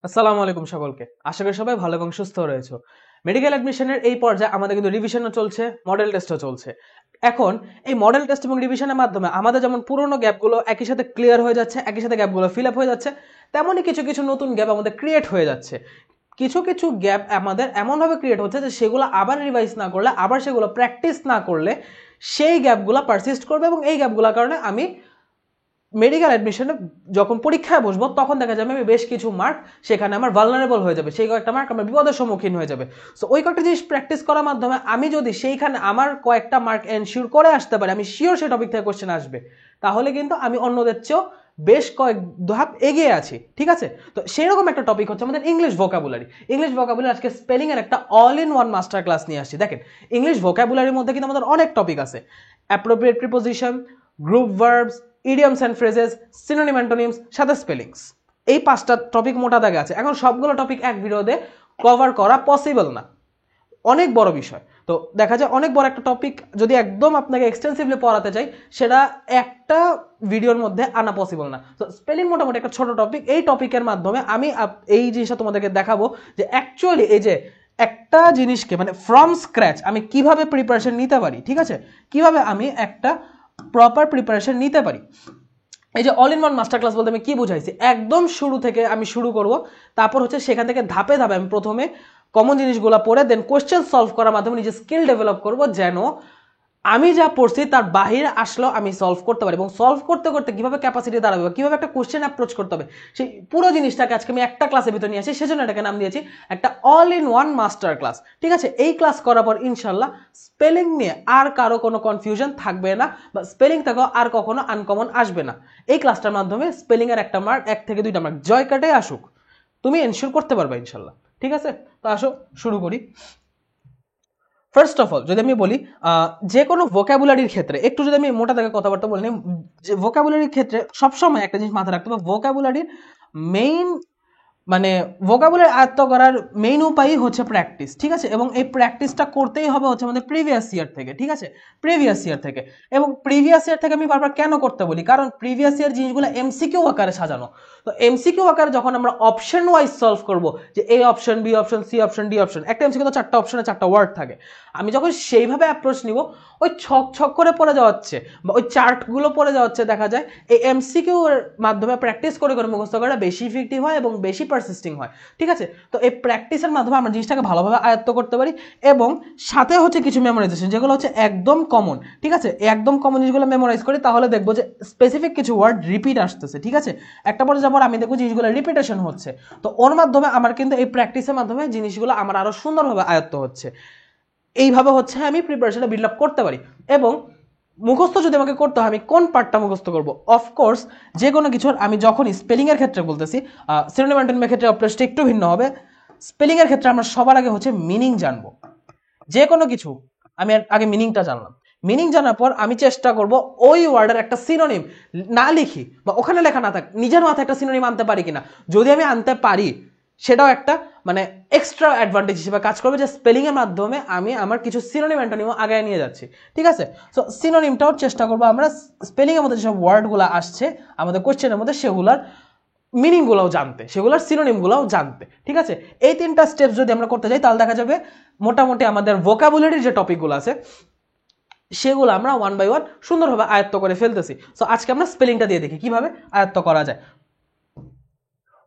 আসসালামু আলাইকুম সকলকে। আশা করি সবাই ভালো এবং সুস্থ রয়েছে। মেডিকেল অ্যাডমিশনের এই পর্যায়ে আমাদের কিন্তু রিভিশনও চলছে, মডেল টেস্টও চলছে। এখন এই মডেল টেস্ট এবং রিভিশনের মাধ্যমে আমাদের যেমন পুরনো গ্যাপগুলো একই সাথে ক্লিয়ার হয়ে যাচ্ছে, একই সাথে গ্যাপগুলো ফিল আপ হয়ে যাচ্ছে, তেমনই কিছু কিছু নতুন গ্যাপ আমাদের ক্রিয়েট হয়ে যাচ্ছে। কিছু কিছু গ্যাপ আমাদের এমনভাবে ক্রিয়েট হচ্ছে যে সেগুলো আবার রিভাইজ না করলে, আবার সেগুলো প্র্যাকটিস না করলে সেই গ্যাপগুলো পারসিস্ট করবে এবং এই গ্যাপগুলোর কারণে আমি মেডিকেল অ্যাডমিশনে যখন পরীক্ষায় বসবো তখন দেখা যাবে আমি বেশ কিছু মার্ক সেখানে আমার ভালনারেবল হয়ে যাবে, সেই কয়েকটা মার্ক আমার বিপদের সম্মুখীন হয়ে যাবে। সো ওই কয়েকটা জিনিস প্র্যাকটিস করার মাধ্যমে আমি যদি সেইখানে আমার কয়েকটা মার্ক এনশিওর করে আসতে পারি, আমি শিওর সেই টপিক থেকে কোশ্চেন আসবে, তাহলে কিন্তু আমি অন্যদের চেয়েও বেশ কয়েক ধাপ এগিয়ে আছি। ঠিক আছে, তো সেই রকম একটা টপিক হচ্ছে আমাদের ইংলিশ ভোকাবুলারি। ইংলিশ ভোকাবুলারি আজকে স্পেলিং এর একটা all in one master class নিয়ে আসছি। দেখেন, ইংলিশ ভোকাবুলারির মধ্যে কিন্তু আমাদের অনেক টপিক আছে: appropriate preposition, group verbs, idioms and phrases, synonym antonyms, সাথে স্পেলিংস। এই পাঁচটা টপিক মোটা দাগে আছে। এখন সবগুলো টপিক এক ভিডিওতে কভার করা পসিবল না, অনেক বড় বিষয়। তো দেখা যায় অনেক বড় একটা টপিক যদি একদম আপনাকে এক্সটেন্সিভলি পড়াতে চাই, সেটা একটা ভিডিওর মধ্যে আনা পসিবল না। তো স্পেলিং মোটামুটি একটা ছোট টপিক। এই টপিকের মাধ্যমে আমি এই জিনিসটা তোমাদেরকে দেখাবো যে অ্যাকচুয়ালি এই যে একটা জিনিসকে মানে ফ্রম স্ক্র্যাচ আমি কিভাবে প্রিপারেশন নিতে পারি। ঠিক আছে, কিভাবে আমি একটা প্রপার প্রিপারেশন নিতে পারি। এই যে all in one master class বলতে আমি কি বুঝাইছি, একদম শুরু থেকে আমি শুরু করব, তারপর হচ্ছে সেখান থেকে ধাপে ধাপে আমি প্রথমে কমন জিনিসগুলো পড়ে দেন কোশ্চেন সলভ করার মাধ্যমে নিজের স্কিল ডেভেলপ করব, যেন আমি যা পড়ছি তার বাহিরে আসলেও আমি সলভ করতে পারি। এবং সলভ করতে করতে কিভাবে ক্যাপাসিটি দাঁড়াবে, কিভাবে একটা কোশ্চেন অ্যাপ্রোচ করতে হবে, সেই পুরো জিনিসটাকে আজকে আমি একটা ক্লাসের ভিতরে নিয়ে আসি। সেজন্য এটাকে নাম দিয়েছি একটা all in one master class. ঠিক আছে, এই ক্লাস করার পর ইনশাল্লাহ স্পেলিং নিয়ে আর কারো কোনো কনফিউশন থাকবে না, বা স্পেলিং থেকেও আর কখনো আনকমন আসবে না। এই ক্লাসটার মাধ্যমে স্পেলিং এর একটা মার্ক, 1 থেকে 2টা মার্ক জয় কাটে আসুক, তুমি এনশিওর করতে পারবে ইনশাল্লাহ। ঠিক আছে, তো আসো শুরু করি। ফার্স্ট অফ অল যদি আমি বলি, যে কোনো ভোকাবুলারির ক্ষেত্রে একটু যদি আমি মোটা দাগে কথাবার্তা বলি, যে ভোকাবুলারির ক্ষেত্রে সবসময় একটা জিনিস মাথায় রাখতে হবে, ভোকাবুলারির মেইন মানে ভোকাবুলারি আয়ত্ত করার মেইন উপায়ই হচ্ছে প্র্যাকটিস। ঠিক আছে, এবং এই প্র্যাকটিসটা করতেই হবে হচ্ছে আমাদের প্রিভিয়াস ইয়ার থেকে। ঠিক আছে, প্রিভিয়াস ইয়ার থেকে। এবং প্রিভিয়াস ইয়ার থেকে আমি বারবার কেন করতে বলি, কারণ প্রিভিয়াস ইয়ার জিনিসগুলো এমসিকিউ আকারে সাজানো। তো এমসিকিউ আকারে যখন আমরা অপশন ওয়াইজ সলভ করব, যে A option, B option, C option, D option, একটা এমসিকিউ তো 4টা অপশনে 4টা ওয়ার্ড থাকে। আমি যখন সেইভাবে অ্যাপ্রোচ নিব, ওই ছক ছক করে পড়ে যাওয়াচ্ছে বা ওই চার্টগুলো পড়ে যাওয়াচ্ছে, দেখা যায় এই এমসিকিউ এর মাধ্যমে প্র্যাকটিস করে করে মুখস্থ করা বেশি ইফেক্টিভ হয় এবং বেশি পারসিস্টিং হয়। ঠিক আছে, তো এই প্র্যাকটিসের মাধ্যমে আমরা জিনিসটাকে ভালোভাবে আয়ত্ত করতে পারি, এবং সাথে হচ্ছে কিছু মেমোরাইজেশন যেগুলো হচ্ছে একদম কমন। ঠিক আছে, একদম কমন জিনিসগুলো মেমোরাইজ করি, তাহলে দেখবো যে স্পেসিফিক কিছু ওয়ার্ড রিপিট আসতেছে। ঠিক আছে, একটা পরে যাবার আমি দেখবো জিনিসগুলো রিপিটেশন হচ্ছে, তো ওর মাধ্যমে আমার কিন্তু এই প্র্যাকটিসের মাধ্যমে জিনিসগুলো আমার আরো সুন্দরভাবে আয়ত্ত হচ্ছে। এইভাবে হচ্ছে আমি প্রিপারেশনটা বিল্ড আপ করতে পারি। এবং মুখস্থ যদি আমাকে করতে হয়, আমি কোন পার্টটা মুখস্থ করব? অফকোর্স যে কোনো কিছুর আমি যখন স্পেলিং এর ক্ষেত্রে বলতেছি, সিনোনিম অ্যান্টোনিমের ক্ষেত্রে অ্যাপ্রোচটা একটু ভিন্ন হবে। স্পেলিং এর ক্ষেত্রে আমরা সবার আগে হচ্ছে মিনিং জানবো। যে কোনো কিছু আমি আগে মিনিংটা জানলাম, মিনিং জানার পর আমি চেষ্টা করব ওই ওয়ার্ডের একটা সিনোনিম না লিখি বা ওখানে লেখা না থাক, নিজের মাথায় একটা সিনোনিম আনতে পারি কিনা। যদি আমি আনতে পারি, সেটাও একটা মানে এক্সট্রা অ্যাডভান্টেজ হিসেবে কাজ করবে, যে স্পেলিং এর মাধ্যমে আমি আমার কিছু সিনোনিম অ্যান্টোনিম আগে নিয়ে যাচ্ছি। ঠিক আছে, সো সিনোনিমটাও চেষ্টা করবো আমরা স্পেলিং এর মধ্যে যেসব ওয়ার্ডগুলো আসছে আমাদের কোশ্চেনের মধ্যে, সেগুলার মিনিংগুলোও জানতে, সেগুলোর সিনোনিমগুলোও জানতে। ঠিক আছে, এই 3টা স্টেপস যদি আমরা করতে যাই, তাহলে দেখা যাবে মোটামুটি আমাদের ভোকাবুলারির যে টপিকগুলো আছে সেগুলো আমরা ওয়ান বাই ওয়ান সুন্দরভাবে আয়ত্ত করে ফেলতেছি। সো আজকে আমরা স্পেলিংটা দিয়ে দেখি কিভাবে আয়ত্ত করা যায়।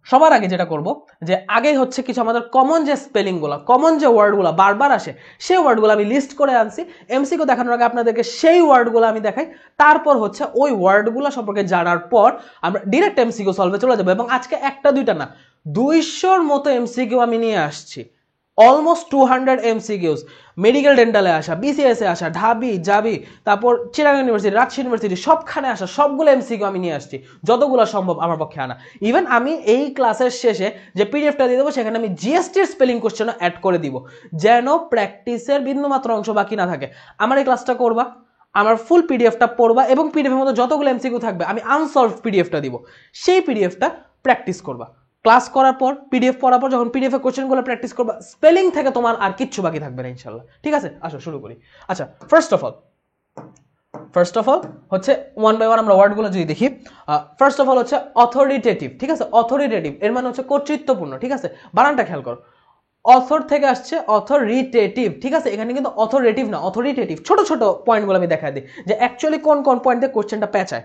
সবার আগে যেটা করব, যে আগে হচ্ছে কিছু আমাদের কমন যে স্পেলিংগুলো, কমন যে ওয়ার্ডগুলো বারবার আসে, সেই ওয়ার্ডগুলো আমি লিস্ট করে আনছি। এমসিকিউ দেখানোর আগে আপনাদেরকে সেই ওয়ার্ডগুলো আমি দেখাই, তারপর হচ্ছে ওই ওয়ার্ডগুলো সম্পর্কে জানার পর আমরা ডিরেক্ট এমসিকিউ সলভে চলে যাবো। এবং আজকে একটা দুইটা না, 200-র মতো এমসিকিউ আমি নিয়ে আসছি, অলমোস্ট 200 এমসিকিউস। মেডিকেল ডেন্টালে আসা, বিসিএস এ আসা, ঢাবি জাবি, তারপর চিরাং ইউনিভার্সিটি, রাজশাহী ইউনিভার্সিটি, সবখানে আসা সবগুলো এমসিকিউ আমি নিয়ে আসছি, যতগুলো সম্ভব আমার পক্ষে আনা। ইভেন আমি এই ক্লাসের শেষে যে পিডিএফটা দিয়ে দেবো, সেখানে আমি জিএসটির স্পেলিং কোশ্চেনও অ্যাড করে দিব, যেন প্র্যাকটিসের বিন্দুমাত্র অংশ বাকি না থাকে। আমার এই ক্লাসটা করবা, আমার ফুল পিডিএফটা পড়বা, এবং পিডিএফের মধ্যে যতগুলো এমসিকিউ থাকবে আমি আনসলভ পিডিএফটা দিব, সেই পিডিএফটা প্র্যাকটিস করবা। ক্লাস করার পর পিডিএফ পড়ার পর যখন পিডিএফ এর কোশ্চেনগুলো প্র্যাকটিস করবা, স্পেলিং থেকে তোমার আর কিচ্ছু বাকি থাকবে না ইনশাআল্লাহ। ঠিক আছে, আসো শুরু করি। আচ্ছা, ফার্স্ট অফ অল হচ্ছে ওয়ান বাই ওয়ান আমরা ওয়ার্ডগুলো যদি দেখি, ফার্স্ট অফ অল হচ্ছে অথরিটেটিভ, ঠিক আছে, অথরিটেটিভ এর মানে হচ্ছে কর্তৃত্বপূর্ণ, ঠিক আছে, বানানটা খেয়াল করো, অথর থেকে আসছে অথরিটেটিভ, ঠিক আছে, এখানে কিন্তু অথরিটেটিভ না, অথরিটেটিভ। ছোট ছোট পয়েন্টগুলো আমি দেখা দিই যে অ্যাকচুয়ালি কোন কোন পয়েন্টে কোশ্চেনটা পেঁচায়।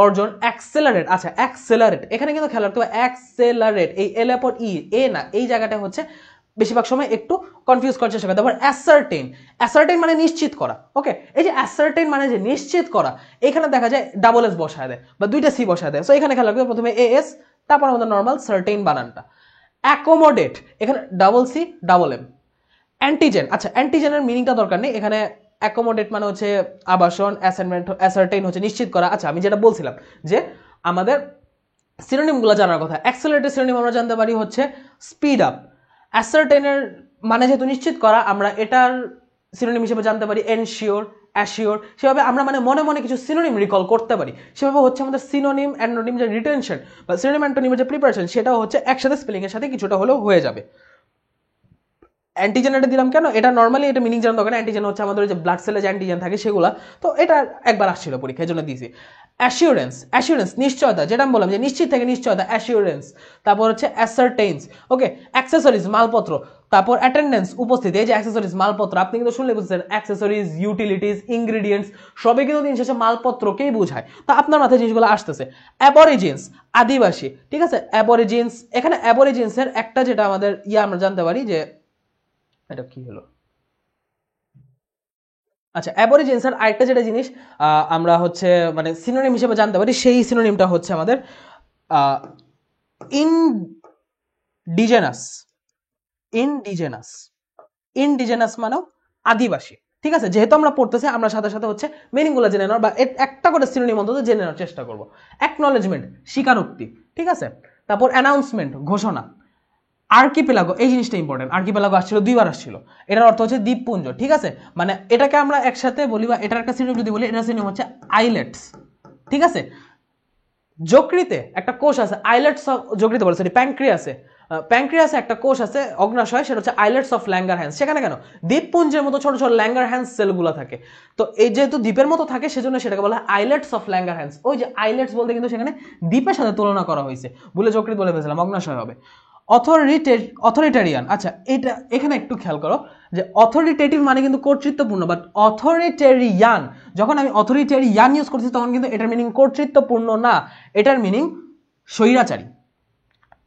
অর্জন, অ্যাক্সেলারেট, আচ্ছা অ্যাক্সেলারেট, এখানে কিন্তু খেয়াল রাখতে হবে অ্যাক্সেলারেট, এই এল এর পর ই, এ না, এই জায়গাটা হচ্ছে বেশিরভাগ সময় একটু কনফিউজ করার চেষ্টা করে। তারপর অ্যাসার্টেন, অ্যাসার্টেন মানে নিশ্চিত করা, ওকে, এই যে অ্যাসার্টেন মানে যে নিশ্চিত করা, এখানে দেখা যায় ডাবল এস বসায় দেয় বা দুইটা সি বসায় দেয়। সো এখানে খেয়াল রাখতে হবে প্রথমে এ এস, তারপর আমাদের নর্মাল সার্টেন বানানটা। অ্যাকোমোডেট, এখানে double C double M. Antigen, আচ্ছা অ্যান্টিজেনের মিনিংটা দরকার নেই, এখানে অ্যাকোমোডেট মানে হচ্ছে আবাসন, অ্যাসাইনমেন্ট, অ্যাসার্টেইন হচ্ছে নিশ্চিত করা। আচ্ছা আমি যেটা বলছিলাম যে আমাদের সিনোনিমগুলো জানার কথা, অ্যাক্সেলারেটের সিনোনিম আমরা জানতে পারি হচ্ছে স্পিড আপ, অ্যাসার্টেইনের মানে যেহেতু নিশ্চিত করা, আমরা এটার সিনোনিম হিসেবে জানতে পারি এনশিওর, অ্যাশিওর। সেভাবে আমরা মানে মনে মনে কিছু সিনোনিম রিকল করতে পারি, সেভাবে হচ্ছে আমাদের সিনোনিম অ্যান্টোনিম যে রিটেনশন বা সিনোনিম অ্যান্টোনিমের যে প্রিপারেশন, সেটাও হচ্ছে একসাথে স্পেলিং এর সাথে কিছুটা হলেও হয়ে যাবে। অ্যান্টিজেন এটা দিলাম কেন, এটা নর্মালি এটা মিনিং জানার দরকার, অ্যান্টিজেন হচ্ছে আমাদের যে ব্লাড সেলে যে অ্যান্টিজেন থাকে সেগুলো, তো এটা একবার আসছিল পরীক্ষার জন্য দিয়েছি। অ্যাসিওরেন্স, অ্যাসিওরেন্স নিশ্চয়তা, যেটা আমি বললাম যে নিশ্চিত থেকে নিশ্চয়তা, অ্যাসিওরেন্স। তারপর হচ্ছে অ্যাসার্টেইনস, ওকে, অ্যাক্সেসরিজ মালপত্র, তারপর অ্যাটেন্ডেন্স উপস্থিতি, এই যে অ্যাক্সেসরিজ মালপত্র, আপনি কিন্তু শুনলে বুঝছেন অ্যাক্সেসরিজ, ইউটিলিটিস, ইনগ্রিডিয়েন্টস সবই কিন্তু দিন শেষে মালপত্রকেই বোঝায়, তো আপনার মাথায় জিনিসগুলো আসতেছে। অ্যাবরিজিনস, আদিবাসী, ঠিক আছে, অ্যাবরিজিনস, এখানে অ্যাবরিজিনসের একটা যেটা আমাদের আমরা জানতে পারি যে এটা কি হলো, আচ্ছা অ্যাবরিজিনসের আরেকটা যেটা জিনিস আমরা হচ্ছে মানে সিনোনিম হিসেবে জানতে পারি, সেই সিনোনিমটা হচ্ছে আমাদের ইনডিজেনাস, ইনডিজেনাস, ইনডিজেনাস মানে আদিবাসী, ঠিক আছে, যেহেতু আমরা পড়তেছি আমরা সাথে সাথে হচ্ছে মিনিংগুলো জেনে নেওয়ার বা একটা করে সিনোনিম অন্তত জেনে নেওয়ার চেষ্টা করব। অ্যাকনলেজমেন্ট, স্বীকারোক্তি, ঠিক আছে, তারপর অ্যানাউন্সমেন্ট, ঘোষণা। আর্কিপেলাগো, এই জিনিসটা ইম্পর্টেন্ট, আর্কিপেলাগো আসছিল, দুইবার আসছিল, এটার অর্থ হচ্ছে দ্বীপপুঞ্জ, ঠিক আছে, মানে এটাকে আমরা একসাথে বলি বা এটার একটা সিনোনিম যদি বলি, এটার সিনোনিম হচ্ছে আইলেটস, ঠিক আছে। যকৃতে একটা কোষ আছে আইলেটস অফ, যকৃতে বলে সরি প্যানক্রিয়াসে, প্যানক্রিয়াসে একটা কোষ আছে অগ্নাশয়, সেটা হচ্ছে আইলেটস অফ ল্যাঙ্গারহ্যান্স। সেখানে কেন দ্বীপপুঞ্জের মতো ছোট ছোট ল্যাঙ্গারহ্যান্স সেলগুলো থাকে, তো এই যেহেতু দ্বীপের মতো থাকে সেজন্য সেটাকে বলা হয় আইলেটস অফ ল্যাঙ্গারহ্যান্স। ওই যে আইলেটস বলতে কিন্তু সেখানে দ্বীপের সাথে তুলনা করা হয়েছে, বলে যকৃত বলে ফেলছিলাম, অগ্নাশয় হবে। অথরিটেরিয়ান, আচ্ছা এটা এখানে একটু খেয়াল করো যে অথরিটেটিভ মানে কিন্তু কর্তৃত্বপূর্ণ, বাট অথরিটেরিয়ান, যখন আমি অথরিটেরিয়ান ইউজ করছি তখন কিন্তু এটার মিনিং কর্তৃত্বপূর্ণ না, এটার মিনিং স্বৈরাচারী।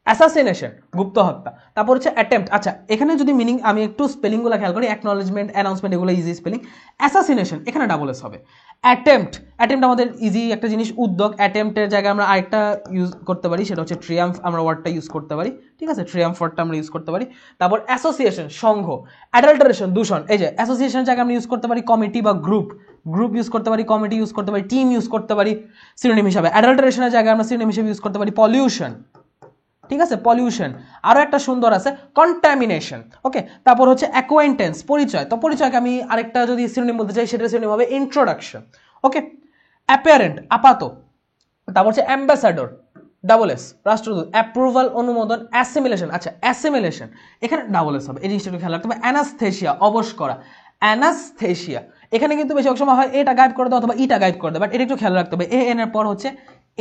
অ্যাসাসিনেশন, গুপ্ত হত্যা। তারপর হচ্ছে অ্যাটেম্পট, আচ্ছা এখানে যদি মিনিং আমি একটু স্পেলিংগুলো খেয়াল করি, অ্যাকনলেজমেন্ট, অ্যানাউন্সমেন্ট এগুলো ইজি স্পেলিং। অ্যাসাসিনেশন এখানে ডাবল এস হবে। অ্যাটেম্পট, অ্যাটেম্পট আমাদের ইজি একটা জিনিস, উদ্যোগ। অ্যাটেম্পটের জায়গায় আমরা আরেকটা ইউজ করতে পারি, সেটা হচ্ছে ট্রিয়াম্ফ, আমরা ওয়ার্ডটা ইউজ করতে পারি, ঠিক আছে, ট্রিয়াম্ফ ওয়ার্ডটা আমরা ইউজ করতে পারি। তারপর অ্যাসোসিয়েশন, সংঘ। অ্যাডাল্টারেশন, দূষণ, এই যে অ্যাসোসিয়েশনের জায়গায় আমরা ইউজ করতে পারি কমিটি বা গ্রুপ, গ্রুপ ইউজ করতে পারি, কমিটি ইউজ করতে পারি, টিম ইউজ করতে পারি সিনোনিম হিসাবে। অ্যাডাল্টারেশনের জায়গায় আমরা সিনোনিম হিসেবে ইউজ করতে পারি পলিউশন, ঠিক আছে, পলিউশন। আরো একটা সুন্দর আছে কন্টামিনেশন, ওকে। তারপর হচ্ছে অ্যাকোয়েন্টেন্স, পরিচয়, তো পরিচয়কে আমি আরেকটা যদি সিনোনিম বলতে চাই সেটা সিনোনিম হবে ইন্ট্রোডাকশন, ওকে। অ্যাপিয়ারেন্ট, আপাত। তারপর হচ্ছে অ্যাম্বাসাডর, ডাবল এস, রাষ্ট্রদূত। অ্যাপ্রুভাল, অনুমোদন। অ্যাসিমিলেশন, আচ্ছা অ্যাসিমিলেশন এখানে ডাবল এস হবে, এই জিনিসটা একটু খেয়াল রাখতে হবে। অ্যানাস্থেশিয়া, অবশ করা। অ্যানাস্থেশিয়া এখানে কিন্তু বেশি সময় হয় এটা গাইড করে দেয় অথবা ইটা গাইড করে দেয়, বাট এটা একটু খেয়াল রাখতে হবে। এ এন এর পর হচ্ছে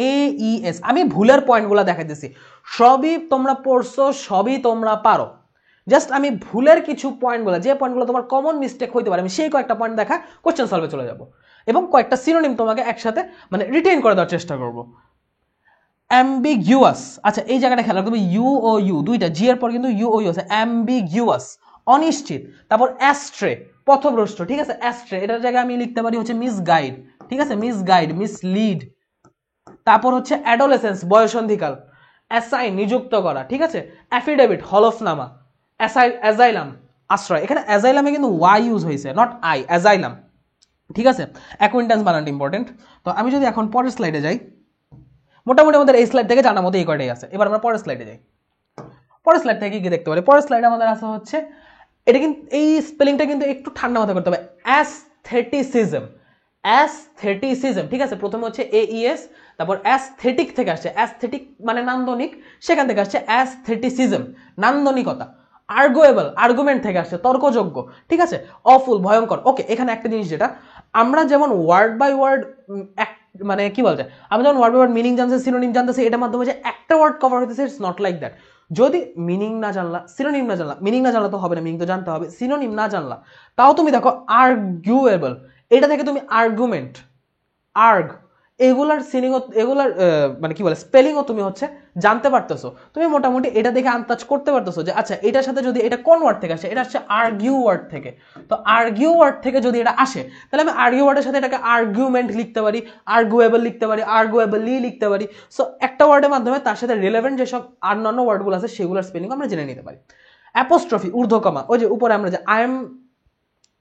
AES, আমি ভুলের পয়েন্টগুলো দেখাইতেছি, সবই তোমরা পড়ছো, সবই তোমরা পারো, জাস্ট আমি ভুলের কিছু পয়েন্টগুলো, যে পয়েন্টগুলো তোমার কমন মিস্টেক হইতে পারে, আমি সেই কয়েকটা পয়েন্ট দেখা কোশ্চেন সলভে চলে যাব এবং কয়েকটা সিনোনিম তোমাকে একসাথে মানে রিটেইন করে দেওয়ার চেষ্টা করব। অ্যাম্বিগুয়াস, আচ্ছা এই জায়গাটা খেয়াল রাখতে হবে, ইউ ও ইউ দুইটা, জি এর পর কিন্তু ইউ ও ইউ আছে। অ্যাম্বিগুয়াস, অনিশ্চিত। তারপর অ্যাস্ট্রে, পথভ্রষ্ট, ঠিক আছে, অ্যাস্ট্রে এটার জায়গায় আমি লিখতে পারি হচ্ছে মিসগাইড, ঠিক আছে, মিসগাইড, মিসলিড। তারপর হচ্ছে অ্যাডোলেসেন্স, বয়সন্ধিকাল। অ্যাসাইন, নিযুক্ত করা, ঠিক আছে। অ্যাফিডেভিট, হলফনামা। অ্যাজাইলাম, আশ্রয়, এখানে অ্যাজাইলামে কিন্তু ওয়াই ইউজ হয়েছে, নট আই, অ্যাজাইলাম, ঠিক আছে। অ্যাকুইন্টেন্স বানানটা ইম্পর্টেন্ট। তো আমি যদি এখন পরের স্লাইডে যাই, মোটামুটি আমাদের এই স্লাইড থেকে জানার মতো এই কয়টাই আছে। এবার আমরা পরের স্লাইডে যাই, পরের স্লাইড থেকে কি দেখতে পারি, পরের স্লাইডে আমাদের আছে হচ্ছে এটা কিন্তু এই স্পেলিংটা কিন্তু একটু ঠান্ডা মাথা করতে হবে, অ্যাস্থেটিসিজম, অ্যাস্থেটিসিজম, ঠিক আছে। প্রথমে হচ্ছে AES, তারপর অ্যাস্থেটিক থেকে আসছে, অ্যাস্থেটিক মানে নান্দনিক, সেখান থেকে আসছে অ্যাস্থেটিসিজম, নান্দনিকতা। আর্গুয়েবল, আর্গুমেন্ট থেকে আসছে, তর্কযোগ্য, ঠিক আছে। অফুল, ভয়ঙ্কর, ওকে। এখানে একটা জিনিস যেটা আমরা যেমন ওয়ার্ড বাই ওয়ার্ড মানে কি বলছে, আমরা যেমন ওয়ার্ড বাই ওয়ার্ড মিনিং জানছি, সিনোনিম জানতেছি, এটার মাধ্যমে যে একটা ওয়ার্ড কভার হইতেছে, ইটস নট লাইক দ্যাট। যদি মিনিং না জানলা, সিনোনিম না জানলা, মিনিং না জানলা তো হবে না, মিনিং তো জানতে হবে, সিনোনিম না জানলা তাও তুমি দেখো আর্গুয়েবল, এটা থেকে তুমি আর্গুমেন্ট, আর্গ, এগুলার সিনিং, এগুলার মানে কি বলে স্পেলিংও তুমি হচ্ছে জানতে পারতেছো, তুমি মোটামুটি এটা দেখে আন্দাজ করতে পারতেছো যে আচ্ছা এটার সাথে যদি এটা কোন ওয়ার্ড থেকে আসে, এটা আসছে আর্গিউ ওয়ার্ড থেকে, তো আর্গিউ ওয়ার্ড থেকে যদি এটা আসে তাহলে আমি আর্গিউ ওয়ার্ডের সাথে এটাকে আর্গুমেন্ট লিখতে পারি, আর্গুয়েবল লিখতে পারি, আর্গুয়েবলি লিখতে পারি। সো একটা ওয়ার্ডের মাধ্যমে তার সাথে রিলেভেন্ট যেসব অন্যান্য ওয়ার্ডগুলো আছে সেগুলোর স্পেলিং আমরা জেনে নিতে পারি। অ্যাপোস্ট্রফি, ঊর্ধ্বকমা, ওই যে উপরে আমরা যে I am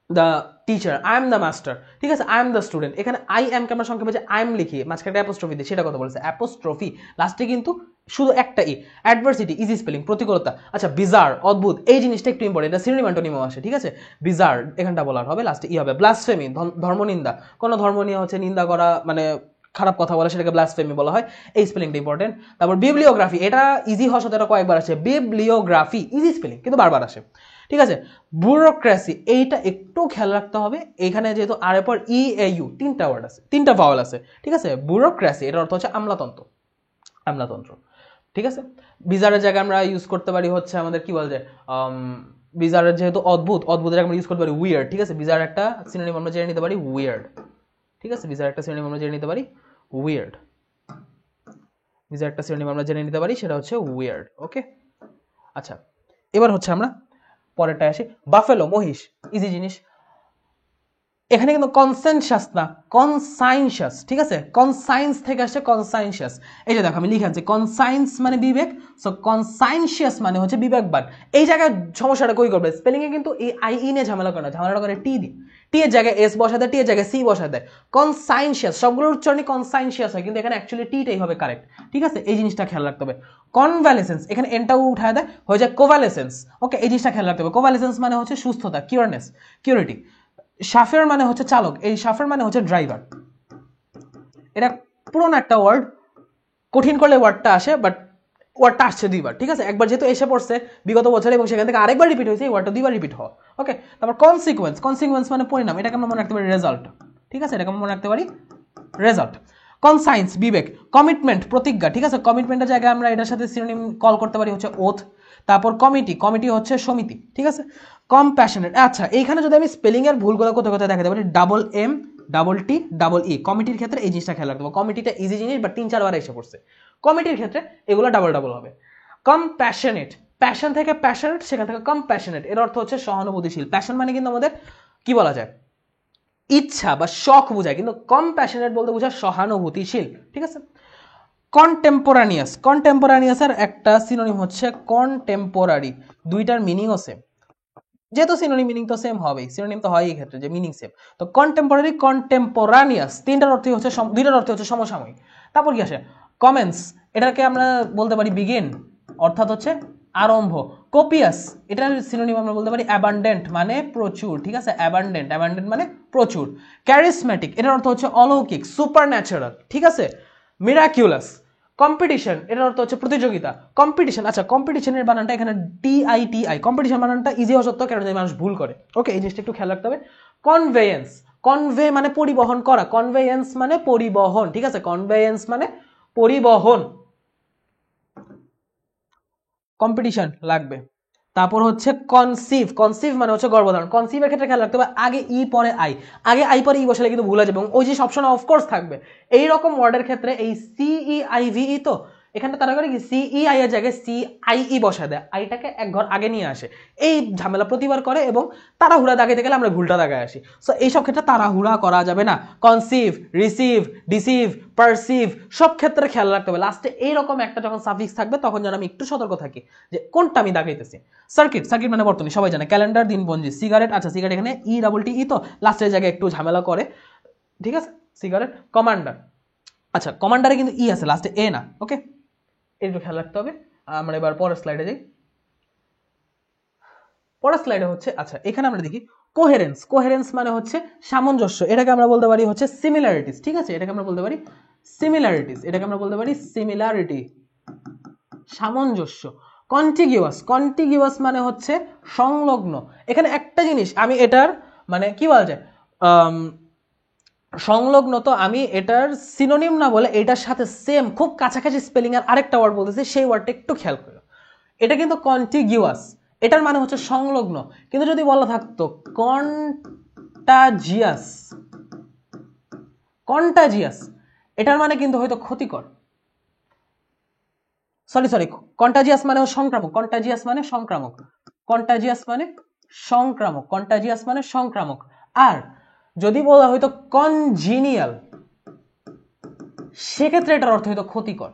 the teacher, I am the master, ঠিক আছে, আই এম দ্য স্টুডেন্ট, এখানে আই এম কে আমরা সংক্ষেপে যে আই এম লিখি, মাঝখানে অ্যাপোস্ট্রফি দিই, সেটা কথা বলেছে অ্যাপোস্ট্রফি, লাস্টে কিন্তু শুধু একটা ই। অ্যাডভার্সিটি, ইজি স্পেলিং, প্রতিকূলতা। আচ্ছা বিজার, অদ্ভুত, এই জিনিসটা একটু ইম্পর্টেন্ট, এটা সিনোনিম অ্যান্টোনিমও আসে, ঠিক আছে, বিজার এখানটা বলার হবে, লাস্টে ই হবে। ব্লাসফেমি, ধর্মনিন্দা, কোনো ধর্ম নিয়ে হচ্ছে নিন্দা করা, মানে খারাপ কথা বলে, সেটাকে ব্লাসফেমি বলা হয়, এই স্পেলিংটা ইম্পর্টেন্ট। তারপর বিবলিওগ্রাফি, এটা ইজি হওয়ার সাথে এটা কয়েকবার আসে, বিবলিওগ্রাফি ইজি স্পেলিং কিন্তু বারবার আসে, ঠিক আছে। ব্যুরোক্রেসি, এইটা একটু খেয়াল রাখতে হবে, এখানে যেহেতু আর এর পর ই এ ইউ তিনটা ওয়ার্ড আছে, তিনটা ভাওয়াল আছে, ঠিক আছে। ব্যুরোক্রেসি এটার অর্থ হচ্ছে আমলাতন্ত্র, আমলাতন্ত্র, ঠিক আছে। বিজারের জায়গায় আমরা ইউজ করতে পারি হচ্ছে আমাদের কি বলে, বিজারের যেহেতু অদ্ভুত, অদ্ভুতের জায়গায় আমরা ইউজ করতে পারি উইয়ার্ড, ঠিক আছে। বিজার একটা সিনোনিম আমরা জেনে নিতে পারি উইয়ার্ড, ঠিক আছে, বিজার একটা সিনোনিম আমরা জেনে নিতে পারি উইয়ার্ড, বিজার একটা সিনোনিম আমরা জেনে নিতে পারি, সেটা হচ্ছে উইয়ার্ড, ওকে। আচ্ছা এবার হচ্ছে আমরা পরেরটা আসি, বাফেলো, মহিষ, ইজি জিনিস, এখানে কিন্তু কনসেনসাস না কনসাইনসাস, ঠিক আছে, কনসাইন্স থেকে আসছে কনসাইনসাস, এই যে দেখো আমি লিখে আনছি, কনসাইন্স মানে বিবেক, সো কনসাইনসিয়াস মানে হচ্ছে বিবেকবান। এই জায়গায় সমস্যাটা কই করবে, স্পেলিং এ কিন্তু এই আই ই নিয়ে ঝামেলা করে না, ঝামেলা করে টি দি, টি এর জায়গায় এস বসা দেয়, টি এর জায়গায় সি বসা দেয়, কনসাইনসিয়াস, সবগুলোর উচ্চারণই কনসাইনসিয়াস হয়, কিন্তু এখানে অ্যাকচুয়ালি টিটাই হবে কারেক্ট, ঠিক আছে, এই জিনিসটা খেয়াল রাখতে হবে। কনভ্যালেসেন্স, এখানে এনটাও উঠায় দেয়, হয়ে যায় কোভ্যালেসেন্স, ওকে, এই জিনিসটা খেয়াল রাখতে হবে। কোভ্যালেসেন্স মানে হচ্ছে সুস্থতা, কিউরনেস, কিউরিটি। শাফের মানে হচ্ছে চালক, এই শাফের মানে হচ্ছে ড্রাইভার, এটা পুরোনো একটা ওয়ার্ড, কঠিন করলে ওয়ার্ডটা আসে, বাট ওয়ার্ডটা আসছে দুইবার, ঠিক আছে, একবার যেহেতু এসে পড়ছে বিগত বছরে এবং সেখান থেকে আরেকবার রিপিট হয়েছে, এই ওয়ার্ডটা দুইবার রিপিট হওয়া, ওকে। তারপর কনসিকুয়েন্স, কনসিকুয়েন্স মানে পরিণাম, এটাকে আমরা মনে রাখতে পারি রেজাল্ট, ঠিক আছে, এটাকে আমরা মনে রাখতে পারি রেজাল্ট। কনসাইন্স, বিবেক। কমিটমেন্ট, প্রতিজ্ঞা, ঠিক আছে, কমিটমেন্টের জায়গায় আমরা এটার সাথে সিনোনিম কল করতে পারি হচ্ছে ওথ। তারপর কমিটি, কমিটি হচ্ছে সমিতি, ঠিক আছে। কম্প্যাশনেট, আচ্ছা এইখানে যদি আমি স্পেলিং এর ভুলগুলো কোথাও কোথাও দেখাতে পারি, double M double T double E, কমিটির ক্ষেত্রে এই জিনিসটা খেয়াল রাখতে হবে, কমিটিটা ইজি জিনিস বাট 3-4 বার এসে পড়ছে, কমিটির ক্ষেত্রে এগুলো ডাবল ডাবল হবে। কম্প্যাশনেট, প্যাশন থেকে প্যাশনেট, সেখান থেকে কম্প্যাশনেট, এর অর্থ হচ্ছে সহানুভূতিশীল। প্যাশন মানে কিন্তু আমাদের কি বলা যায়, ইচ্ছা বা শখ বোঝায়, কিন্তু কম্প্যাশনেট বলতে বোঝায় সহানুভূতিশীল, ঠিক আছে। কন্টেম্পোরানিয়াস, কন্টেম্পোরানিয়াসের একটা সিনোনিম হচ্ছে কন্টেম্পোরারি, দুইটার মিনিংও সেম, যেহেতু সিনোনিম মিনিং তো সেম হবেই, সিনোনিম তো হয় এই ক্ষেত্রে যে মিনিং সেম, তো কন্টেম্পোরারি, কন্টেম্পোরানিয়াস, তিনটার অর্থ হচ্ছে দুইটার অর্থ হচ্ছে সমসাময়িক। তারপর কি আসে, কমেন্স, এটাকে আমরা বলতে পারি বিগিন, অর্থাৎ হচ্ছে আরম্ভ। কোপিয়াস, এটার সিনোনিম আমরা বলতে পারি অ্যাবান্ডেন্ট মানে প্রচুর, ঠিক আছে, অ্যাবান্ডেন্ট, অ্যাবান্ডেন্ট মানে প্রচুর। ক্যারিসম্যাটিক, এটার অর্থ হচ্ছে অলৌকিক, সুপার ন্যাচারাল, ঠিক আছে। মিরাকিউলাস। কম্পিটিশন, এটার অর্থ হচ্ছে প্রতিযোগিতা, কম্পিটিশন, আচ্ছা কম্পিটিশনের বানানটা এখানে টিআইটিআই, কম্পিটিশন বানানটা ইজি হওয়া সত্ত্বেও কেন মানুষ ভুল করে, ওকে, এই জিনিসটা একটু খেয়াল রাখতে হবে। কনভেয়েন্স, কনভে মানে পরিবহন করা, কনভেয়েন্স মানে পরিবহন, ঠিক আছে, কনভেয়েন্স মানে পরিবহন, কম্পিটিশন লাগবে। তারপর হচ্ছে কনসিভ, কনসিভ মানে হচ্ছে গর্ভধারণ, কনসিভের ক্ষেত্রে খেয়াল রাখতে হবে আগে ই পরে আই, আগে আই পরে ই বসালে কিন্তু ভুল আছে, এবং ওই যে অপশন অফকোর্স থাকবে এইরকম ওয়ার্ডের ক্ষেত্রে, এই সিইআইভিই তো এখানটা তারা করে কি সিইআই এর জায়গায় সিআইই বসায় দেয়, আইটাকে এক ঘর আগে নিয়ে আসে, এই ঝামেলা প্রতিবার করে এবং তাড়াহুড়া দাগাইতে গেলে আমরা ভুলটা দাগায় আসি, সো এইসব ক্ষেত্রে তাড়াহুড়া করা যাবে না। কনসিভ, রিসিভ, ডিসিভ, পারসিভ, সব ক্ষেত্রে খেয়াল রাখতে হবে লাস্টে এইরকম একটা যখন সাফিক্স থাকবে তখন যেন আমি একটু সতর্ক থাকি যে কোনটা আমি দাগাইতেছি। সার্কিট, সার্কিট মানে বর্তনী, সবাই জানে, ক্যালেন্ডার, দিনপঞ্জি। সিগারেট, আচ্ছা সিগারেট এখানে ই ডাবল টি ই তো লাস্টের জায়গায় একটু ঝামেলা করে, ঠিক আছে, সিগারেট। কমান্ডার, আচ্ছা কমান্ডারে কিন্তু ই আছে লাস্টে, এ না, ওকে, একটু খেয়াল রাখতে হবে। আমরা এবার পরের স্লাইডে যাই, পরের স্লাইডে হচ্ছে, আচ্ছা এখানে আমরা দেখি কোহেরেন্স, কোহেরেন্স মানে হচ্ছে সামঞ্জস্য, এটাকে আমরা বলতে পারি হচ্ছে সিমিলারিটিস, ঠিক আছে, এটাকে আমরা বলতে পারি সিমিলারিটিস, এটাকে আমরা বলতে পারি সিমিলারিটি, সামঞ্জস্য। কন্টিগিউয়াস, কন্টিগিউয়াস মানে হচ্ছে সংলগ্ন, এখানে একটা জিনিস আমি এটার মানে কি বলা যায় সংলগ্ন, তো আমি এটার সিনোনিম না বলে এটার সাথে সেম খুব কাছাকাছি স্পেলিং এর আরেকটা ওয়ার্ড বলতেছি, সেই ওয়ার্ডটা একটু খেয়াল করো। এটা কিন্তু কন্টিগিউয়াস, এটার মানে হচ্ছে সংলগ্ন, কিন্তু যদি বলা থাকতো কন্টাজিয়াস, কন্টাজিয়াস এটার মানে কিন্তু হয়তো ক্ষতিকর। সরি, কন্টাজিয়াস মানে সংক্রামক, কন্টাজিয়াস মানে সংক্রামক, কন্টাজিয়াস মানে সংক্রামক, কন্টাজিয়াস মানে সংক্রামক। আর যদি বলা হয়তো কনজিনিয়াল, সেক্ষেত্রে এটার অর্থ হয়তো ক্ষতিকর।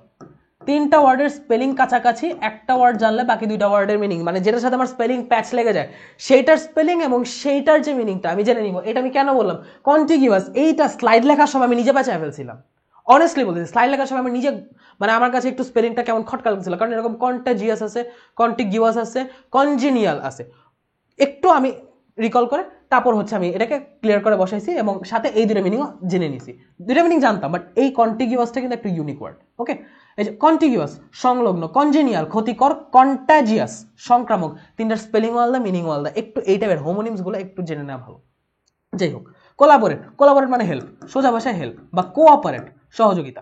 তিনটা ওয়ার্ডের স্পেলিং কাছাকাছি, একটা ওয়ার্ড জানলে বাকি দুইটা ওয়ার্ডের মিনিং, মানে যেটার সাথে আমার স্পেলিং প্যাচ লেগে যায় সেইটার স্পেলিং এবং সেইটার যে মিনিংটা আমি জেনে নিব। এটা আমি কেন বললাম কন্টিগিউয়াস, এইটা স্লাইড লেখার সময় আমি নিজে পেঁচায় ফেলছিলাম, অনেস্টলি বলতেছি। স্লাইড লেখার সময় আমি নিজে, মানে আমার কাছে একটু স্পেলিংটা কেমন খটকা লাগছিল, কারণ এরকম কন্টাজিয়াস আছে, কন্টিগিউয়াস আছে, কনজিনিয়াল আছে। একটু আমি রিকল করে তারপর হচ্ছে আমি এটাকে ক্লিয়ার করে বসাইছি এবং সাথে এই দুটো মিনিংও জেনে নিছি। দুটো মিনিং জানতাম, বাট এই কন্টিগিউয়াসটা কিন্তু একটা ইউনিক ওয়ার্ড। ওকে, এই যে কন্টিগিউয়াস সংলগ্ন, কনজেনিয়াল ক্ষতিকর, কন্টাজিয়াস সংক্রামক, তিনটার স্পেলিং আলাদা, মিনিং আলাদা। একটু এই টাইপের হোমোনিমস গুলো একটু জেনে নেওয়া ভালো। যাই হোক, কোলাবোরেট, কোলাবোরেট মানে হেল্প, সোজা ভাষায় হেল্প বা কোঅপারেট, সহযোগিতা।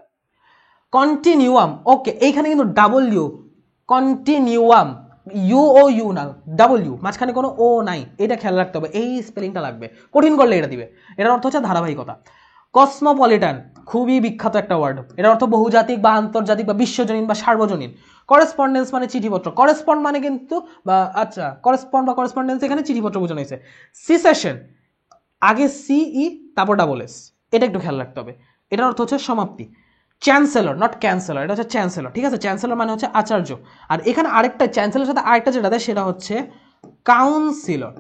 কন্টিনিউয়াম, ওকে, এইখানে কিন্তু double U, continuum, U O U না, ডাবল ইউ, মাঝখানে কোনো ও নাই, এটা খেয়াল রাখতে হবে, এই স্পেলিংটা লাগবে, কঠিন করলে এটা দিবে। এটার অর্থ হচ্ছে ধারাবাহিকতা। কসমোপলিটান, খুবই বিখ্যাত একটা ওয়ার্ড, এটার অর্থ বহুজাতিক বা আন্তর্জাতিক বা বিশ্বজনীন বা সার্বজনীন। করেসপন্ডেন্স মানে চিঠিপত্র, করেসপন্ড মানে কিন্তু বা আচ্ছা, করেসপন্ড বা করেসপন্ডেন্স এখানে চিঠিপত্র বোঝানো হয়েছে। সিসেশন, আগে সিই তারপর ডাবল এস, এটা একটু খেয়াল রাখতে হবে। এটার অর্থ হচ্ছে সমাপ্তি। চ্যান্সেলর, নট ক্যান্সেলর, এটা হচ্ছে চ্যান্সেলর, ঠিক আছে? চ্যান্সেলর মানে হচ্ছে আচার্য। আর এখানে আরেকটা চ্যান্সেলর সাথে আরেকটা যেটা দেয় সেটা হচ্ছে কাউন্সিলর,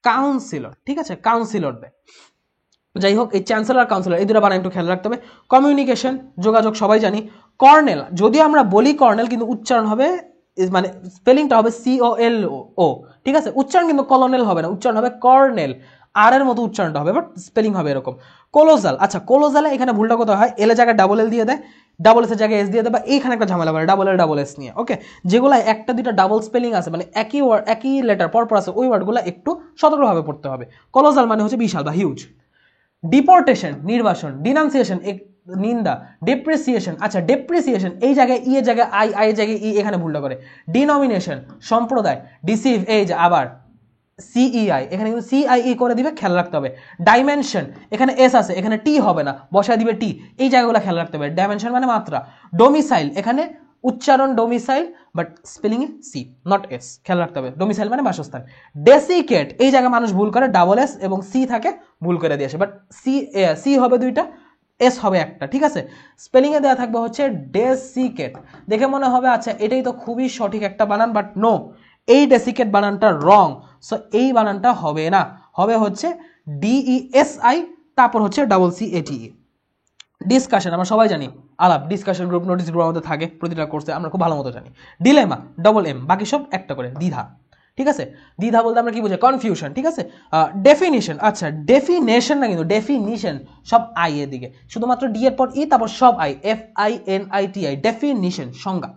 কাউন্সিলর, ঠিক আছে? কাউন্সিলর দেয়। যাই হোক, এই চ্যান্সেলর কাউন্সিলর এই দুটো বানান একটু খেয়াল রাখতে হবে। কমিউনিকেশন, যোগাযোগ, সবাই জানি। কর্নেল, যদিও আমরা বলি কর্নেল, কিন্তু উচ্চারণ হবে, মানে স্পেলিংটা হবে COLO, ঠিক আছে? উচ্চারণ কিন্তু কলোনেল হবে না, উচ্চারণ হবে কর্নেল, আর এর মতো উচ্চারণটা হবে, বাট স্পেলিং হবে এরকম। কোলোজাল, আচ্ছা কোলোজালে এখানে ভুলটা কোথায় হয়, এল এর জায়গায় ডাবল এল দিয়ে দেয়, ডাবল এস এর জায়গায় এস দিয়ে দেয়, বা এইখানে একটা ঝামেলা করে ডাবল এল ডাবল এস নিয়ে। ওকে, যেগুলো একটা দুইটা ডাবল স্পেলিং আছে, মানে একই ওয়ার্ড একই লেটার পরপর আছে, ওই ওয়ার্ডগুলো একটু সতর্কভাবে পড়তে হবে। কোলোজাল মানে হচ্ছে বিশাল বা হিউজ। ডিপোর্টেশন, নির্বাসন। ডিনাউন্সিয়েশন, নিন্দা। ডেপ্রিসিয়েশন, আচ্ছা ডেপ্রিসিয়েশন এই জায়গায় ই এর জায়গায় আই, আই এর জায়গায় ই, এখানে ভুলটা করে। ডিনমিনেশন, সম্প্রদায়। ডিসিভ, এই যে আবার সিইআই, এখানে কিন্তু সিআইই করে দিবে, খেয়াল রাখতে হবে। ডাইমেনশন, এখানে এস আছে, এখানে টি হবে না, বসায় দিবে টি, এই জায়গাগুলো খেয়াল রাখতে হবে। ডাইমেনশন মানে মাত্রা। ডোমিসাইল, এখানে উচ্চারণ ডোমিসাইল, বাট স্পেলিং এ সি, নট এস, খেয়াল রাখতে হবে। ডোমিসাইল মানে বাসস্থান। ডেসিকেট, এই জায়গায় মানুষ ভুল করে, ডাবল এস এবং সি থাকে, ভুল করে দিয়েছে, বাট সি হবে দুইটা, এস হবে একটা, ঠিক আছে? স্পেলিং এ দেওয়া থাকবে হচ্ছে ডেসিকেট। দেখে মনে হবে আচ্ছা এটাই তো খুবই সঠিক একটা বানান, বাট নো, এই ডেসিকেট বানানটা রং। সো এই বানানটা হবে না, হবে হচ্ছে DESI, তারপর হচ্ছে CATE। ডিসকাশন, আমরা সবাই জানি আলাপ, ডিসকাশন গ্রুপ, নোটিস গ্রুপ আমাদের থাকে প্রতিটা কোর্সে, আমরা খুব ভালো মতো জানি। ডিলেমা, ডবল এম, বাকি সব একটা করে। দ্বিধা, ঠিক আছে? দ্বিধা বলতে আমরা কি বুঝি? কনফিউশন, ঠিক আছে? ডেফিনিশন, আচ্ছা ডেফিনেশন না কিন্তু ডেফিনিশন, সব আই এর দিকে, শুধুমাত্র ডি এর পর ই, তারপর সব আই, FINITI, ডেফিনিশন, সংজ্ঞা।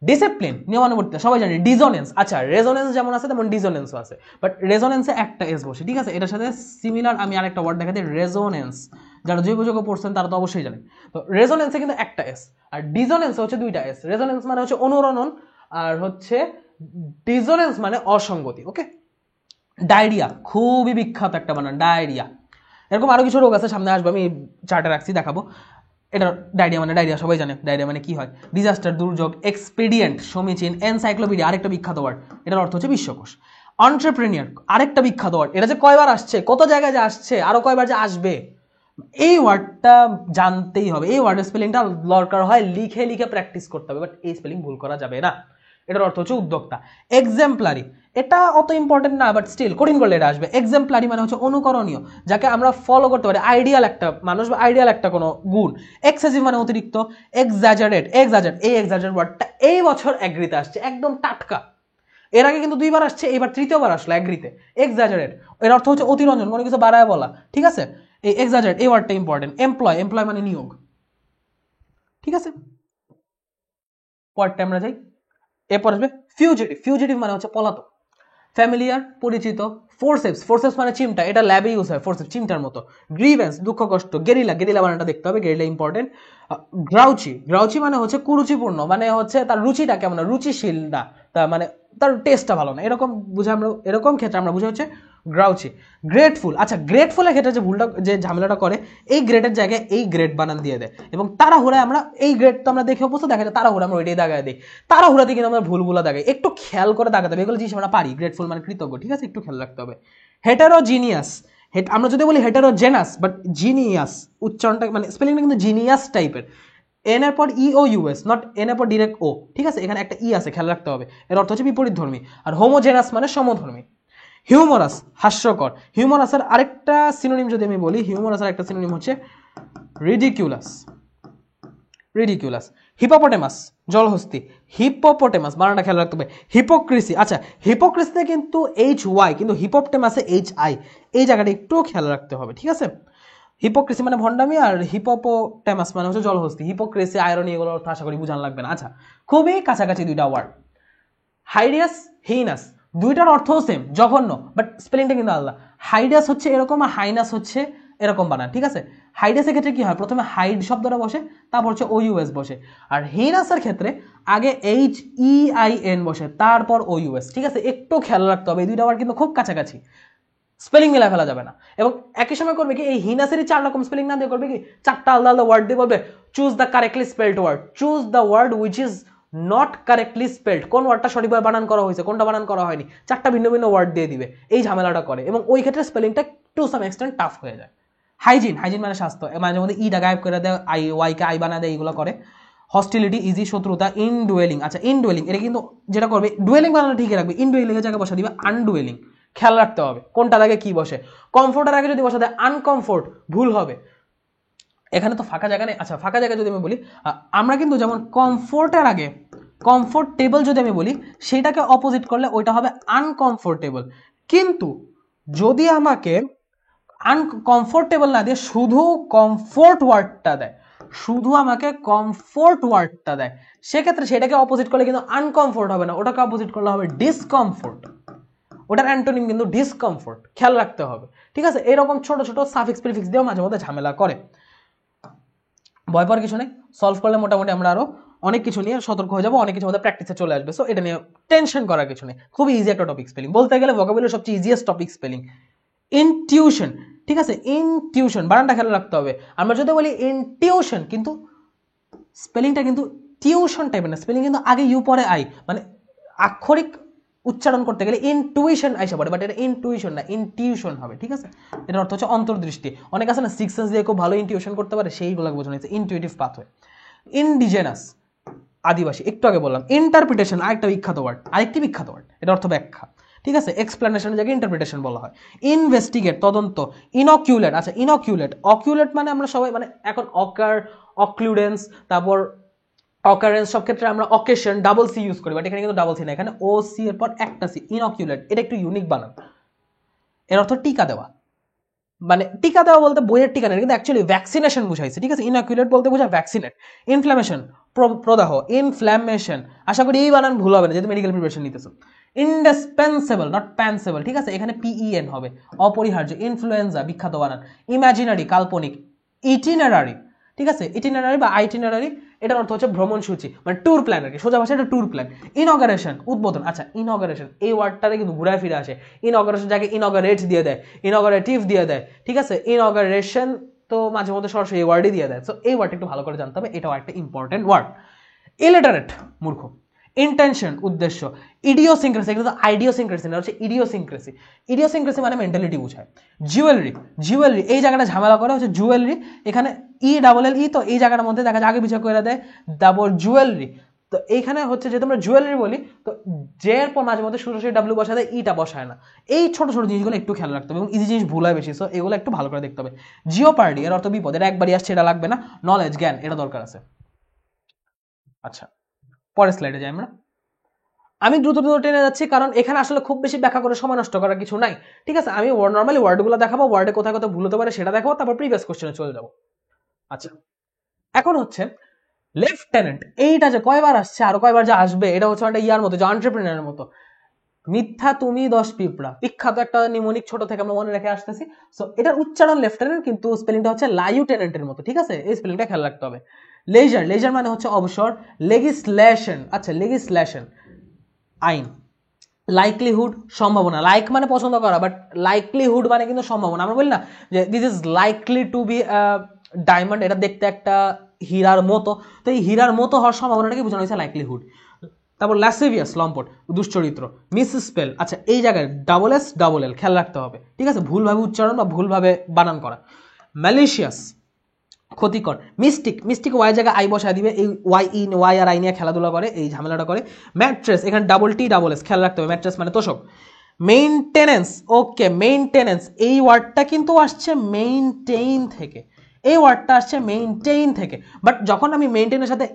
ডিসিপ্লিন, নিয়মানুবর্তিতা, সবাই জানি। ডিজোনেন্স, আচ্ছা রেজোনেন্স যেমন আছে তেমন ডিজোনেন্সও আছে, বাট রেজোনেন্সে একটা এস বসে, ঠিক আছে? এটার সাথে সিমিলার আমি আরেকটা ওয়ার্ড দেখাতে, রেজোনেন্স, যারা জৈবযোগ্য পড়ছেন তারা তো অবশ্যই জানেন। তো রেজোনেন্সে কিন্তু একটা এস, আর ডিজোনেন্সে হচ্ছে দুইটা এস। রেজোনেন্স মানে হচ্ছে অনুরণন, আর হচ্ছে ডিজোনেন্স মানে অসঙ্গতি। ওকে, ডায়রিয়া, খুবই বিখ্যাত একটা বানান, ডায়রিয়া। এরকম আরো কিছু রোগ আছে, সামনে আসবে, আমি চার্টে রাখছি, দেখাবো। এটা ডায়রিয়া মানে, ডায়রিয়া সবাই জানে ডায়রিয়া মানে কি হয়। ডিজাস্টার, দুর্যোগ। এক্সপিডিয়েন্ট, সমীচীন। এনসাইক্লোপিডিয়া, আরেকটা বিখ্যাত ওয়ার্ড, এটার অর্থ হচ্ছে বিশ্বকোষ। অন্টারপ্রেনিয়র, আরেকটা বিখ্যাত ওয়ার্ড, এটা যে কয়বার আসছে, কত জায়গায় যে আসছে, আরো কয়বার যে আসবে, এই ওয়ার্ডটা জানতেই হবে। এই ওয়ার্ডের স্পেলিংটা দরকার হয় লিখে লিখে প্র্যাকটিস করতে হবে, বাট এই স্পেলিং ভুল করা যাবে না। এটার অর্থ হচ্ছে উদ্যোক্তা। এক্সাম্পলারি, এটা অত ইম্পর্টেন্ট না, বাট স্টিল কঠিন করলে এটা আসবে। এক্সাম্পলারি মানে হচ্ছে অনুকরণীয়, যাকে আমরা ফলো করতে পারি, আইডিয়াল একটা মানুষ বা আইডিয়াল একটা কোনো গুণ। এক্সেসিভ মানে অতিরিক্ত। এক্সাজারেট, এই এক্সাজারেট ওয়ার্ডটা এই বছর অ্যাগ্রিতে আসছে, একদম টাটকা। এর আগে কিন্তু দুইবার আসছে, এবার তৃতীয়বার আসলো অ্যাগ্রিতে। এক্সাজারেট এর অর্থ হচ্ছে অতিরঞ্জন, কোনো কিছু বাড়ায় বলা, ঠিক আছে? এই এক্সাজারেট এই ওয়ার্ডটা ইম্পর্টেন্ট। এমপ্লয়, এমপ্লয় মানে নিয়োগ, ঠিক আছে? পরেরটা আমরা যাই, এরপর আসবে ফিউজিটিভ। ফিউজিটিভ মানে হচ্ছে পলাতক। ফ্যামিলিয়ার পরিচিত, ফোরসেপস, ফোরসেপস মানে চিমটা, এটা ল্যাবে ইউজ হয়, ফোরসেপস চিমটার মতো। গ্রিভেন্স দুঃখ কষ্ট, গেরিলা, গেরিলা বানানটা দেখতে হবে, গেরিলা ইম্পর্টেন্ট। গ্রাউচি, গ্রাউচি মানে হচ্ছে কুরুচিপূর্ণ, মানে হচ্ছে তার রুচিটা কেমন, রুচিশীল না, তা মানে তার টেস্টটা ভালো না, এরকম বুঝে আমরা, এরকম ক্ষেত্রে আমরা বুঝে হচ্ছে গ্রাউচি। গ্রেটফুল, আচ্ছা গ্রেটফুলের ক্ষেত্রে যে ভুলটা, যে ঝামেলাটা করে, এই গ্রেটের জায়গায় এই গ্রেট বানান দিয়ে দেয়, এবং তাড়াহুড়ায় আমরা এই গ্রেট তো আমরা দেখে অবস্থা দেখা যায়, তাড়াহুড়া আমরা ওইটাই দাগায় দিই, তাড়াহুড়াতে কিন্তু আমরা ভুলগুলো দাগাই, একটু খেয়াল করে দাগাতে হবে, এগুলো জিনিস আমরা পারি, গ্রেটফুল মানে কৃতজ্ঞ, ঠিক আছে, একটু খেয়াল রাখতে হবে। হেটারোজিনিয়াস, আমরা যদি বলি হেটারোজেনাস, বাট জিনিয়াস উচ্চারণটা মানে স্পেলিংটা কিন্তু জিনিয়াস টাইপের, এন এর পর ই ও ইউএস, নট এন এর পর ডিরেক্ট ও, ঠিক আছে, এখানে একটা ই আছে, খেয়াল রাখতে হবে, এর অর্থ হচ্ছে বিপরীত ধর্মী। আর হোমোজেনাস মানে সমধর্মী। হিউমারাস, হাস্যকর, হিউমারাসের আরেকটা সিনোনিম যদি আমি বলি, হিউমারাসের একটা সিনোনিম হচ্ছে রিডিকিউলাস, রিডিকিউলাস। হিপোপটেমাস, জলহস্তি, হিপোপটেমাস বানানটা খেয়াল রাখতে হবে। হিপোক্রিসি, আচ্ছা হিপোক্রিসিতে কিন্তু এইচ ওয়াই, কিন্তু হিপোপটেমাসে এইচ আই, এই জায়গাটা একটু খেয়াল রাখতে হবে, ঠিক আছে। হিপোক্রেসি মানে ভণ্ডামি, আর হিপোপটেমাস মানে হচ্ছে জলহস্তি। হিপোক্রেসি, আয়রনি, এগুলোর অর্থ আশা করি বুঝান লাগবে না। আচ্ছা খুবই কাছাকাছি দুইটা ওয়ার্ড, হাইডিয়াস, হিনাস, দুইটার অর্থও সেম, জঘন্য, বাট স্পেলিংটা কিন্তু আলাদা। হাইডিয়াস হচ্ছে এরকম, আর হাইনাস হচ্ছে এরকম বানান, ঠিক আছে। হাইডিয়াসের ক্ষেত্রে কি হয়, প্রথমে হাইড শব্দটা বসে, তারপর হচ্ছে ও ইউএস বসে, আর হিনাসের ক্ষেত্রে আগে এইচ ই আই এন বসে, তারপর ও ইউএস, ঠিক আছে, একটু খেয়াল রাখতে হবে, এই দুইটা ওয়ার্ড কিন্তু খুব কাছাকাছি, স্পেলিং মিলা ফেলা যাবে না। এবং একই সময় করবে কি, এই হিনাসেরই 4 রকম স্পেলিং না দিয়ে করবে কি, 4টা আলাদা আলাদা ওয়ার্ড দিয়ে বলবে choose the correctly spelled word, choose the word which is not correctly spelled, কোন ওয়ার্ডটা সঠিকভাবে বানান করা হয়েছে, কোনটা বানান করা হয়নি, 4টা ভিন্ন ভিন্ন ওয়ার্ড দিয়ে দিবে, এই ঝামেলাটা করে, এবং ওই ক্ষেত্রে স্পেলিংটা টু সাম এক্সটেন্ট টাফ হয়ে যায়। হাইজিন, হাইজিন মানে স্বাস্থ্য, মাঝে মধ্যে ইটা গায়েব করে দেয়, আই ওয়াইকে আই বানা দেয়, এইগুলো করে। হস্টিলিটি, ইজি, শত্রুতা। ইনডুয়েলিং, আচ্ছা ইনডুয়েলিং, এটা কিন্তু যেটা করবে, ডুয়েলিং বানানো ঠিকই রাখবে, ইনডুয়েলিং এর জায়গায় বসা দিবে আনডুয়েলিং, খেয়াল রাখতে হবে কোনটার আগে কি বসে। কমফোর্টের আগে যদি বসা দেয় আনকমফোর্ট, ভুল হবে, এখানে তো ফাঁকা জায়গা নেই। আচ্ছা ফাঁকা জায়গা যদি আমি বলি, আমরা কিন্তু যেমন কমফোর্টের আগে কমফোর্টেবল যদি আমি বলি, সেটাকে অপোজিট করলে ওইটা হবে আনকমফোর্টেবল। কিন্তু যদি আমাকে আনকমফোর্টেবল না দিয়ে শুধু কমফোর্ট ওয়ার্ডটা দেয়, শুধু আমাকে কমফোর্ট ওয়ার্ডটা দেয়, সেক্ষেত্রে সেটাকে অপোজিট করলে কিন্তু আনকমফোর্ট হবে না, ওটাকে অপোজিট করলে হবে ডিসকমফোর্ট, ওটার অ্যান্টোনিম কিন্তু ডিসকমফোর্ট, খেয়াল রাখতে হবে, ঠিক আছে। এরকম ছোট ছোট সাফিক্স প্রিফিক্স দিয়েও মাঝে মধ্যে ঝামেলা করে, ভয় পাওয়ার কিছু নেই, সলভ করলে মোটামুটি আমরা আরো অনেক কিছু নিয়ে সতর্ক হয়ে যাবো, অনেক কিছু আমাদের প্র্যাকটিসে চলে আসবে, সো এটা নিয়ে টেনশন করার কিছু নেই, খুবই ইজি একটা টপিক স্পেলিং, বলতে গেলে ভোকাবুলারি সবচেয়ে ইজিয়েস্ট টপিক স্পেলিং। ইনটিউশন, ঠিক আছে, ইনটিউশন বানানটা খেয়াল রাখতে হবে, আমরা যদি বলি ইনটিউশন, কিন্তু স্পেলিংটা কিন্তু টিউশন টাইপের না, স্পেলিং কিন্তু আগে ইউ পরে আই, মানে আক্ষরিক উচ্চারণ করতে গেলে ইনটুইশন আইসা পড়ে, বাট এটা ইনটুইশন না, ইনটিউশন হবে, ঠিক আছে। এটার অর্থ হচ্ছে অন্তর্দৃষ্টি, অনেক আছে না সিক্স সেন্স দিয়ে খুব ভালো ইনটিউশন করতে পারে, সেইগুলো বোঝানো হয়েছে ইনটিউটিভ পাথওয়ে। ইনডিজেনাস, আদিবাসী, একটু আগে বললাম। ইন্টারপ্রিটেশন, আরেকটা বিখ্যাত ওয়ার্ড, আরেকটি বিখ্যাত ওয়ার্ড, এটা অর্থ ব্যাখ্যা, ঠিক আছে, এক্সপ্লেনেশনের জায়গায় ইন্টারপ্রিটেশন বলা হয়। ইনভেস্টিগেট, তদন্ত। ইনকিউলেট, আচ্ছা ইনকিউলেট, অকিউলেট মানে আমরা সবাই মানে এখন অকার, অক্লুডেন্স, তারপর অকারেন্স, সব ক্ষেত্রে আমরা অকেশন ডাবল সি ইউজ করি, বাট এখানে কিন্তু ডাবল সি না, এখানে ও সি এর পর একটা সি, ইনকিউলেট, এটা একটু ইউনিক বানান, এর অর্থ টিকা দেওয়া, মানে টিকা দেওয়া বলতে বইয়ের টিকা নেই, কিন্তু অ্যাকচুয়ালি ভ্যাকসিনেশন বুঝাইছে, ঠিক আছে। ইনকিউলেট বলতে বোঝায় ভ্যাকসিনেট। ইনফ্লামেশন, প্রদাহ, ইনফ্ল্যামেশন, আশা করি এই বানান ভুল হবে না যেহেতু মেডিকেল প্রিপারেশন নিতেছো। ইনডিসপেন্সেবল, নট প্যান্সেবল, ঠিক আছে, এখানে পিইএন হবে, অপরিহার্য। ইনফ্লুয়েঞ্জা, বিখ্যাত বানান। ইমাজিনারি, কাল্পনিক। ইটিনারারি, ঠিক আছে, ইটিনারারি বা আইটিনারারি, এটার অর্থ হচ্ছে ভ্রমণসূচি, মানে ট্যুর প্ল্যান আর কি, সোজা ভাষায় এটা ট্যুর প্ল্যান। ইনঅগারেশন, উদ্বোধন, আচ্ছা ইনঅগারেশন এই ওয়ার্ডটারে কিন্তু ঘুরায় ফিরে আসে, ইনঅগারেশন যাকে ইনঅগারেট দিয়ে দেয়, ইনঅগারেটিভ দিয়ে দেয়, ঠিক আছে, ইনঅগারেশন তো মাঝে মধ্যে সরাসরি এই ওয়ার্ডই দিয়ে দেয়, সো এই ওয়ার্ডটা একটু ভালো করে জানতে হবে, এটাও একটা ইম্পর্টেন্ট ওয়ার্ড। ইলিটারেট, মূর্খ। ইন্টেনশন, উদ্দেশ্য। ইডিওসিনক্রেসি, এগুলো তো আইডিওসিনক্রেসি না, হচ্ছে ইডিওসিনক্রেসি, ইডিওসিনক্রেসি মানে মেন্টালিটি বোঝায়। জুয়েলারি, জুয়েলারি এই জায়গাটা ঝামেলা করা হচ্ছে, জুয়েলারি এখানে ই ডাবল এল ই, তো এই জায়গাটার মধ্যে দেখা যায় আগে পিছিয়ে করে দেয়, তারপর জুয়েলারি, তো এইখানে হচ্ছে যে তোমরা জুয়েলারি বলি, তো জে এর পর মাঝে মধ্যে সরাসরি ডাব্লিউ বসায় দেয়, ইটা বসায় না, এই ছোট ছোট জিনিসগুলো একটু খেয়াল রাখতে হবে, এবং ইজি জিনিস ভুল হয় বেশি, সো এগুলো একটু ভালো করে দেখতে হবে। জিওপার্ডি, এর অর্থ বিপদ, এটা একবারই আসছে, এটা লাগবে না। নলেজ, জ্ঞান, এটা দরকার আছে। আচ্ছা পরের স্লাইডে যাই আমরা, আমি দ্রুত দ্রুত টেনে যাচ্ছি কারণ এখানে আসলে খুব বেশি ব্যাখ্যা করে সময় নষ্ট করার কিছু নাই, ঠিক আছে। আমি নর্মালি ওয়ার্ডগুলো দেখাবো, ওয়ার্ডে কোথায় কোথায় ভুল হতে পারে সেটা দেখাবো, তারপর প্রিভিয়াস কোশ্চেনে চলে যাবো। আচ্ছা এখন হচ্ছে লেফটেন্যান্ট, এইটা যে কয়বার আসছে আর কয়বার যে আসবে, এটা হচ্ছে একটা ইয়ার মতো, যে এন্টারপ্রেনারের মতো। মিথ্যা তুমি 10 পিঁপড়া, বিখ্যাত একটা নিমোনিক, ছোট থেকে আমরা মনে রেখে আসতেছি। সো এটার উচ্চারণ লেফটেন্যান্ট, কিন্তু স্পেলিংটা হচ্ছে লাইউটেন্যান্টের মতো, ঠিক আছে? এই স্পেলিংটা খেয়াল রাখতে হবে। লেজার, লেজার মানে হচ্ছে অবসর। লেজিসলেশন, আচ্ছা লেজিসলেশন আইন। লাইকলিহুড সম্ভাবনা, লাইক মানে পছন্দ করা, বাট লাইকলিহুড মানে কিন্তু সম্ভাবনা। আমরা বলি না যে this is likely to be diamond, এটা দেখতে একটা হীরার মতো, তো এই হীরার মতো হওয়ার সম্ভাবনাটাকে বোঝানো হয়েছে লাইকলিহুড। তারপর ল্যাসেভিয়াস লম্পট, দুশ্চরিত্র। মিস স্পেল, আচ্ছা এই জায়গায় ডাবল এস ডাবল এল খেয়াল রাখতে হবে, ঠিক আছে? ভুলভাবে উচ্চারণ বা ভুলভাবে বানান করা। ম্যালিশিয়াস ক্ষতিকর। মিস্টিক, মিস্টিক ওয়াই জায়গায় আই বসায় দিবে, এই ওয়াই আর আই নিয়ে খেলাধুলা করে, এই ঝামেলাটা করে। ম্যাট্রেস, এখানে ডাবল টি ডাবল এস খেয়াল রাখতে হবে, ম্যাট্রেস মানে তোষক। মেইনটেনেন্স, ওকে মেইনটেনেন্স, এই ওয়ার্ডটা কিন্তু আসছে মেইনটেইন থেকে, এই ওয়ার্ডটা আসছে মেইনটেইন থেকে, বাট যখন আমি মেইনটেইনের সাথে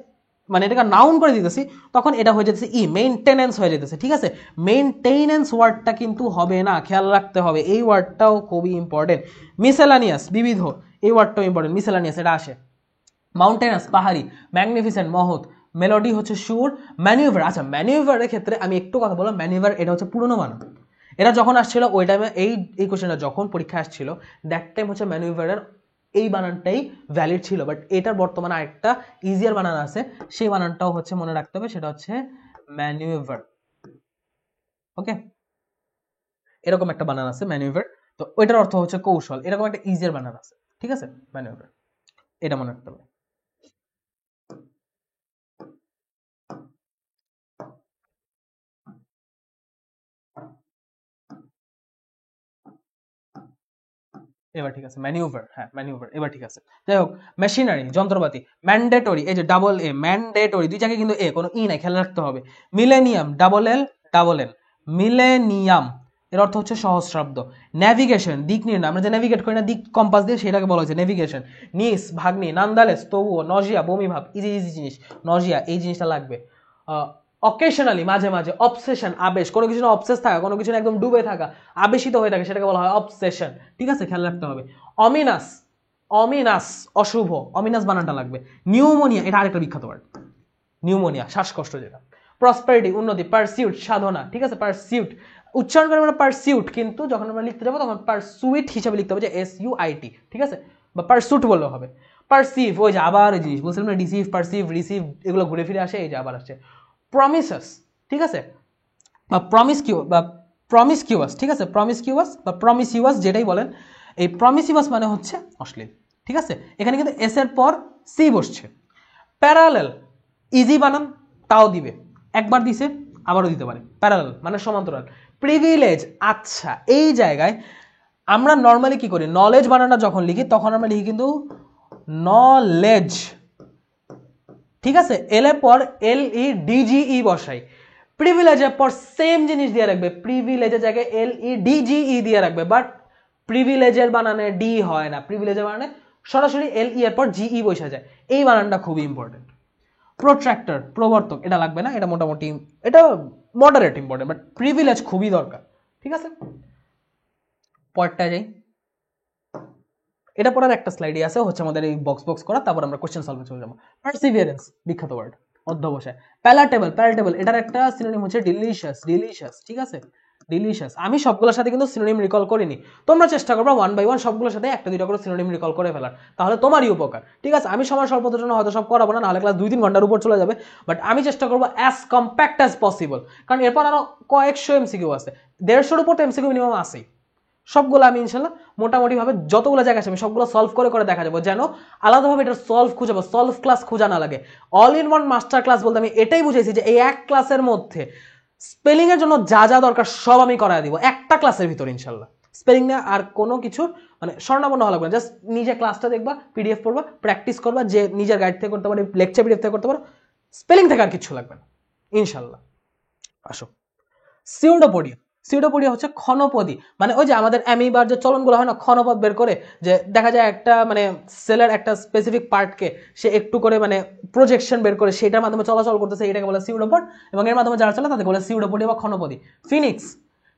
মানে এটাকে নাউন করে দিতেছি তখন এটা হয়ে যেতেছে মেইনটেনেন্স হয়ে যেতেছে, ঠিক আছে? মেইনটেনেন্স ওয়ার্ডটা কিন্তু হবে না, খেয়াল রাখতে হবে, এই ওয়ার্ডটাও খুবই ইম্পর্টেন্ট। মিসেলানিয়াস বিবিধ, এই ওয়ার্ডটাও ইম্পর্টেন্ট, মিসেলানিয়াস এটা আসে। মাউন্টেনাস পাহাড়ি, ম্যাগনিফিসেন্ট মহৎ, মেলোডি হচ্ছে সুর। ম্যানিউভার, আচ্ছা ম্যানিউভারের ক্ষেত্রে আমি একটু কথা বললাম, ম্যানিউভার এটা হচ্ছে পুরনো বানান। এটা যখন আসছিল ওই টাইমে, এই কোশ্চেনটা যখন পরীক্ষা আসছিল দ্যাট টাইম হচ্ছে ম্যানিউভারের এই বানানটাই ভ্যালিড ছিল, বাট এটার বর্তমানে আরেকটা ইজিয়ার বানান আছে, সেই বানানটাও হচ্ছে মনে রাখতে হবে, সেটা হচ্ছে ম্যানিউভার। ওকে, এরকম একটা বানান আছে ম্যানিউভার, তো ওইটার অর্থ হচ্ছে কৌশল, এরকম একটা ইজিয়ার বানান আছে, ঠিক আছে? ম্যানিউভার, এটা মনে রাখতে হবে। এবার ঠিক আছে, ম্যানিউভার, হ্যাঁ ম্যানিউভার, এবার ঠিক আছে। যাই হোক, মেশিনারি যন্ত্রপাতি। ম্যান্ডেটরি, এই যে ডাবল এ, ম্যান্ডেটরি দুই জায়গায় কিন্তু এ, কোনো ই নাই, খেয়াল রাখতে হবে। Millennium double L double N, millennium এর অর্থ হচ্ছে সহস্রাব্দ। ন্যাভিগেশন দিক নির্ণয়, আমরা যে নেভিগেট করি না দিক কম্পাস দিয়ে, সেটাকে বলা হয়েছে নেভিগেশন। নিস ভাগ্নি, নান্দালেস তবুও, নজিয়া বমি ভাব, ইজি ইজি জিনিস, নজিয়া এই জিনিসটা লাগবে। অকেশনালি মাঝে মাঝে। অবসেশন আবেশ, কোনো কিছু না অবসেস থাকা, কোনো কিছু একদম ডুবে থাকা, আবেশিত হয়ে থাকে, সেটাকে বলা হয় অবসেশন, ঠিক আছে? খেয়াল রাখতে হবে। অমিনাস, অমিনাস অশুভ, অমিনাস বানানটা লাগবে। নিউমোনিয়া, এটা আরেকটা বিখ্যাত ওয়ার্ড, নিউমোনিয়া শ্বাসকষ্ট যেটা। প্রসপারিটি উন্নতি, পারসিউট সাধনা, ঠিক আছে? পারসিউট উচ্চারণ করে আমরা পারসিউট, কিন্তু যখন আমরা লিখতে যাবো তখন পারসুইট হিসাবে লিখতে হবে, যে SUIT, ঠিক আছে? বা পারসুট বললেও হবে। পারসিভ, ওই যে আবার এই জিনিস বলছিলাম না, রিসিভ পারসিভ রিসিভ এগুলো ঘুরে ফিরে আসে, এই যে আবার আসছে। প্রমিসাস, ঠিক আছে? বা প্রমিসকিউয়াস, ঠিক আছে? প্রমিসকিউয়াস বা প্রমিসিউয়াস যেটাই বলেন, এই প্রমিসিউয়াস মানে হচ্ছে অশ্লীল, ঠিক আছে? এখানে কিন্তু এস এর পর সি বসছে। প্যারালেল, ইজি বানান তাও দিবে, একবার দিছে আবারও দিতে পারে, প্যারালেল মানে সমান্তরাল। প্রিভিলেজ, আচ্ছা এই জায়গায় আমরা নর্মালি কি করি, নলেজ বানানটা যখন লিখি তখন আমরা লিখি কিন্তু নলেজ, ঠিক আছে? এল এর পর LEDGE বসাই। প্রিভিলেজের পর সেম জিনিস দিয়ে রাখবে, প্রিভিলেজের জায়গায় LEDGE দিয়ে রাখবে, বাট প্রিভিলেজের বানানে ডি হয় না, প্রিভিলেজের বানানে সরাসরি LE এর পর GE বসে যায়, এই বানানটা খুবই ইম্পর্টেন্ট। প্রোট্রাক্টর প্রবর্তক, এটা লাগবে না, এটা মোটামুটি এটা মডারেট ইম্পর্টেন্ট, বাট প্রিভিলেজ খুবই দরকার, ঠিক আছে? পরেরটা যাই, এটা পড়ার একটা স্লাইডই আছে হচ্ছে আমাদের এই বক্স করা, তারপর আমরা কোশ্চেন সলভে চলে যাবো। পারসিভিয়ারেন্স বিখ্যাত ওয়ার্ড, অধ্যবসায়। প্যালাটেবল, প্যালাটেবল এটার একটা সিনোনিম হচ্ছে ডিলিশিয়াস, ডিলিশিয়াস, ঠিক আছে? ডিলিশিয়াস। আমি সবগুলোর সাথে কিন্তু সিনোনিম রিকল করিনি, তোমরা চেষ্টা করবে ওয়ান বাই ওয়ান সবগুলোর সাথে একটা দুইটা করে সিনোনিম রিকল করে ফেলার, তাহলে তোমারই উপকার, ঠিক আছে? আমি সময় স্বল্পতার জন্য হয়তো সব করাবো না, নাহলে ক্লাস 2-3 ঘন্টার উপর চলে যাবে, বাট আমি চেষ্টা করবো অ্যাজ কম্প্যাক্ট অ্যাজ পসিবল, কারণ এরপর আরো কয়েকশো এমসিকিউ আছে, 150-র উপর তো এমসিকিউ মিনিমাম আছেই। সবগুলো আমি ইনশাল্লাহ মোটামুটি ভাবে যতগুলো জায়গা আছে আমি সবগুলো সলভ করে দেখা যাবো, যেন আলাদাভাবে এটা সলভ খুঁজাবো, সলভ ক্লাস খোঁজা না লাগে। All in one master class বলতে আমি এটাই বুঝেছি যে এই এক ক্লাসের মধ্যে স্পেলিং এর জন্য যা যা দরকার সব আমি করায় দিব একটা ক্লাসের ভিতর ইনশাল্লাহ। স্পেলিং না আর কোনো কিছু মানে স্বর্ণাপন্ন হওয়া লাগবে না, জাস্ট নিজে ক্লাসটা দেখবা, পিডিএফ পড়বা, প্র্যাকটিস করবা, যে নিজের গাইড থেকে করতে পারো, লেকচার পিডিএফ থেকে করতে পারো, স্পেলিং থেকে আর কিছু লাগবে না ইনশাল্লাহ। আসো, সিউডোপোডিয়া, সিউডোপোডিয়া হচ্ছে ক্ষণপদী, মানে ওই যে আমাদের অ্যামিবার যে চলনগুলো হয় না, ক্ষণপদ বের করে, যে দেখা যায় একটা মানে সেলের একটা স্পেসিফিক পার্টকে সে একটু করে মানে প্রজেকশন বের করে সেটার মাধ্যমে চলাচল করতেছে, এটাকে বলে সিউডোপড, এবং এর মাধ্যমে যারা চলে তাদেরকে বলে সিউডোপোডিয়া বা ক্ষণপদী। ফিনিক্স,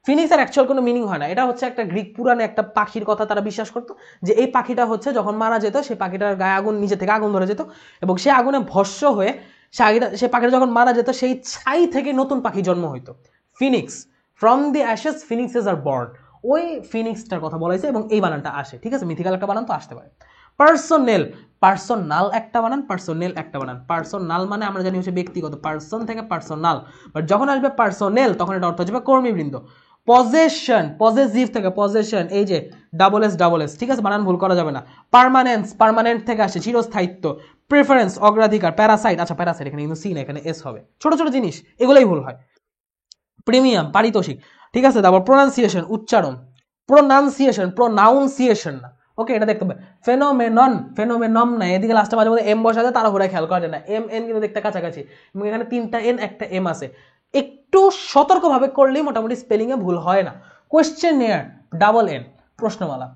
ফিনিক্সের অ্যাকচুয়াল কোনো মিনিং হয় না, এটা হচ্ছে একটা গ্রিক পুরাণে একটা পাখির কথা তারা বিশ্বাস করতো, যে এই পাখিটা হচ্ছে যখন মারা যেত সেই পাখিটার গায়ে আগুন, নিজে থেকে আগুন ধরে যেত, এবং সে আগুনে ভস্য হয়ে সে পাখিটা যখন মারা যেত সেই ছাই থেকে নতুন পাখি জন্ম হইতো, phoenix. From the ashes phoenixes are born, ওই ফিনিক্সটার কথা বলা হয়েছে এবং এই বানানটা আসে, ঠিক আছে, মিথিক্যাল একটা বানান তো আসতে পারে। পার্সোনেল, পার্সোনাল একটা বানান, পার্সোনেল একটা বানান। পার্সোনাল মানে আমরা জানি হচ্ছে ব্যক্তিগত, পার্সন থেকে পার্সোনাল, বাট যখন আসবে পার্সোনেল তখন এটা অর্থ হচ্ছে কর্মীবৃন্দ। পজেশন, পজেসিভ থেকে পজেশন, এই যে ডাবল এস, ঠিক আছে, বানান ভুল করা যাবে না। পার্মানেন্স, পার্মানেন্ট থেকে আসে চিরস্থায়িত্ব। প্রেফারেন্স, অগ্রাধিকার। প্যারাসাইট, আচ্ছা প্যারাসাইট এখানে কিন্তু সি না, এখানে এস হবে। ছোট ছোট জিনিস এগুলোই ভুল হয়। প্রিমিয়াম, পারিতোষিক, ঠিক আছে। তারপর প্রোনাউন্সিয়েশন, উচ্চারণ, প্রোনাউন্সিয়েশন, প্রোনাউন্সিয়েশন না, ওকে, এটা দেখতে হবে। ফেনোমেনন, ফেনোমেনম না, এদিকে লাস্টে মাঝে মধ্যে এম বসা যায়, তারা ঘুরে খেয়াল করা যায় না, এম এন কিন্তু দেখতে কাছাকাছি, এবং এখানে 3টা এন 1টা এম আছে, একটু সতর্কভাবে করলেই মোটামুটি স্পেলিং এ ভুল হয় না। কোয়েশ্চেনিয়ার, ডাবল এন, প্রশ্নমালা।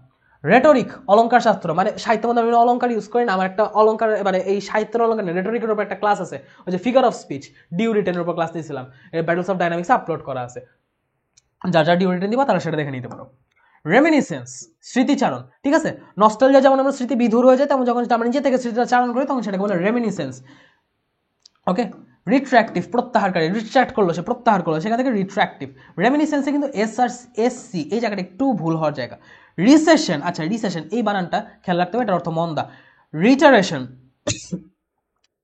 রেটরিক, অলঙ্কার শাস্ত্র, মানে সাহিত্য মধ্যে আমি অলঙ্কার ইউজ করি না, আমার একটা অলঙ্কার, মানে এই সাহিত্যের অলঙ্কার রেটরিকের উপর একটা ক্লাস আছে, ওই যে ফিগার অফ স্পিচ, ডিউ রিটেনের উপর ক্লাস দিয়েছিলাম, ব্যাটলস অফ ডাইনামিক্স আপলোড করা আছে, যার ডিউ রিটেন দিবা তারা সেটা দেখে নিতে পারো। রেমিনিসেন্স, স্মৃতিচারণ, ঠিক আছে। নস্টালজিয়া যেমন আমরা স্মৃতি বিধুর হয়ে যায়, তেমন যখন আমরা নিজে থেকে স্মৃতিটা চারণ করি তখন সেটাকে বলে রেমিনিসেন্স, ওকে। রিট্রাক্টিভ, প্রত্যাহারকারী, রিট্রাক্ট করলো সে, প্রত্যাহার করলো, সেখান থেকে রিট্রাক্টিভ। রেমিনিসেন্সে কিন্তু এস আর এস সি এই জায়গাটা একটু ভুল হওয়ার জায়গা। রিসেশন, আচ্ছা রিসেশন এই বানানটা খেয়াল রাখতে হবে, এটার অর্থ মন্দা। রিটারেশন,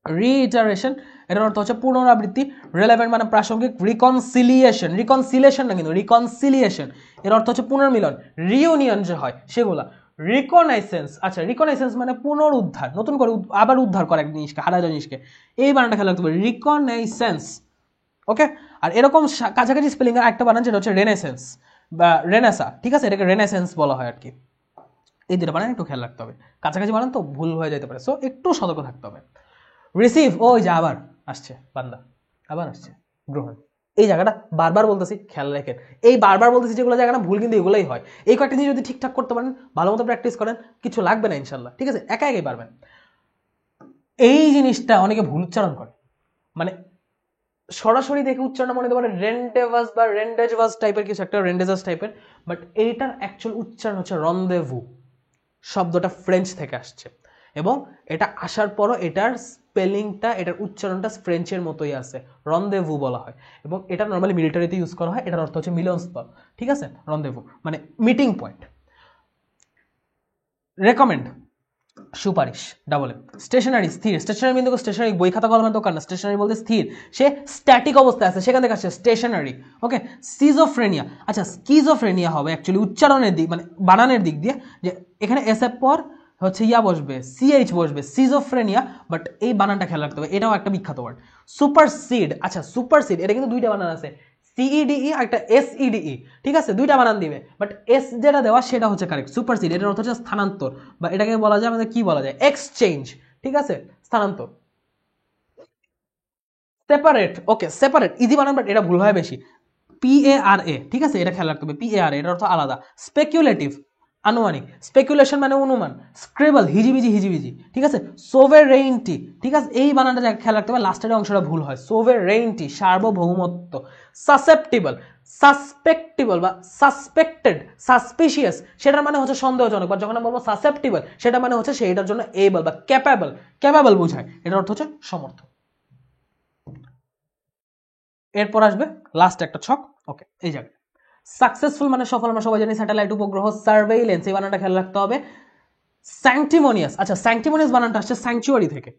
রিটারেশন এটার অর্থ হচ্ছে পুনরাবৃত্তি। রিলেভেন্ট মানে প্রাসঙ্গিক। রিকনসিলিয়েশন, রিকনসিলিয়েশন না কিন্তু রিকনসিলিয়েশন, এর অর্থ হচ্ছে পুনর্মিলন। রিউনিয়ন যে হয় সেগুলা। রিকনাইসেন্স, আচ্ছা রিকনাইসেন্স মানে পুনরুদ্ধার, নতুন করে আবার উদ্ধার করা এক জিনিসকে, হারায় যাওয়া জিনিসকে, এই বানানটা খেয়াল রাখতে হবে, রিকনাইসেন্স, ওকে। আর এরকম কাছাকাছি স্পেলিং এর একটা বানান যেটা হচ্ছে রেনেসেন্স বা রেনেসা, ঠিক আছে, এটাকে রেনেসেন্স বলা হয় আর কি। এই দুটো বানান একটু খেয়াল রাখতে হবে, কাছাকাছি বানান তো ভুল হয়ে যেতে পারে, সো একটু সতর্ক থাকতে হবে। রিসিভ, ওই যে আবার আসছে বান্দা, আবার আসছে। গ্রহণ, এই জায়গাটা বারবার বলতেছি, খেয়াল রাখেন, এই বারবার বলতেছি যেগুলো জায়গাটা ভুল কিন্তু এগুলোই হয়। এই কয়েকটা জিনিস যদি ঠিকঠাক করতে পারেন, ভালো মতো প্র্যাকটিস করেন, কিছু লাগবে না ইনশাল্লাহ, ঠিক আছে, একা একাই পারবেন। এই জিনিসটা অনেকে ভুল উচ্চারণ করে, মানে সরাসরি দেখে উচ্চারণ মনে হতে পারে রেন্ডেভাস বা রেন্ডেজভাস টাইপের কিছু একটা, রেন্ডেজাস টাইপের, বাট এইটার অ্যাকচুয়াল উচ্চারণ হচ্ছে রন্দেভু, শব্দটা ফ্রেঞ্চ থেকে আসছে, এবং এটা আসার পরও এটার স্পেলিংটা, এটার উচ্চারণটা ফ্রেঞ্চের মতোই আছে, রন্দেভু বলা হয়, এবং এটা নর্মালি মিলিটারিতে ইউজ করা হয়, এটার অর্থ হচ্ছে মিলনস্থল, ঠিক আছে, রন্দেভু মানে মিটিং পয়েন্ট। রেকমেন্ড, সুপারিশ, ডাবল এম। স্টেশনারি, স্থির, স্টেশনারি কিন্তু স্টেশনারি বই খাতা কলমের দোকান না, স্টেশনারি বলতে স্থির, সে স্ট্যাটিক অবস্থায় আছে, সেখান থেকে আসছে স্টেশনারি, ওকে। সিজোফ্রেনিয়া, আচ্ছা স্কিজোফ্রেনিয়া হবে অ্যাকচুয়ালি উচ্চারণের দিক, মানে বানানের দিক দিয়ে, যে এখানে এস এর পর হচ্ছে ইয়া বসবে, সিএইচ বসবে, সিজোফ্রেনিয়া, বাট এই বানানটা খেয়াল রাখতে হবে, এটাও একটা বিখ্যাত ওয়ার্ড। সুপারসিড, আচ্ছা সুপারসিড এটা কিন্তু দুইটা বানান আছে, সিইডিই আর একটা এসইডিই, ঠিক আছে, দুইটা বানান দিবে, বাট এস যেটা দেওয়া সেটা হচ্ছে কারেক্ট। সুপারসিড এটার অর্থ হচ্ছে স্থানান্তর, বা এটাকে বলা যায় আমাদের কি বলা যায়, এক্সচেঞ্জ, ঠিক আছে, স্থানান্তর। সেপারেট, ওকে, সেপারেট ইজি বানান, বাট এটা ভুল হয় বেশি। PARA, ঠিক আছে, এটা খেয়াল রাখতে হবে, PARA এটার অর্থ আলাদা। স্পেকুলেটিভ, আনুমানিক। স্পেকুলেশন মানে অনুমান। স্ক্রিবল, হিজিবিজি হিজিবিজি, ঠিক আছে। সোভেরেইনটি, ঠিক আছে, এই বানানটা খেয়াল রাখতে হবে, লাস্টের অংশটা ভুল হয়। সোভেরেইনটি, সার্বভৌমত্ব। সাসেপ্টিবল, সাসপেক্টিবল বা সাসপেক্টেড, সাসপিশিয়াস সেটার মানে হচ্ছে সন্দেহজনক, বা যখন আমরা বলবো সাসেপ্টিবল সেটা মানে হচ্ছে সেইটার জন্য এবল বা ক্যাপাবল, ক্যাপাবল বোঝায়, এটার অর্থ হচ্ছে সমর্থ। এরপর আসবে লাস্ট একটা ছক, ওকে, এই জায়গায় সাকসেসফুল মানে সফল, আমরা সবাই জানি, স্যাটেলাইট, উপগ্রহ। সার্ভেইলেন্স এই বানানটা খেয়াল রাখতে হবে। স্যাংটিমোনিয়াস, আচ্ছা স্যাংটিমোনিয়াস বানানটা আসছে স্যাংচুয়ারি থেকে,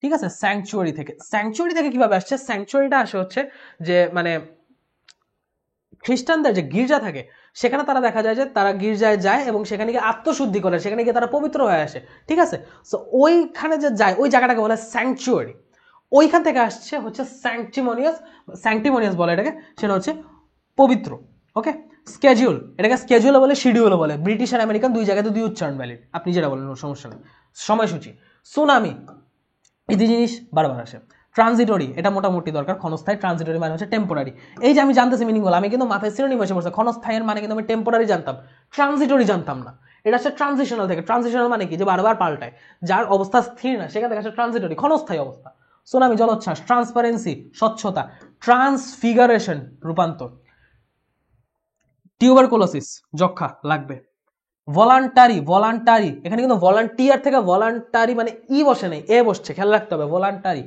ঠিক আছে, স্যাংচুয়ারি থেকে। স্যাংচুয়ারি থেকে কিভাবে আসছে, স্যাংচুয়ারিটা আসে হচ্ছে যে মানে খ্রিস্টানদের যে গির্জা থাকে সেখানে তারা দেখা যায় যে তারা গির্জায় যায় এবং সেখানে গিয়ে আত্মশুদ্ধি করে, সেখানে গিয়ে তারা পবিত্র হয়ে আসে, ঠিক আছে। সো ওইখানে যে যায় ওই জায়গাটাকে বলে স্যাংচুয়ারি, ওইখান থেকে আসছে হচ্ছে স্যাংটিমোনিয়াস, স্যাংটিমোনিয়াস বলে এটাকে, সেটা হচ্ছে পবিত্র, ওকে। স্কেডিউল, এটাকে স্কেডিউল বলে, শিডিউল বলে, ব্রিটিশ আর আমেরিকান দুই জায়গাতে দুই উচ্চারণ ভ্যালিড, আপনি যেটা বলেন সমস্যা নেই। সময়সূচি, সুনামি, এই দুই জিনিস বারবার আসে। ট্রানজিটরি, এটা মোটামুটি দরকার, ক্ষণস্থায়ী। ট্রানজিটরি মানে হচ্ছে টেম্পোরারি, এই যে আমি জানতেছি মিনিং বলে, আমি কিন্তু মাথায় সিনোনিম এসে পড়ছে, ক্ষণস্থায়ীর মানে কিন্তু আমি টেম্পোরারি জানতাম, ট্রানজিটরি জানতাম না। এটা হচ্ছে ট্রানজিশনাল থেকে, ট্রানজিশনাল মানে কি, যে বারবার পাল্টায়, যার অবস্থা স্থির না, সেখান থেকে আসছে ট্রানজিটরি, ক্ষণস্থায়ী অবস্থা। সুনামি, জলোচ্ছ্বাস। ট্রান্সপারেন্সি, স্বচ্ছতা। ট্রান্সফিগারেশন, রূপান্তর। টিউবারকুলোসিস, যক্ষা, লাগবে। ভলান্টারি, ভলান্টারি এখানে কিন্তু ভলান্টিয়ার থেকে ভলান্টারি মানে ই বসে নেই, এ বসছে, খেয়াল রাখতে হবে, ভলান্টারি।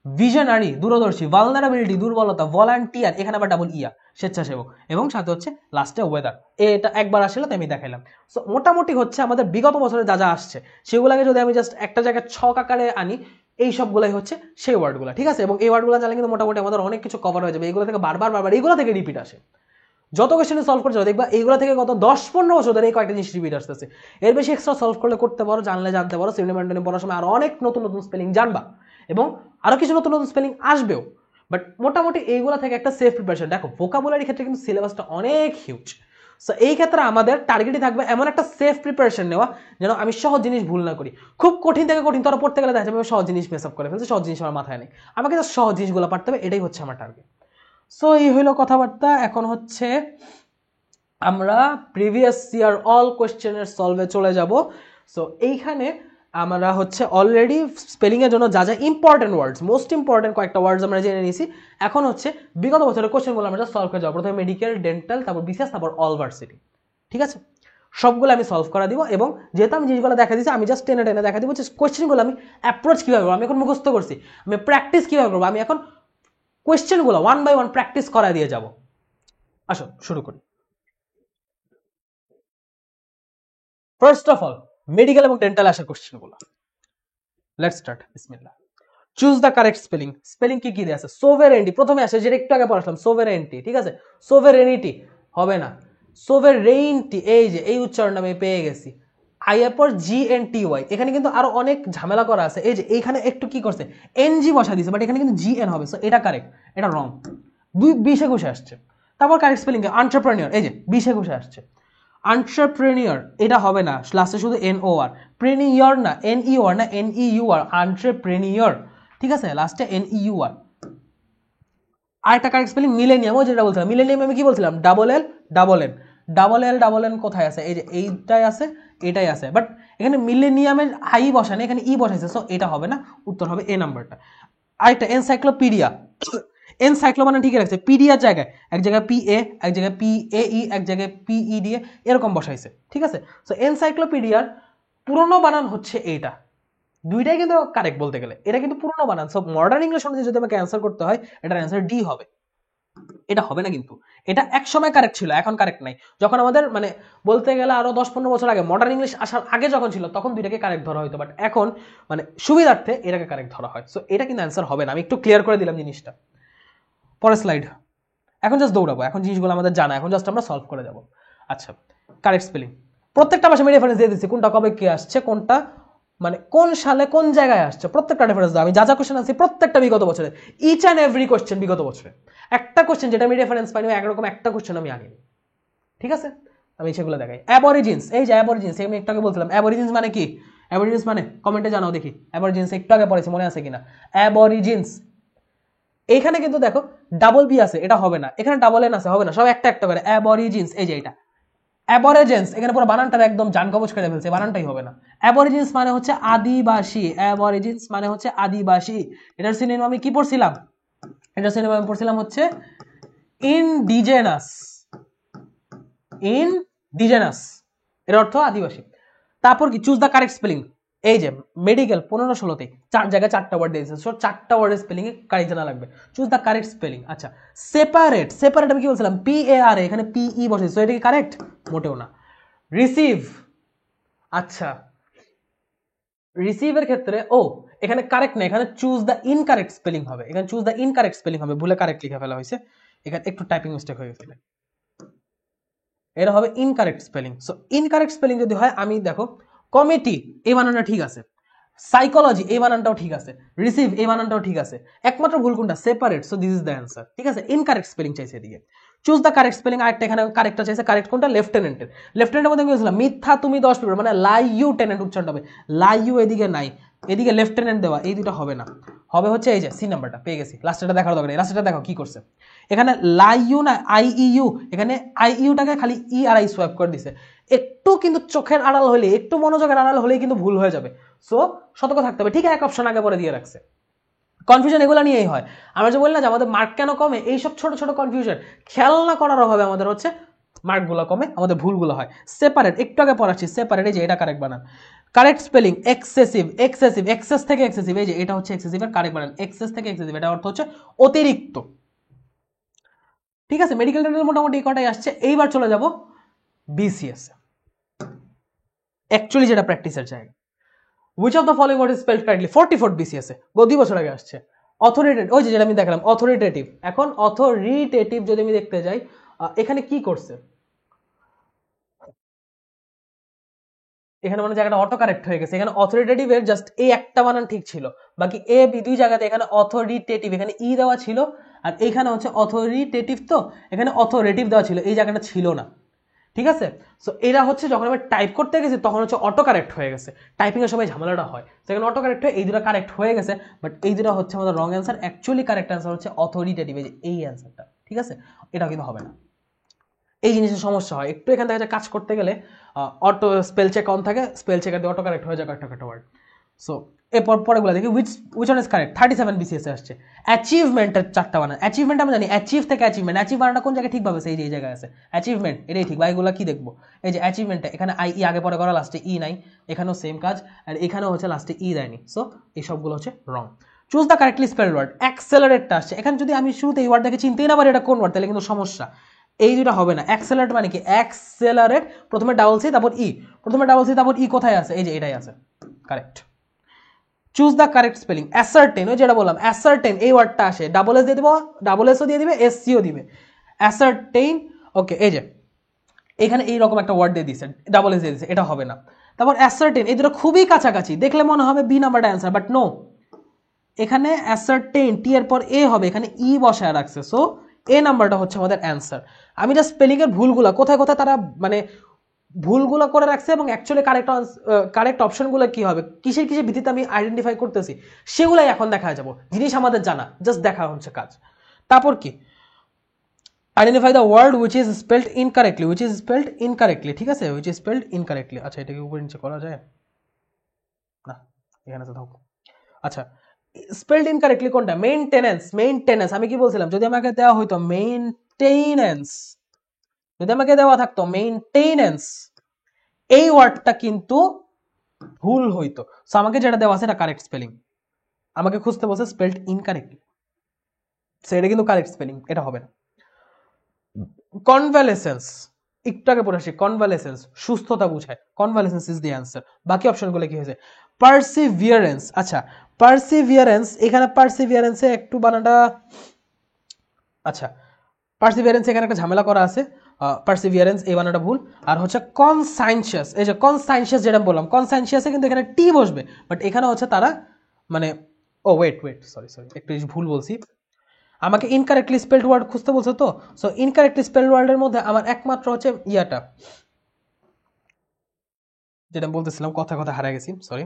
ভিশনারি দূরদর্শী, ভালনারাবিলিটি দুর্বলতা, ভলান্টিয়ার এখানে আবার ডাবল ইয়া স্বেচ্ছাসেবক, এবং সাথে হচ্ছে লাস্টে ওয়েদার। এটা একবার আসলে তো আমি দেখাইলাম। সো মোটামুটি হচ্ছে আমাদের বিগত বছরে যা যা আসছে সেগুলোকে যদি আমি জাস্ট একটা জায়গায় ছক আকারে আনি, এই সবগুলাই হচ্ছে সেই ওয়ার্ডগুলো, ঠিক আছে। এবং এই ওয়ার্ডগুলো জানলে কিন্তু মোটামুটি আমাদের অনেক কিছু কভার হয়ে যাবে। এগুলো থেকে বারবার এইগুলো থেকে রিপিট আসে। যত কোয়েশ্চেন সলভ করতে দেখবা এইগুলো থেকে গত 10-15 বছর ধরে এই কয়েকটা জিনিস রিপিট আসতেছে। এর বেশি এক্সট্রা সলভ করতে পারো, জানলে জানতে পারো। সিভিল মেন্টেনে পড়ার সময় আরো অনেক নতুন নতুন স্পেলিং জানবা এবং আরো কিছু নতুন নতুন স্পেলিং আসবেও। বাট মোটামুটি এইগুলো থেকে একটা সেফ প্রিপারেশন। দেখো ভোকাবুলারি ক্ষেত্রে কিন্তু সিলেবাসটা অনেক হিউজ। সো এই ক্ষেত্রে আমাদের টার্গেটই থাকবে এমন একটা সেফ প্রিপারেশন নেওয়া যেন আমি সহজ জিনিস ভুল না করি। খুব কঠিন থেকে কঠিনতর পড়তে গেলে দেখা যাবে আমি সহজ জিনিস মেস আপ করে ফেলছি, সহজ জিনিস আমার মাথায় নেই, আমাকে জাস্ট সহজ জিনিসগুলো পারতে হবে, এটাই হচ্ছে আমার টার্গেট। সো এই হইলো কথাবার্তা। এখন হচ্ছে আমরা প্রিভিয়াস ইয়ার অল কোয়েশ্চেনের সলভে চলে যাব। সো এইখানে আমরা হচ্ছে অলরেডি স্পেলিংয়ের জন্য যা যা ইম্পর্টেন্ট ওয়ার্ডস, মোস্ট ইম্পর্টেন্ট কয়েকটা ওয়ার্ডস আমরা জেনে নিয়েছি। এখন হচ্ছে বিগত বছরের কোয়েশ্চেনগুলো আমরা সলভ করে যাবো। প্রথমে মেডিকেল, ডেন্টাল, তারপর বিসিএস, তারপর অল ভার্সিটি, ঠিক আছে। সবগুলো আমি সলভ করা দিব এবং যেহেতু আমি জিনিসগুলো দেখা দিচ্ছি আমি জাস্ট টেনে টেনে দেখা দিব যে কোয়েশ্চেনগুলো আমি অ্যাপ্রোচ কীভাবে করবো, আমি এখন মুখস্থ করছি, আমি প্র্যাকটিস কীভাবে করবো, আমি এখন কোয়েশ্চেনগুলো 1 by 1 প্র্যাকটিস করা দিয়ে যাব। আসো শুরু করি। ফার্স্ট অফ অল মেডিকেল এবং ডেন্টাল আসার কোশ্চেনগুলো। লেটস স্টার্ট, বিসমিল্লাহ। Choose the correct spelling. Spelling কি কি আছে? সোভেরেন্টি প্রথমে আসে, যেটা একটু আগে পড়ালাম, সোভেরেন্টি, ঠিক আছে। সোভেরেনিটি হবে না, সোভেরেইনটি, এই যে এই উচ্চারণটা আমি পেয়ে গেছি। আইয়ের পর GNTY, এখানে কিন্তু আরো অনেক ঝামেলা করা আছে। এই যে এইখানে একটু কি করছে, NG বসা দিয়েছে, বাট এখানে কিন্তু GN হবে। সো এটা কারেক্ট, এটা রং। 20-21 আসছে। তারপর কারেক্ট স্পেলিং এন্টারপ্রেনিয়র, এই যে 20-21 আসছে। এন্টারপ্রেনিয়র এটা হবে না, লাস্টে শুধু NOR, প্রেনিয়র না, NEOR না, NEUR, এন্টারপ্রেনিয়র, ঠিক আছে, লাস্টে NEUR। আরেকটা কারেক্ট স্পেলিং মিলেনিয়াম, ও যেটা বলছিলাম মিলেনিয়াম আমি কি বলছিলাম, ডাবল এল ডাবল এন কোথায় আছে, এই যে এইটাই আছে, এটাই আছে, বাট এখানে মিলেনিয়ামের আই বসা নেই, এখানে ই বসাইছে। সো এটা হবে না, উত্তর হবে এ নাম্বারটা। আরেকটা এনসাইক্লোপিডিয়া, এনসাইক্লো মানে ঠিক রাখছে, পিডিয়ার জায়গায় এক জায়গায় PA, এক জায়গায় PAE, এক জায়গায় PEDA এরকম বসাইছে, ঠিক আছে। সো এনসাইক্লোপিডিয়ার পুরনো বানান হচ্ছে এইটা, দুইটাই কিন্তু কারেক্ট বলতে গেলে, এটা কিন্তু পুরনো বানান। সব মডার্ন ইংলিশ অনুযায়ী যদি আমাকে অ্যান্সার করতে হয়, এটার অ্যান্সার ডি হবে। এটা হবে না, কিন্তু এটা এক সময় কারেক্ট ছিল, এখন কারেক্ট নাই। যখন আমাদের মানে বলতে গেলে আরো 10-15 বছর আগে, মডার্ন ইংলিশ আসার আগে যখন ছিল, তখন দুইটাকে কারেক্ট ধরা হইতো, বাট এখন মানে সুবিধার্থে এটাকে কারেক্ট ধরা হয়। সো এটা কিন্তু অ্যান্সার হবে না, আমি একটু ক্লিয়ার করে দিলাম জিনিসটা। পরের স্লাইড। এখন জাস্ট দৌড়াবো, এখন জিনিসগুলো আমাদের জানা, এখন জাস্ট আমরা সলভ করে যাব। আচ্ছা, কারেক্ট স্পেলিং প্রত্যেকটা ভাষা আমি রেফারেন্স দিয়ে দিচ্ছি, কোনটা কবে কি আসছে, কোনটা মানে কোন সালে কোন জায়গায় আসছে, প্রত্যেকটা রেফারেন্স দাও। আমি যা যা কোশ্চেন আনছি প্রত্যেকটা বিগত বছরে, ইচ অ্যান্ড এভরি কোশ্চেন বিগত বছরে। একটা কোশ্চেন যেটা আমি রেফারেন্স পাইনি, একরকম একটা কোশ্চেন আমি আনিনি, ঠিক আছে। আমি সেগুলো দেখাই। অ্যাবরিজিনস, এই যে অ্যাবরিজিনস, আমি একটু আগে বলছিলাম অ্যাবরিজিনস মানে কি, অ্যাবরিজিনস মানে কমেন্টে জানাও দেখি, অ্যাবরিজিনস একটু আগে পড়েছি, মনে আছে কিনা। অ্যাবরিজিনস এইখানে কিন্তু দেখো ডাবল বি আছে, এটা হবে না, এখানে ডাবল এন আছে, হবে না, সব একটা একটা করে। অ্যাবরিজিনস, এই যে এটা অ্যাবরিজিনস, এখানে পুরো বানানটা একদম জান কবজ করে ফেলছে, বানানটাই হবে না। অ্যাবরিজিনস মানে হচ্ছে আদিবাসী, অ্যাবরিজিনস মানে হচ্ছে আদিবাসী। এটার সিনোনিম আমি কি পড়ছিলাম, এটার সিনোনিম আমি পড়ছিলাম হচ্ছে ইনডিজেনাস, ইনডিজেনাস এর অর্থ আদিবাসী। তারপর কি, চুজ দ্য কারেক্ট স্পেলিং। এই যে মেডিকেল 15-16তে 4 জায়গায় 4টা ওয়ার্ড দিয়েছে, সো 4টা ওয়ার্ডের স্পেলিং এ কারেক্ট জানা লাগবে। Choose the correct spelling. আচ্ছা, সেপারেট, সেপারেট আমি কি বলছিলাম, PAR, এখানে PE বসেছে, সো এটা কি কারেক্ট, মোটেও না। রিসিভ, আচ্ছা রিসিভের ক্ষেত্রে এখানে কারেক্ট না, এখানে চুজ দ্য ইনকারেক্ট স্পেলিং হবে, এখানে চুজ দ্য ইনকারেক্ট স্পেলিং হবে, ভুলে কারেক্ট লিখে ফেলা হয়েছে, এখানে একটু টাইপিং মিস্টেক হয়ে গেছে, এটা হবে incorrect spelling. So incorrect spelling যদি হয়, আমি দেখো কমিটি এই বানানটা ঠিক আছে, সাইকোলজি এই বানানটাও ঠিক আছে, রিসিভ এই বানানটাও ঠিক আছে, একমাত্র ভুল কোনটা, separate. So this is the answer, ঠিক আছে। ইনকারেক্ট স্পেলিং চাইছে এদিকে, চুজ দ্য কারেক্ট স্পেলিং। আরেকটা এখানে কারেক্টটা চাইছে, কারেক্ট কোনটা, লেফটেন্যান্টের। লেফটেন্যান্টের মধ্যে কি বলছিলাম, মিথ্যা তুমি 10 পেপার, মানে লাই ইউ টেন্যান্ট উচ্চারণ হবে, লাই ইউ এদিকে নাই, এদিকে লেফটেন্যান্ট দেওয়া, এই দুটো হবে না, হবে হচ্ছে এই যে সি নাম্বারটা, পেয়ে গেছি। লাস্টটা দেখার দরকার নেই, লাস্টটা দেখো কি করছে, এখানে লাই ইউ না IEU, এখানে IEUটাকে খালি ই আর আই সোয়াপ করে দিছে। একটু কিন্তু চোখের আড়াল হলে, একটু মনোযোগের আড়াল হলেই কিন্তু ভুল হয়ে যাবে। সো সতর্ক থাকতে হবে, ঠিক এক অপশন আগে পরে দিয়ে রাখছে। কনফিউশন এগুলো নিয়েই হয়, আমরা যে বললাম যে আমাদের মার্ক কেন কমে, এইসব ছোট ছোট কনফিউশন খেয়াল না করার অভাবে আমাদের হচ্ছে মার্কগুলো কমে, আমাদের ভুলগুলো হয়। সেপারেট একটু আগে পড়াচ্ছি, সেপারেট, এই যে এটা কারেক্ট বানান। Correct spelling excessive, excessive, excess থেকে এক্সেসিভ, এই যে এটা হচ্ছে এক্সেসিভ এর কারেক্ট বানান, এক্সেস থেকে এক্সেসিভ, এটা অর্থ হচ্ছে অতিরিক্ত। ঠিক আছে, মেডিকেল ডেন্টাল মোটামুটি এই কটাই আসছে। এইবার চলে যাব বিসিএস, অ্যাকচুয়ালি যেটা প্র্যাকটিসের জায়গা। which of the following word is spelled correctly? 44 BCS এ 2 বছর আগে আসছে। অথরিটেটিভ, ওই যে যেটা আমি দেখালাম অথরিটেটিভ। এখন অথরিটেটিভ যদি আমি দেখতে যাই, এখানে কি করছে, এখানে মানে জায়গাটা অটো কারেক্ট হয়ে গেছে। এখানে অথরিটেটিভ এর জাস্ট এই একটা বানান ঠিক ছিল, বাকি এ বি দুই জায়গাতে এখানে অথরিটেটিভ, এখানে ই দেওয়া ছিল, আর এইখানে হচ্ছে অথরিটেটিভ, তো এখানে অথরিটেটিভ দেওয়া ছিল, এই জায়গাটা ছিল না। ঠিক আছে, সো এটা হচ্ছে যখন আমি টাইপ করতে গেছি তখন হচ্ছে অটো কারেক্ট হয়ে গেছে। টাইপিং এর সময় ঝামেলাটা হয়, সেখানে অটো কারেক্ট হয়ে এই দুটো কারেক্ট হয়ে গেছে, বাট এই দুটো হচ্ছে আমাদের wrong answer. Actually correct answer হচ্ছে অথরিটেটিভ, এই অ্যান্সারটা। ঠিক আছে, এটা কিন্তু হবে না, এই জিনিসের সমস্যা হয় একটু। এখান থেকে কাজ করতে গেলে অটো স্পেল চেক অন থাকে, স্পেল চেকার দিয়ে অটো কারেক্ট হয়ে যায় একটা ওয়ার্ড। সো এরপর পরেগুলো দেখি, which one is correct. 37 BCS এ আসছে। অ্যাচিভমেন্টের 4টা বানান, অ্যাচিভমেন্ট আমরা জানি অ্যাচিভ থেকে অ্যাচিভমেন্ট, অ্যাচিভ বানানটা কোন জায়গায় ঠিকভাবে এই যে এই জায়গায় আছে অ্যাচিভমেন্ট, এটাই ঠিক। বা এগুলো কি দেখবো, এই যে অ্যাচিভমেন্টটা এখানে আই ই আগে পরে করা, লাস্টে ই নাই, এখানেও সেম কাজ, আর এখানেও হচ্ছে লাস্টে ই দেয়নি। সো এই সবগুলো হচ্ছে wrong. Choose the correctly spelled word. অ্যাক্সেলারেটটা আসছে, এখানে যদি আমি শুরুতে এই ওয়ার্ডটাকে চিনতেই না পারি এটা কোন ওয়ার্ড, তাহলে কিন্তু সমস্যা। এই দুটো হবে না। অ্যাক্সেলারেট মানে কি, অ্যাক্সেলারেট প্রথমে ডাবল সি তারপর ই, প্রথমে ডাবল সি তারপর ই কোথায় আছে, এই যে এটাই আছে, correct. Choose the correct spelling. Ascertain, ওই যেটা বললাম অ্যাসার্টেন, এই ওয়ার্ডটা আসে, ডাবল এস দিয়ে দিব, ডাবল এসও দিয়ে দিবে, এস সিও দিবে, অ্যাসার্টেন। ওকে, এই যে এখানে এইরকম একটা ওয়ার্ড দিয়ে দিচ্ছে, ডাবল এস দিয়ে দিচ্ছে, এটা হবে না। তারপর অ্যাসার্টেন, এই দুটো খুবই কাছাকাছি, দেখলে মনে হবে বি নাম্বারটা অ্যান্সার, বাট নো, এখানে অ্যাসার্টেন টি এর পর এ হবে, এখানে ই বসায় রাখছে, সো এ নাম্বারটা হচ্ছে আমাদের অ্যান্সার। আমি জাস্ট স্পেলিং এর ভুলগুলা কোথায় কোথায় তারা মানে ভুলগুলো করে রাখছে এবং অ্যাকচুয়ালি কারেক্ট অপশনগুলো কি হবে, কিসের কিসের ভিত্তিতে আমি আইডেন্টিফাই করতেছি, সেগুলাই এখন দেখা যাব। জিনিস আমাদের জানা, জাস্ট দেখা হচ্ছে কাজ। তারপর কি, identify the word which is spelled incorrectly, which is spelled incorrectly. ঠিক আছে, উইচ ইজ স্পেলড ইনকারেক্টলি। আচ্ছা, এটাকে উপরে নিচে করা যায় না, এখানে তো থাকো। আচ্ছা, স্পেলড ইনকারেক্টলি কোনটা, মেইনটেনেন্স। মেইনটেনেন্স আমি কি বলছিলাম, যদি আমাকে দেওয়া হইতো মেইনটেনেন্স, যদি আমাকে দেওয়া থাকতো মেইনটেনেন্স, এই ওয়ার্ডটা কিন্তু ভুল হইতো। সো আমাকে যেটা দেওয়া আছে এটা কারেক্ট স্পেলিং, আমাকে খুঁজতে বলছে স্পেলড ইনকারেক্টলি, সো এটা কিন্তু কারেক্ট স্পেলিং, এটা হবে না। কনভালেসেন্স, একটু আগে পড়ে আসি, কনভালেসেন্স সুস্থতা বোঝায়, কনভালেসেন্স ইজ দি অ্যান্সার। বাকি অপশনগুলো কি হয়েছে, পারসিভিয়ারেন্স। আচ্ছা, পারসিভিয়ারেন্স, এখানে পারসিভিয়ারেন্সে একটু বানাটা, আচ্ছা পারসিভিয়ারেন্স এখানে একটা ঝামেলা করা আছে, পারসিভিয়ারেন্স এই বানাটা ভুল। আর হচ্ছে কনসাইনশিয়াস, এই যে কনসাইনশিয়াস যেটা বললাম, কনসাইনশিয়াসে কিন্তু এখানে টি বসবে, বাট এখানে হচ্ছে তারা মানে, ও ওয়েট সরি একটু ভুল বলছি, আমাকে ইনকারেক্টলি স্পেলড ওয়ার্ড খুঁজতে বলছে, তো সো ইনকারেক্টলি স্পেলড ওয়ার্ডের মধ্যে আমার একমাত্র হচ্ছে ইয়াটা, যেটা বলতেছিলাম কথা কথা হারিয়ে গেছি, সরি।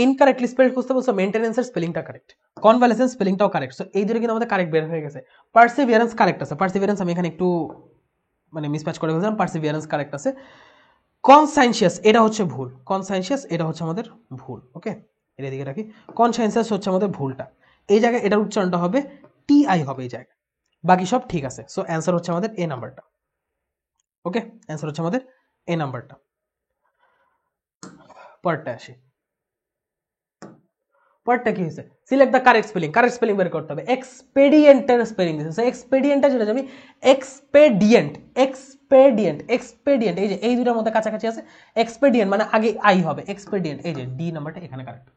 ইনকারেক্টলি স্পেলড খুঁজতে বলছো, মেইনটেনেন্সের স্পেলিংটা কারেক্ট, কনভালেসেন্স স্পেলিংটাও কারেক্ট, সো এই দুটো কিন্তু আমাদের কারেক্ট বের হয়ে গেছে। পারসিভিয়ারেন্স কারেক্ট আছে, পারসিভিয়ারেন্স আমি এখানে একটু মানে মিসম্যাচ করে ফেলছিলাম, পারসিভিয়ারেন্স কারেক্ট আছে। কনসাইনশিয়াস এটা হচ্ছে ভুল, কনসাইনশিয়াস এটা হচ্ছে আমাদের ভুল। ওকে, এটা দিকে রাখি, কনসাইনশিয়াস হচ্ছে আমাদের ভুলটা, এই জায়গায় এটার উচ্চারণটা হবে টি আই হবে এই জায়গায়, বাকি সব ঠিক আছে। সো অ্যান্সার হচ্ছে আমাদের এ নাম্বারটা। ওকে, অ্যান্সার হচ্ছে আমাদের এ নাম্বারটা। পরেরটা আসি, পরেরটা কি হয়েছে, select the correct spelling. Correct spelling বের করতে হবে। এক্সপেডিয়েন্টের স্পেলিং দিয়েছে, এক্সপেডিয়েন্টটা যেটা যাবি, এক্সপেডিয়েন্ট, এক্সপেডিয়েন্ট, এক্সপেডিয়েন্ট, এই যে এই দুটার মধ্যে কাছাকাছি আছে, এক্সপেডিয়েন্ট মানে আগে আই হবে, এক্সপেডিয়েন্ট, এই যে ডি নাম্বারটা এখানে correct.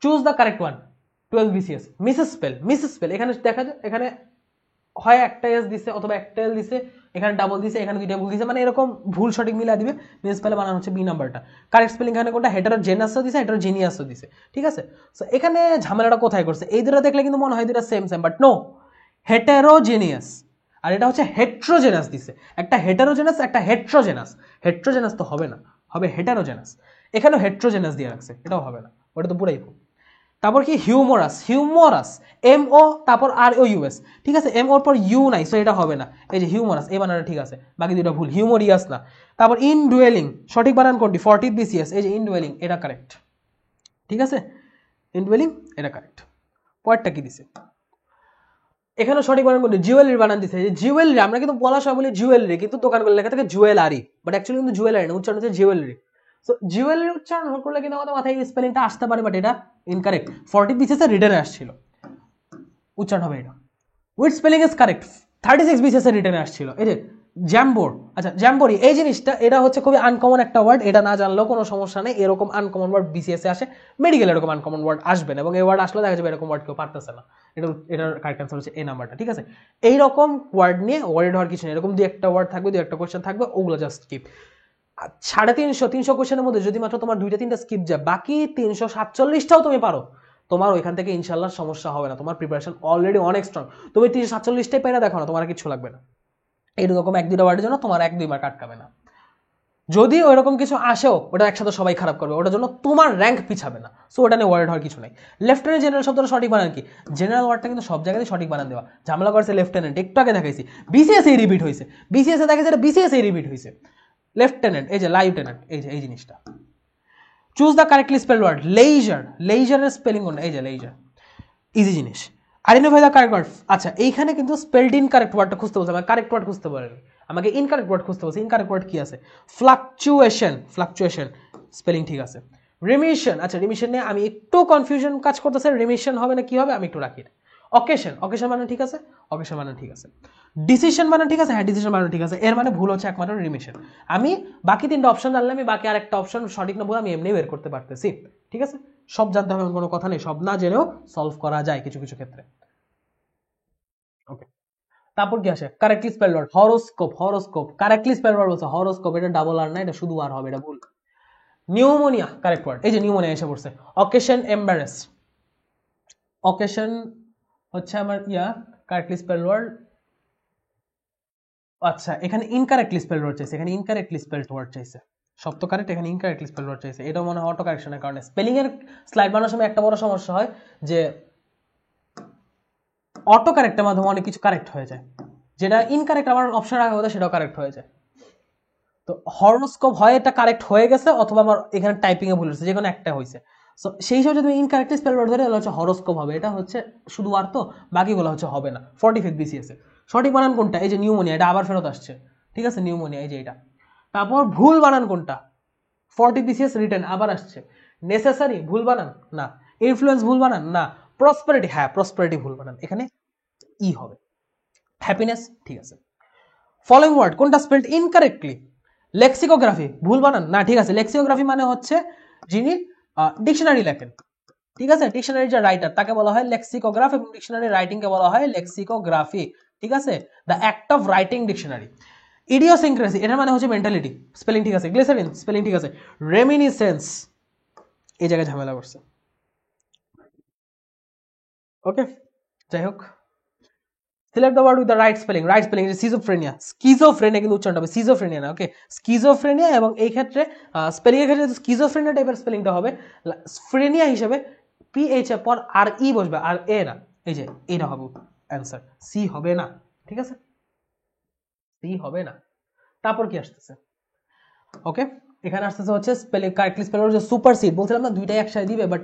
Choose the correct one. 12 BCS। Mrs spell, Mrs spell এখানে দেখা যায়, এখানে হয় একটা এস দিছে অথবা একটা এল দিছে, এখানে ডাবল দিছে, এখানে দুইটা ভুল দিছে, মানে এরকম ভুল সঠিক মিলা দিবে। মিসেস স্পেলে বানানো হচ্ছে বি নাম্বারটা। কারেক্ট স্পেলিং এখানে কোনটা, হেটারোজেনাসও দিছে, হেটারোজেনিয়াসও দিছে। ঠিক আছে, সো এখানে ঝামেলাটা কোথায় করছে, এই দুটো দেখলে কিন্তু মনে হয় দুটো same same, but no, heterogeneous আর এটা হচ্ছে হেট্রোজেনাস দিছে। একটা হেটারোজেনাস, একটা হেট্রোজেনাস, হেট্রোজেনাস তো হবে না, হবে হেটারোজেনাস। এখানেও হেট্রোজেনাস দিয়ে রাখছে, এটাও হবে না, ওটা তো পুরাই ভুল। তারপর কি হিউমোরাস, হিউমোরাস এম ও তারপর আর ও ইউএস, ঠিক আছে, এম ওর পর ইউ নাই, সো এটা হবে না। এই যে হিউমোরাস, এই বানানটা ঠিক আছে, বাকি দুটো ভুল, হিউমোরিয়াস না। তারপর ইনডুয়েলিং, সঠিক বানান কোনটি, 40 BCS, এই যে ইনডুয়েলিং, এটা কারেক্ট। ঠিক আছে, ইনডুয়েলিং এটা কারেক্ট। পরেরটা কি দিছে, এখানে সঠিক বানান কোনটা? জুয়েলারি বানান দিছে। যে জুয়েলারি আমরা কিন্তু বলা সময় বলি জুয়েলারি, কিন্তু দোকানগুলো লেখা থাকে জুয়েলারি, বাট অ্যাকচুয়ালি কিন্তু জুয়েলারি না, উচ্চারণ হচ্ছে জুয়েলারি। সো জুয়েলারি উচ্চারণ করলে কিন্তু আমাদের মাথায় স্পেলিংটা আসতে পারে, বাট এটা ইনকারেক্ট। 40 বিসিএস এর রিটার্নে আসছিল, উচ্চারণ হবে এটা। With spelling is correct. 36 BCS এর রিটার্নে আসছিল। এই যে জ্যাম্বোর, আচ্ছা জ্যাম্বোরি এই জিনিসটা, এটা হচ্ছে খুবই আনকমন একটা ওয়ার্ড, এটা না জানলেও কোনো সমস্যা নেই। এরকম আনকমন ওয়ার্ড বিসিএস এ আসে, মেডিকেল এরকম আনকমন ওয়ার্ড আসবে না, এবং এই ওয়ার্ড আসলে দেখা যাবে এরকম ওয়ার্ড কেউ পারতেছে না। এটার কারেক্ট অ্যান্সার হচ্ছে এই নাম্বারটা, ঠিক আছে? এইরকম ওয়ার্ড নিয়ে ওয়ার্ড হওয়ার কিছু নেই, এরকম 2-1টা ওয়ার্ড থাকবে, 2-1টা কোয়েশ্চেন থাকবে, ওগুলো জাস্ট স্কিপ। 350 কোয়েশ্চেনের মধ্যে যদি মাত্র তোমার 2-3টা স্কিপ যায়, বাকি 347টাও তুমি পারো, তোমার ওইখান থেকে ইনশাল্লাহ সমস্যা হবে না। তোমার প্রিপারেশন অলরেডি অনেক স্ট্রং, তুমি 347টাই পাই না দেখো না, তোমার কিছু লাগবে না। এইরকম 1-2টা ওয়ার্ডের জন্য তোমার 1-2 মার্ক আটকাবে না। যদি ওইরকম কিছু আসেও, ওটা একসাথে সবাই খারাপ করবে, ওটার জন্য তোমার র্যাঙ্ক পিছাবে না। সো ওটা নিয়ে ওয়ার্ড হওয়ার কিছু নাই। লেফটেন্যান্ট জেনারেল শব্দটা সঠিক বানান কি? জেনারেল ওয়ার্ডটা কিন্তু সব জায়গায় সঠিক বানান দেওয়া, ঝামেলা করছে লেফটেন্যান্ট, একটু আগে দেখাইছি, বিসিএস এই রিপিট হয়েছে, বিসিএস এ দেখাইছে, বিসিএস এই রিপিট হয়েছে। লেফটেন্যান্ট, এই যে লাইউটেন্যান্ট, এই যে এই জিনিসটা। Choose the correctly spell word. Leisure, লেইজারের স্পেলিং কোনটা? এই যে লেইজার, ইজি জিনিস। Identify the correct word. আচ্ছা এইখানে কিন্তু স্পেলড ইনকারেক্ট ওয়ার্ডটা খুঁজতে বলছে, আমাকে কারেক্ট ওয়ার্ড খুঁজতে বলেনি, আমাকে ইনকারেক্ট ওয়ার্ড খুঁজতে বলছে। ইনকারেক্ট ওয়ার্ড কি আছে? ফ্লাকচুয়েশন, ফ্লাকচুয়েশন স্পেলিং ঠিক আছে। রিমিশন, আচ্ছা রিমিশন নিয়ে আমি একটু কনফিউশন কাজ করতেছে, রিমিশন হবে না কি হবে আমি একটু রাখি। অকেশন, অকেশন মানে ঠিক আছে, অকেশন মানে ঠিক আছে। ডিসিশন মানে ঠিক আছে, হ্যাঁ ডিসিশন মানে ঠিক আছে। এর মানে ভুল হচ্ছে একমাত্র রিমিশন। আমি বাকি 3টা অপশন জানলে আমি বাকি আরেকটা অপশন সঠিক না ভুল আমি এমনি বের করতে পারতেছি, ঠিক আছে? সব জানতে হবে কোনো কথা নেই, সব না জেনেও সলভ করা যায় কিছু কিছু ক্ষেত্রে। ওকে, তারপর কি আসে? Correctly spell word. Horoscope, horoscope correctly spell word বলছে, হরোস্কোপ এটা ডাবল আর না, এটা শুধু আর হবে, এটা ভুল। নিউমোনিয়া কারেক্ট ওয়ার্ড, এই যে নিউমোনিয়া এসে পড়ছে। অকেশন এম্বারেস, অকেশন হচ্ছে আমার কারেক্টলি স্পেল ওয়ার্ড। আচ্ছা এখানে ইনকারেক্টলি স্পেল ওয়ার্ড চাইছে, এখানে ইনকারেক্টলি স্পেলড ওয়ার্ড চাইছে। সব তো কারেক্ট, এখানে ইনকারেক্টলি স্পেল ওয়ার্ড চাইছে। এটা মনে হয় অটো কারেকশনের কারণে। স্পেলিং এর স্লাইড বানানোর সময় একটা বড় সমস্যা হয় যে অটো কারেক্টের মাধ্যমে অনেক কিছু কারেক্ট হয়ে যায়, যেটা ইনকারেক্ট আমার অপশন রাখা কথা সেটাও কারেক্ট হয়ে যায়। তো হরোস্কোপ হয় এটা কারেক্ট হয়ে গেছে, অথবা আমার এখানে টাইপিং এ ভুল হয়েছে, যে কোনো একটা হয়েছে। সো সেই হিসাবে যদি ইনকারেক্টলি স্পেল ওয়ার্ড ধরে তাহলে হচ্ছে হরোস্কোপ হবে, এটা হচ্ছে শুধু আর, তো বাকিগুলো হচ্ছে হবে না। 45 বিসিএস এ সঠিক বানান কোনটা? এই যে নিউমোনিয়া, এটা আবার ফেরত আসছে, ঠিক আছে নিউমোনিয়া, এই যে এটা। তারপর ভুল বানান কোনটা? 40 বিসিএস রিটার্ন আবার আসছে। নেসেসারি ভুল বানান না, ইনফ্লুয়েন্স ভুল বানান না, প্রসপারিটি, হ্যাঁ প্রসপারিটি ভুল বানান, এখানে ই হবে। হ্যাপিনেস ঠিক আছে। ফলোইং ওয়ার্ড কোনটা স্পেলড ইনকারেক্টলি? লেক্সিকোগ্রাফি ভুল বানান না, ঠিক আছে। লেক্সিকোগ্রাফি মানে হচ্ছে যিনি ডিকশনারি লেখেন, ঠিক আছে? ডিকশনারি যে রাইটার তাকে বলা হয় লেক্সিকোগ্রাফ, এবং ডিকশনারি রাইটিং কে বলা হয় লেক্সিকোগ্রাফি, ঠিক আছে? The act of writing dictionary. Idiosyncrasy এটার মানে হচ্ছে মেন্টালিটি, স্পেলিং ঠিক আছে। গ্লিসারিন স্পেলিং ঠিক আছে। রেমিনিসেন্স এই জায়গায় ঝামেলা করছে। ওকে যাই হোক, select the word with the right spelling. Right spelling schizophrenia, schizophrenia কিন্তু উচ্চারণ হবে, সিজোফ্রেনিয়া না, ওকে স্কিজোফ্রেনিয়া। এবং এই ক্ষেত্রে স্পেলিং এর ক্ষেত্রে স্কিজোফ্রেনিয়া টাইপের স্পেলিংটা হবে ফ্রেনিয়া হিসেবে পিএইচ এর পর আর ই বসবে, আর এ না, এই যে এইটা হবে অ্যান্সার, সি হবে না, ঠিক আছে সি হবে না। তারপর কি আসতেছে? ওকে এখানে আসতেছে হচ্ছে স্পেলিং কারেক্টলি স্পেল হচ্ছে সুপারসিড। বলছিলাম না দুইটাই একসাথে দিবে, বাট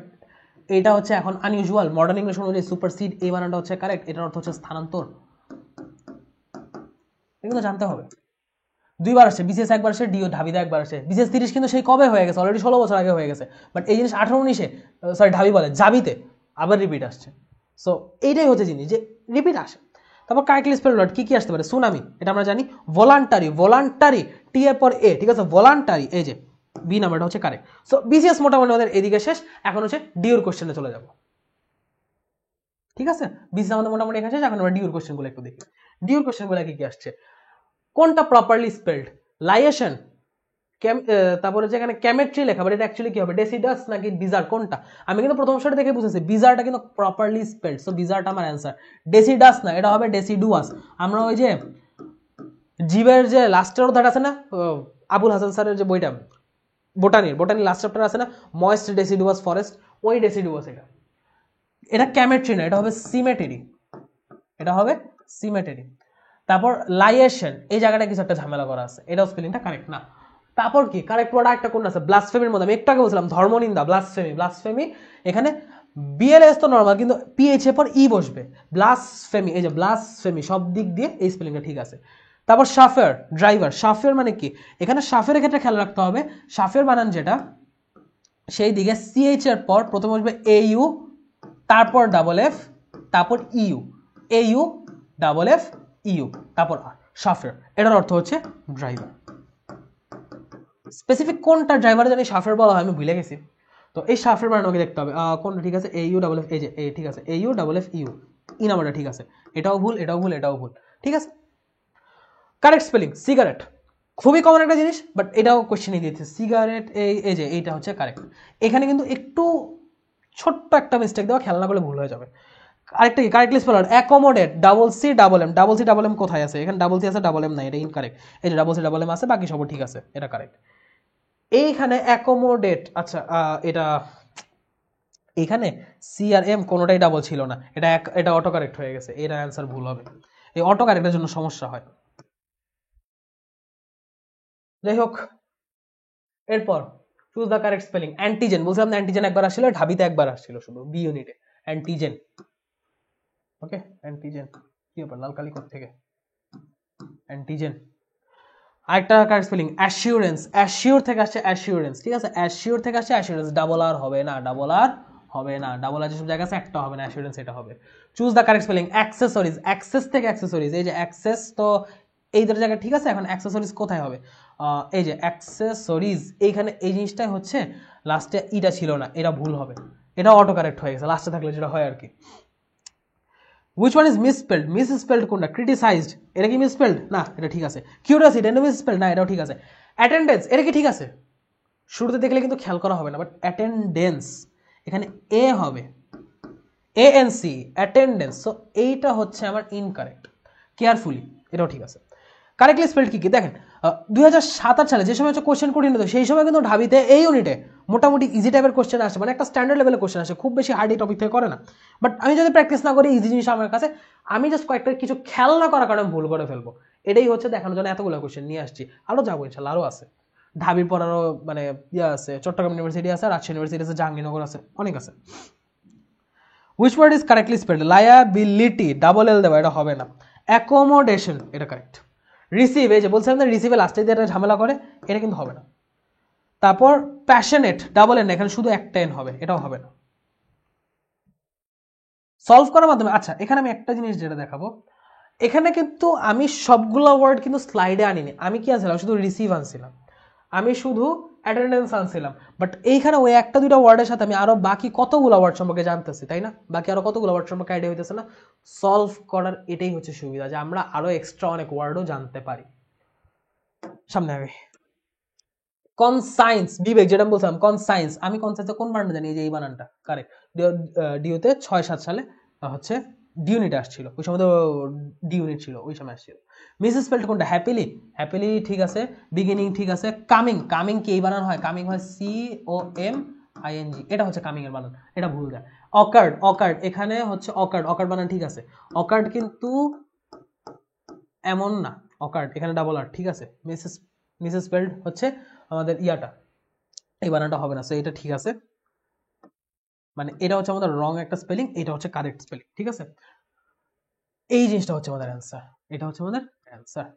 এটা হচ্ছে এখন আনইউজুয়াল। মডার্ন ইংলিশ অনুযায়ী সুপারসিড এই বানানটা হচ্ছে কারেক্ট, এটার অর্থ হচ্ছে স্থানান্তর। এগুলো জানতে হবে। 2বার আসছে, বিসিএস 1বার আসছে, ডিও ঢাবিতে 1বার আসছে। বিসিএস 30 কিন্তু সেই কবে হয়ে গেছে, অলরেডি 16 বছর আগে হয়ে গেছে, বাট এই জিনিস 18-19-এ সরি ঢাবি বলে জাবিতে আবার রিপিট আসছে। সো এইটাই হচ্ছে জিনিস যে রিপিট আসে। তারপর কারেক্টলি স্পেল ওয়ার্ড কি কি আসতে পারে? সুনামি এটা আমরা জানি। ভলান্টারি, ভলান্টারি টি এর পর এ, ঠিক আছে ভলান্টারি, এই যে বি নাম্বারটা হচ্ছে কারেক্ট। সো বিসিএস মোটামুটি আমাদের এদিকে শেষ, এখন হচ্ছে ডিওর কোশ্চেনে চলে যাব, ঠিক আছে? বিসিএস আমাদের মোটামুটি এখানে শেষ, এখন আমরা ডিওর কোশ্চেনগুলো একটু দেখি। ডিওর কোশ্চেনগুলো কি কি আসছে? কোনটা প্রপারলি স্পেলড? লাইয়েশন, তারপরে যেখানে কেমিস্ট্রি লেখা, বাট এটা অ্যাকচুয়ালি কি হবে? ডেসিডাস নাকি বিজার, কোনটা? আমি কিন্তু প্রথম শটে দেখে বুঝেছি বিজারটা কিন্তু প্রপারলি স্পেলড, সো বিজারটা আমার অ্যান্সার। ডেসিডাস না, এটা হবে ডেসিডুয়াস। আমরা ওই যে জীবের যে লাস্টের অধ্যায়টা আছে না, আবুল হাসান স্যারের যে বইটা বোটানির লাস্ট চ্যাপ্টার আছে না, ময়েস্ট ডেসিডুয়াস ফরেস্ট, ওই ডেসিডুয়াস এটা। এটা কেমিস্ট্রি না, এটা হবে সিমেটেরি, এটা হবে সিমেটেরি। তারপর লাইয়েশন এই জায়গাটা কিছু একটা ঝামেলা করা আছে, এটাও স্পেলিংটা কারেক্ট না। তারপর কি কারেক্ট ওয়ার্ড একটা কোন আছে? ব্লাসফেমির মধ্যে আমি একটু আগে বলছিলাম ধর্মনিন্দা, ব্লাসফেমি, ব্লাসফেমি এখানে বিএলএস তো নর্মাল, কিন্তু পিএইচ এর পর ই বসবে, ব্লাসফেমি, এই যে ব্লাসফেমি, সব দিক দিয়ে এই স্পেলিংটা ঠিক আছে। তারপর শাফের, ড্রাইভার, শাফের মানে কি, এখানে শাফের ক্ষেত্রে খেয়াল রাখতে হবে, শাফের বানান যেটা সেই দিকে সিএইচ এর পর প্রথমে বসবে এইউ, তারপর ডাবল এফ, তারপর U, A U double F U, তারপর আর, শাফের, এটার অর্থ হচ্ছে ড্রাইভার। স্পেসিফিক কোনটা ড্রাইভার জানি শাফের বলা হয় আমি ভুলে গেছি, তো এই শাফের বানানোকে দেখতে হবে কোনটা ঠিক আছে, এইউ ডাবল এফ, এই যে এই ঠিক আছে, এইউ ডাবল এফ ইউ, ই নাম্বারটা ঠিক আছে, এটাও ভুল, এটাও ভুল, এটাও ভুল, ঠিক আছে। কারেক্ট স্পেলিং সিগারেট, খুবই কমন একটা জিনিস, বাট এটাও কোশ্চেনে দিয়েছে সিগারেট, এই যে এইটা হচ্ছে কারেক্ট। এখানে কিন্তু একটু ছোট্ট একটা মিস্টেক দেওয়া, খেয়াল না করলে ভুল হয়ে যাবে। আরেকটা কি correctly speller, accommodate, double C double M, double C double M কোথায় আছে, এখানে ডাবল সি আছে ডাবল এম নাই, এটা ইনকারেক্ট, এই যে ডাবল সি ডাবল এম আছে, বাকি সব ঠিক আছে, এটা কারেক্ট। এইখানে অ্যাকোমোডেট, আচ্ছা এটা এইখানে সি আর এম কোনোটাই ডাবল ছিল না, এটা অটো কারেক্ট হয়ে গেছে, এর অ্যান্সার ভুল হবে, এই অটো কারেক্টের জন্য সমস্যা হয়। যাই হোক, এরপর choose the correct spelling. Antigen, বলছিলাম না অ্যান্টিজেন একবার আসছিল, ঢাবিতে একবার আসছিল শুধু, বি ইউনিটে অ্যান্টিজেন। ওকে, অ্যান্টিজেন কি ব্যাপার, লাল কালি কোথা থেকে, অ্যান্টিজেন। আরেকটা কারেক্ট স্পেলিং অ্যাসিউরেন্স, অ্যাসিউর থেকে আসছে অ্যাসিউরেন্স, ঠিক আছে, অ্যাসিউর থেকে আসছে অ্যাসিউরেন্স, ডাবল আর হবে না, ডাবল আর হবে না, ডাবল আর যেসব জায়গা আছে একটা হবে না, অ্যাসিউরেন্স এটা হবে। Choose the correct spelling accessories, access থেকে অ্যাক্সেসরিজ, এই যে অ্যাক্সেস তো এই দুটো জায়গা ঠিক আছে, এখন অ্যাক্সেসরিজ কোথায় হবে, এই যে অ্যাক্সেসরিজ, এইখানে এই জিনিসটাই হচ্ছে লাস্টে ইটা ছিল না, এটা ভুল হবে, এটা অটো কারেক্ট হয়ে গেছে, লাস্টে থাকলে যেটা হয় আর কি। Which one is misspelled? Misspelled কোনটা? Criticized, এটা কি misspelled? না, এটা ঠিক আছে। Curiosity, এটা misspelled? না, এটাও ঠিক আছে। Attendance, এটা কি ঠিক আছে? শুরুতে দেখলে কিন্তু খেয়াল করা হবে না, বাট attendance এখানে এ হবে, ANC, attendance, সো এইটা হচ্ছে আমার ইনকারেক্ট। কেয়ারফুলি, এটাও ঠিক আছে। কারেক্টলি স্পেলড কি কি দেখেন, 2027 সালে যে সময় হচ্ছে কোশ্চেন কঠিন হতো, সেই সময় কিন্তু ঢাবিতে এই ইউনিটে মোটামুটি ইজি টাইপের কোশ্চেন আসে, মানে একটা স্ট্যান্ডার্ড লেভেলের কোশ্চেন আসে, খুব বেশি হার্ড টপিক থেকে করে না। বাট আমি যদি প্র্যাকটিস না করি ইজি জিনিস আমার কাছে, আমি জাস্ট কয়েকটা কিছু খেয়াল না করার কারণে ভুল করে ফেলবো, এটাই হচ্ছে দেখানোর জন্য এতগুলো কোশ্চেন নিয়ে আসছি। আরও যাবো ইনশাল্লাহ, আরও আছে, ঢাবির পর আরও মানে ইয়ে আছে, চট্টগ্রাম ইউনিভার্সিটি আছে, রাজশাহী ইউনিভার্সিটি আছে, জাহাঙ্গীরনগর আছে, অনেক আছে। Which word is correctly spelled? Liability, double L দেওয়া, এটা হবে না। অ্যাকোমোডেশন, এটা কারেক্ট। রিসিভ, এই যে বলছিলাম না রিসিভে লাস্টে দিয়ে এটা ঝামেলা করে, এটা কিন্তু হবে না। তারপর প্যাশনেট, ডাবল এন, এখানে শুধু একটা এন হবে, এটাও হবে না। সলভ করার মাধ্যমে, আচ্ছা এখানে আমি একটা জিনিস যেটা দেখাবো, এখানে কিন্তু আমি সবগুলো ওয়ার্ড কিন্তু স্লাইডে আনিনি, আমি কি আনছিলাম, শুধু রিসিভ আনছিলাম, আমি শুধু অ্যাটেন্ডেন্স আনছিলাম, বাট এইখানে ওই একটা দুইটা ওয়ার্ডের সাথে আমি আরো বাকি কতগুলো ওয়ার্ড সম্পর্কে জানতেছি, তাই না, বাকি আরো কতগুলো ওয়ার্ড সম্পর্কে আইডিয়া হইতেছে না। সলভ করার এটাই হচ্ছে সুবিধা, যে আমরা আরো এক্সট্রা অনেক ওয়ার্ডও জানতে পারি। সামনে আগে কনসাইন্স, বিবেক, যেটা বলছিলাম কনসাইন্স, আমি কনসাইন্সে কোন বানানটা জানি, যে এই বানানটা কারেক্ট, ডিউতে 6-7 সালে হচ্ছে ডি ইউনিট আসছিল, ওই সময় তো ডি ইউনিট ছিল, ওই সময় আসছিল। মিস স্পেলড কোনটা, হ্যাপিলি, হ্যাপিলি ঠিক আছে, বিগিনিং ঠিক আছে। কামিং, কামিং কি এই বানান হয়, কামিং হয় COMING, এটা হচ্ছে কামিং এর বানান, এটা ভুল যায়। অকার্ড, অকার্ড এখানে হচ্ছে অকার্ড, অকার্ড বানান ঠিক আছে, অকার্ড কিন্তু এমন না, অকার্ড এখানে ডাবল আর, ঠিক আছে। মিস স্পেলড হচ্ছে আমাদের ইয়াটা, এই বানানটা হবে না, সো এটা ঠিক আছে, মানে এটা হচ্ছে আমাদের রং একটা স্পেলিং, এটা হচ্ছে কারেক্ট স্পেলিং, ঠিক আছে। এই জিনিসটা হচ্ছে আমাদের অ্যান্সার, এটা হচ্ছে আমাদের অ্যান্সার।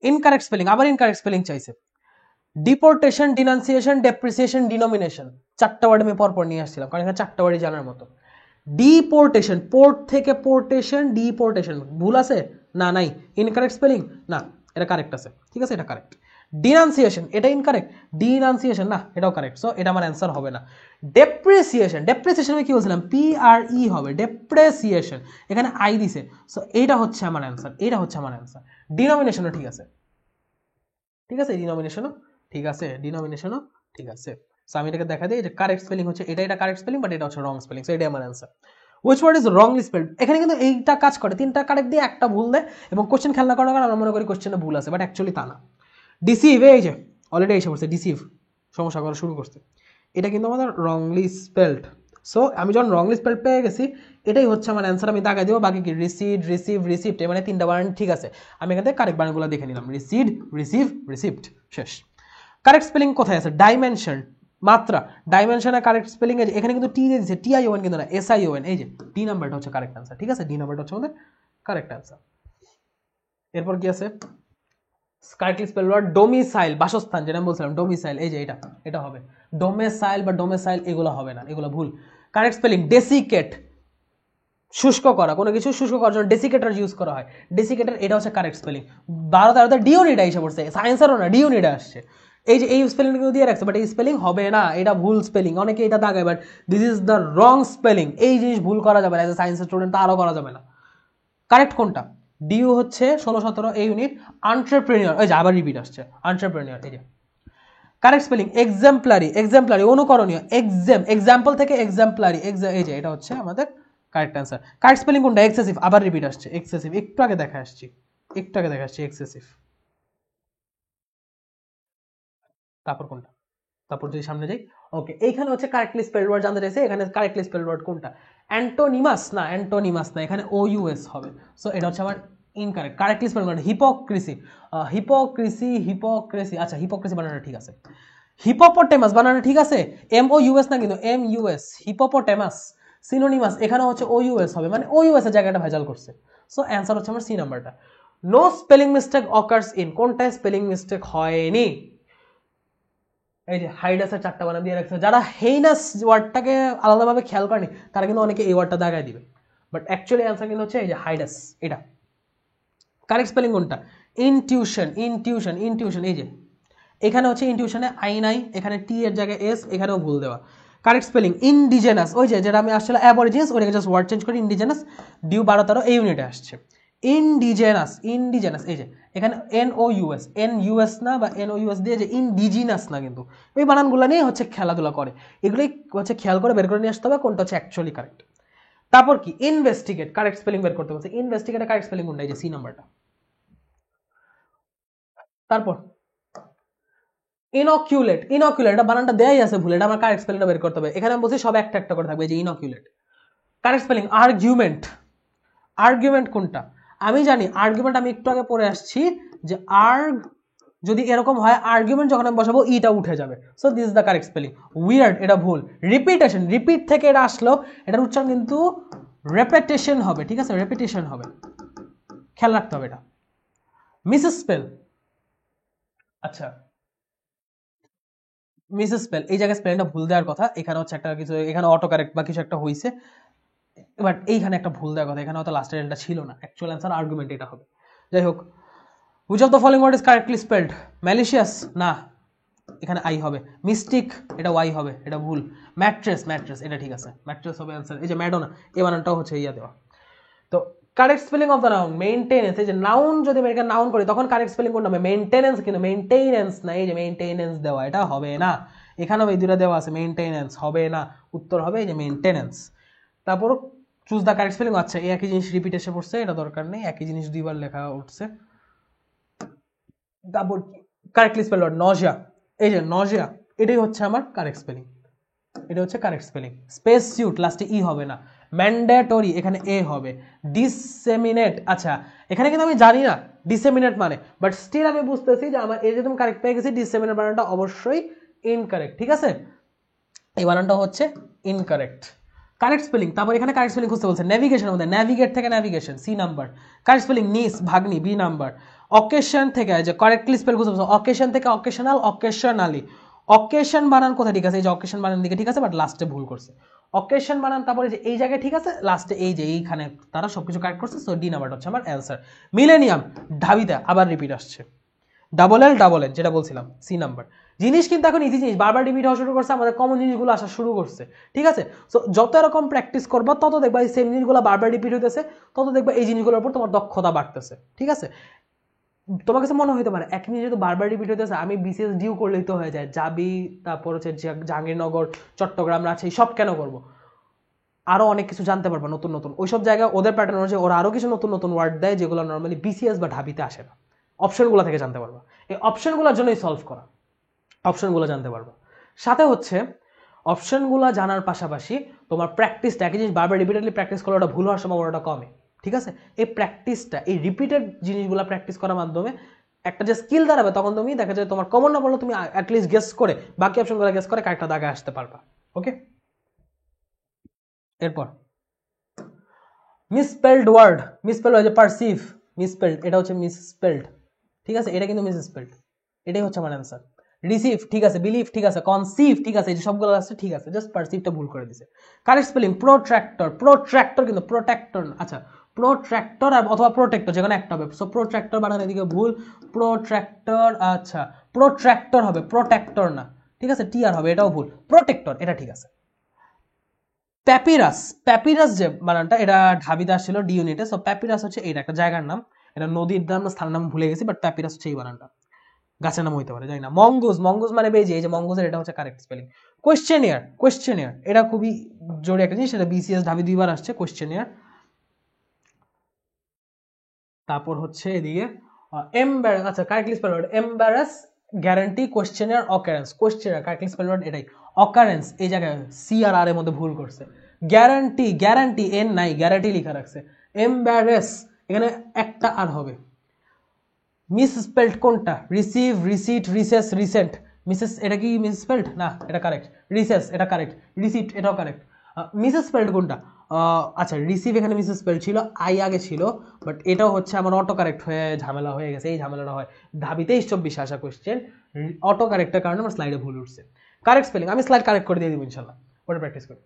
ইনকারেক্ট স্পেলিং, আবার ইনকারেক্ট স্পেলিং চাইছে। ডিপোর্টেশন, ডিনাউন্সিয়েশন, ডেপ্রিসিয়েশন, ডিনোমিনেশন, চারটা ওয়ার্ড আমি পরপর নিয়ে আসছিলাম, কারণ এখানে চারটা ওয়ার্ডই জানার মতো। ডিপোর্টেশন, পোর্ট থেকে পোর্টেশন, ডিপোর্টেশন, ভুল আছে না, নাই, ইনকারেক্ট স্পেলিং না, এটা কারেক্ট আছে, ঠিক আছে, এটা কারেক্ট। ডিনাউন্সিয়েশন, এটা ইনকারেক্ট, ডিনাউন্সিয়েশন না, এটাও কারেক্ট, সো এটা আমার অ্যান্সার হবে না। ডেপ্রিসিয়েশন, ডেপ্রিসিয়েশন আমি কি বলছিলাম, PRE হবে, ডেপ্রিসিয়েশন, এখানে আই দিছে, সো এইটা হচ্ছে আমার অ্যান্সার, এটা হচ্ছে আমার অ্যান্সার। ডিনোমিনেশনও ঠিক আছে, ঠিক আছে, ডিনোমিনেশনও ঠিক আছে, ডিনোমিনেশনও ঠিক আছে। সো আমি এটাকে দেখা দিই, যে কারেক্ট স্পেলিং হচ্ছে এটা, এটা কারেক্ট স্পেলিং, বাট এটা হচ্ছে রং স্পেলিং, সো এটাই আমার answer. Which word is wrongly spelled? এখানে কিন্তু এইটা কাজ করে, তিনটা কারেক্ট দিয়ে একটা ভুল দেয়, এবং কোশ্চেন খেয়াল না করার কারণে আমরা মনে করি কোশ্চেনে ভুল আছে, বাট অ্যাকচুয়ালি তা না। ডিসিভ, এই যে অলরেডি এসে পড়ছে, ডিসিভ সমস্যা করা শুরু করছে, এটা কিন্তু আমাদের রংলি স্পেলড। সো আমি যখন রংলি স্পেলড পেয়ে গেছি, এটাই হচ্ছে আমার অ্যান্সার, আমি দাগাই দেবো, বাকি কি রিসিড, রিসিভ, রিসিপ্ট, মানে তিনটা বানান ঠিক আছে, আমি এখান থেকে কারেক্ট বানানগুলো দেখে নিলাম, রিসিড, রিসিভ, রিসিপ্ট, শেষ। কারেক্ট স্পেলিং কোথায় আছে, ডাইমেনশন, মাত্রা ডাইমেনশনের কারেক্ট স্পেলিং এখানে কিন্তু টি দিয়ে দিচ্ছে, TION কিন্তু না, SION। এই যে ডি নাম্বারটা হচ্ছে কারেক্ট আনসার, ঠিক আছে, ডি নাম্বারটা হচ্ছে আমাদের কারেক্ট আনসার। এরপর কি আছে, কারেক্টলি স্পেল ওয়ার্ড ডোমিসাইল, বাসস্থান, যেটা আমি বলছিলাম ডোমিসাইল, এই যে এটা হবে ডোমেসাইল বা ডোমেসাইল, এগুলো হবে না, এগুলো ভুল। কারেক্ট স্পেলিং ডেসিকেট, শুষ্ক করা, কোনো কিছু শুষ্ক করার জন্য ডেসিকেটার ইউজ করা হয়, ডেসিকেটার, এটা হচ্ছে কারেক্ট স্পেলিং। 12 ডিওনিডা এসে পড়ছে, সায়েন্সেরও না, ডিওনিডা আসছে। এই যে এই স্পেলিং কিন্তু দিয়ে রাখছে, বাট এই স্পেলিং হবে না, এটা ভুল স্পেলিং, অনেকে এটা দাগায়, but this is the wrong spelling. এই জিনিস ভুল করা যাবে না, এজ এ সায়েন্সের স্টুডেন্ট তারও করা যাবে না। কারেক্ট কোনটা, ডিউ হচ্ছে 16-17 এই ইউনিট, এন্টারপ্রেনিউর, এই যে আবার রিপিট আসছে এন্টারপ্রেনিউর, এই যে কারেক্ট স্পেলিং এক্সাম্পলারি, এক্সাম্পলারি অনুকরণীয়, এক্সাম্পল থেকে এক্সাম্পলারি, এই যে এটা হচ্ছে আমাদের কারেক্ট অ্যান্সার। কারেক্ট স্পেলিং কোনটা, এক্সেসিভ, আবার রিপিট আসছে এক্সেসিভ, একটু আগে দেখা আসছি এক্সেসিভ। তারপর কোনটা, তারপর যদি সামনে যাই, ওকে, এইখানে হচ্ছে কারেক্টলি স্পেলড ওয়ার্ড জানতে চাইছে, এখানে কারেক্টলি স্পেলড ওয়ার্ড কোনটা, অ্যান্টোনিমাস না, এখানে OUS হবে, সো এটা হচ্ছে আমার incorrect. Correctly spelled word hypocrisy, আচ্ছা হিপোক্রেসি বানানোটা ঠিক আছে, হিপোপটেমাস বানানোটা ঠিক আছে, MOUS না কিন্তু MUS, হিপোপটেমাস। সিনোনিমাস, এখানে হচ্ছে OUS হবে, মানে OUS এর জায়গাটা ভেজাল করছে, সো অ্যান্সার হচ্ছে আমার সি নাম্বারটা। No spelling mistake occurs in, কোনটায় স্পেলিং মিস্টেক হয়নি, এই যে হাইডাসের 4টা বানান দিয়ে রাখছে, যারা হেইনাস ওয়ার্ডটাকে আলাদাভাবে খেয়াল করেনি তারা কিন্তু অনেকে এই ওয়ার্ডটা দাগায় দিবে, বাট অ্যাকচুয়ালি অ্যান্সার কিন্তু হচ্ছে এই যে হাইডাস, এটা কারেক্ট স্পেলিং কোনটা, ইনটিউশন, এই যে এখানে হচ্ছে ইনটিউশনে আই নাই, এখানে টি এর জায়গায় এস, এখানেও ভুল দেওয়া। কারেক্ট স্পেলিং ইনডিজেনাস, ওই যে যেটা আমি আসলে অ্যাবরিজিনাস, ওটাকে জাস্ট ওয়ার্ড চেঞ্জ করি, ইনডিজেনাস, ডিউ 12-13 এই ইউনিটে আসছে, ইনডিজেনাস, এই যে এখানে NUS না, বা NOUS দিয়ে যে ইনডিজিনাস না, কিন্তু এই বানানগুলো নিয়ে হচ্ছে খেলাধুলা করে, এগুলোই হচ্ছে খেয়াল করে বের করে নিয়ে আসতে হবে কোনটা হচ্ছে অ্যাকচুয়ালি কারেক্ট। তারপর কি, ইনভেস্টিগেট, কারেক্ট স্পেলিং বের করতে বলছে, ইনভেস্টিগেটের কারেক্ট স্পেলিং কোনটা, এই যে সি নাম্বারটা। তারপর ইনঅকুলেট, এটা বানানটা দেয়াই আছে ভুল, এটা আমার কারেক্ট স্পেলিংটা বের করতে হবে, এখানে আমি বলছি সব একটা একটা করে থাকবে, এই যে ইনঅকুলেট। কারেক্ট স্পেলিং আর্গুমেন্ট কোনটা, আমি জানি আর্গুমেন্ট, আমি একটু আগে পড়ে আসছি যে যদি এরকম হয়, আর্গুমেন্ট যখন আমি বসাবো ইটা উঠে যাবে, so this is the correct spelling. Weird, এটা ভুল। রিপিটেশন, রিপিট থেকে এটা আসলো, এটার উচ্চারণ কিন্তু রেপিটেশন হবে, ঠিক আছে, রেপিটেশন হবে, খেয়াল রাখতে হবে এটা। মিসেস স্পেল, আচ্ছা মিসেস স্পেল, এই জায়গায় স্পেলিংটা ভুল দেওয়ার কথা, এখানে হচ্ছে একটা কিছু, এখানে অটো কারেক্ট বা কিছু একটা হয়েছে, বাট এইখানে একটা ভুল দেওয়ার কথা, এখানে হয়তো লাস্টের এলটা ছিল না, অ্যাকচুয়াল অ্যান্সার আর্গুমেন্ট এটা হবে। যাই হোক, which of the following word is correctly spelled, malicious না, এখানে আই হবে, মিস্টিক, এটা ওয়াই হবে, এটা ভুল। ম্যাট্রেস, এটা ঠিক আছে, ম্যাট্রেস হবে অ্যান্সার। এই যে ম্যাডোনা, এই বানানটাও হচ্ছে ইয়া দেওয়া। তো correct spelling of the noun, maintenance, এই যে নাউন যদি আমি এখানে নাউন করি তখন কারেক্ট স্পেলিং কোনটা হবে, মেইনটেনেন্স, কিন্তু মেইনটেনেন্স না, এই যে মেইনটেনেন্স দেওয়া, এটা হবে না, এখানেও এই দুটো দেওয়া আছে, মেইনটেনেন্স হবে না, উত্তর হবে এই যে মেইনটেনেন্স। তারপর চুজ দ্য কারেক্ট স্পেলিং, আচ্ছা এই একই জিনিস রিপিট এসে পড়ছে, এটা দরকার নেই, একই জিনিস দুইবার লেখা উঠছে। তারপর কারেক্টলি স্পেল ওয়ার্ড নজিয়া, এই যে নজিয়া, এটাই হচ্ছে আমার কারেক্ট স্পেলিং, এটা হচ্ছে কারেক্ট স্পেলিং। স্পেস সিউট, লাস্টে ই হবে না। ম্যান্ডেটরি, এখানে এ হবে। ডিসেমিনেট, আচ্ছা এখানে কিন্তু আমি জানি না ডিসেমিনেট মানে, বাট স্টিল আমি বুঝতেছি যে আমার এই যে তুমি কারেক্ট পেয়ে গেছি, ডিসেমিনেট বানানটা অবশ্যই ইনকারেক্ট, ঠিক আছে, এই বানানটা হচ্ছে ইনকারেক্ট। কারেক্ট স্পেলিং, তারপর এখানে কারেক্ট স্পেলিং খুঁজতে বলছে, নেভিগেশন মধ্যে নেভিগেট থেকে navigation, C number. Correct spelling niece, ভাগ্নি, বি নাম্বার। অকেশন থেকে, যে কারেক্টলি স্পেল খুঁজতে বলছে, অকেশন থেকে অকেশনাল, অকেশনালি। অকেশন বানান কোথায় ঠিক আছে, এই যে অকেশন বানান দিকে ঠিক আছে, বাট লাস্টে ভুল করছে। অকেশন বানান তারপরে যে এই জায়গায় ঠিক আছে, লাস্টে এই যে এইখানে তারা সবকিছু কারেক্ট করছে, সো ডি নাম্বারটা হচ্ছে আমার অ্যান্সার। মিলেনিয়াম, ঢাবিতে আবার রিপিট আসছে। ডাবল এল যেটা বলছিলাম, সি নাম্বার। জিনিস কিন্তু এখন ইজি জিনিস, বারবার রিপিট হওয়া শুরু করছে, আমাদের কমন জিনিসগুলো আসা শুরু করছে, ঠিক আছে। সো যত এরকম প্র্যাকটিস করবা তত দেখবা এই সেম জিনিসগুলো বারবার রিপিট হইতেছে, তত দেখবা এই জিনিসগুলোর উপর তোমার দক্ষতা বাড়তেছে, ঠিক আছে। তোমার কাছে মনে হইতে পারে এক জিনিস যেহেতু বারবার রিপিট হইতেছে, আমি বিসিএস ডিউ করলেই তো হয়ে যায়, যাবি তারপর হচ্ছে জাহাঙ্গীরনগর, চট্টগ্রাম, রাজশাহী সব কেন করবো, আরো অনেক কিছু জানতে পারবা নতুন নতুন, ওইসব জায়গায় ওদের প্যাটার্ন অনুযায়ী ওরা আরো কিছু নতুন নতুন ওয়ার্ড দেয় যেগুলো নর্মালি বিসিএস বা ঢাবিতে আসে না, অপশনগুলো থেকে জানতে পারবা, এই অপশনগুলোর জন্যই সলভ করা, অপশনগুলো জানতে পারবা। সাথে হচ্ছে অপশনগুলো জানার পাশাপাশি তোমার প্র্যাকটিসটা, একই জিনিস বারবার রিপিটেডলি প্র্যাকটিস করলে ওটা ভুল হওয়ার সম্ভাবনাটা কমে, ঠিক আছে। এই প্র্যাকটিসটা, এই রিপিটেড জিনিসগুলো প্র্যাকটিস করার মাধ্যমে একটা যে স্কিল দাঁড়াবে তখন তুমি দেখা যায় তোমার কমন না বললে তুমি অ্যাটলিস্ট গেস করে বাকি অপশনগুলো গেস করে কারেক্টটা দাগে আসতে পারবা। ওকে, এরপর মিসস্পেলড ওয়ার্ড, মিসস্পেলড হচ্ছে পারসিভ, মিসস্পেলড এটা হচ্ছে মিসস্পেলড, ঠিক আছে, এটা কিন্তু মিসস্পেলড, এটাই হচ্ছে আমার অ্যান্সার। রিসিভ ঠিক আছে, বিলিভ ঠিক আছে, কনসিভ ঠিক আছে, এই যে সবগুলো আছে ঠিক আছে, জাস্ট পারসিভটা ভুল করে দিছে। কারেক্ট স্পেলিং প্রোট্রাক্টর, প্রোট্রাক্টর কিন্তু প্রোটেক্টর, আচ্ছা প্রোট্রাক্টর আর অথবা প্রোটেক্টর যে কোনো একটা হবে, সো প্রোট্রাক্টর বানানোর দিকে ভুল, প্রোট্রাক্টর, আচ্ছা প্রোট্রাক্টর হবে, প্রোটেক্টর না, ঠিক আছে, টি আর হবে, এটাও ভুল, প্রোটেক্টর এটা ঠিক আছে। প্যাপিরাস, প্যাপিরাস যে বানানটা এটা ঢাবিতে আসছিল ডি ইউনিটে, সো প্যাপিরাস হচ্ছে এটা একটা জায়গার নাম, এটা নদীর নাম না স্থানের নাম ভুলে গেছি, বাট প্যাপিরাস হচ্ছে এই বানানটা, গাছের নাম হইতে পারে জানি না। মঙ্গুস, মঙ্গুস মানে বেজি, এই যে মঙ্গুসের এটা হচ্ছে কারেক্ট স্পেলিং। কোয়েশ্চেনিয়ার, কোয়েশ্চেনিয়ার এটা খুবই জরুরি একটা জিনিস, এটা বিসিএস ঢাবি 2বার আসছে কোয়েশ্চেনিয়ার। তারপর হচ্ছে এদিকে এমবারাস, আচ্ছা correctly spell word embarrass, guarantee, questionnaire, occurrence, questionnaire correctly spell word এটাই, অকারেন্স এই জায়গায় সি আর আর এর মধ্যে ভুল করছে, গ্যারান্টি, গ্যারান্টি এন নাই, গ্যারান্টি লেখা রাখছে, এমবারাস এখানে একটা আর হবে। মিসস্পেলড কোনটা, receive, receipt, recess, recent, misses এটা কি মিসস্পেলড না, এটা কারেক্ট, রিসেস এটা কারেক্ট, রিসিপ্ট এটাও কারেক্ট, মিসস্পেলড কোনটা, আচ্ছা রিসিভ এখানে মিসস্পেলড ছিল, আই আগে ছিল, বাট এটাও হচ্ছে আমার অটো কারেক্ট হয়ে ঝামেলা হয়ে গেছে, এই ঝামেলাটা হয় ঢাবি 23-24 আসা কোয়েশ্চেন, অটো কারেক্টের কারণে আমার স্লাইডে ভুল উঠছে। কারেক্ট স্পেলিং আমি স্লাইড কারেক্ট করে দিয়ে দিব ইনশাল্লাহ, ওটা প্র্যাকটিস করি।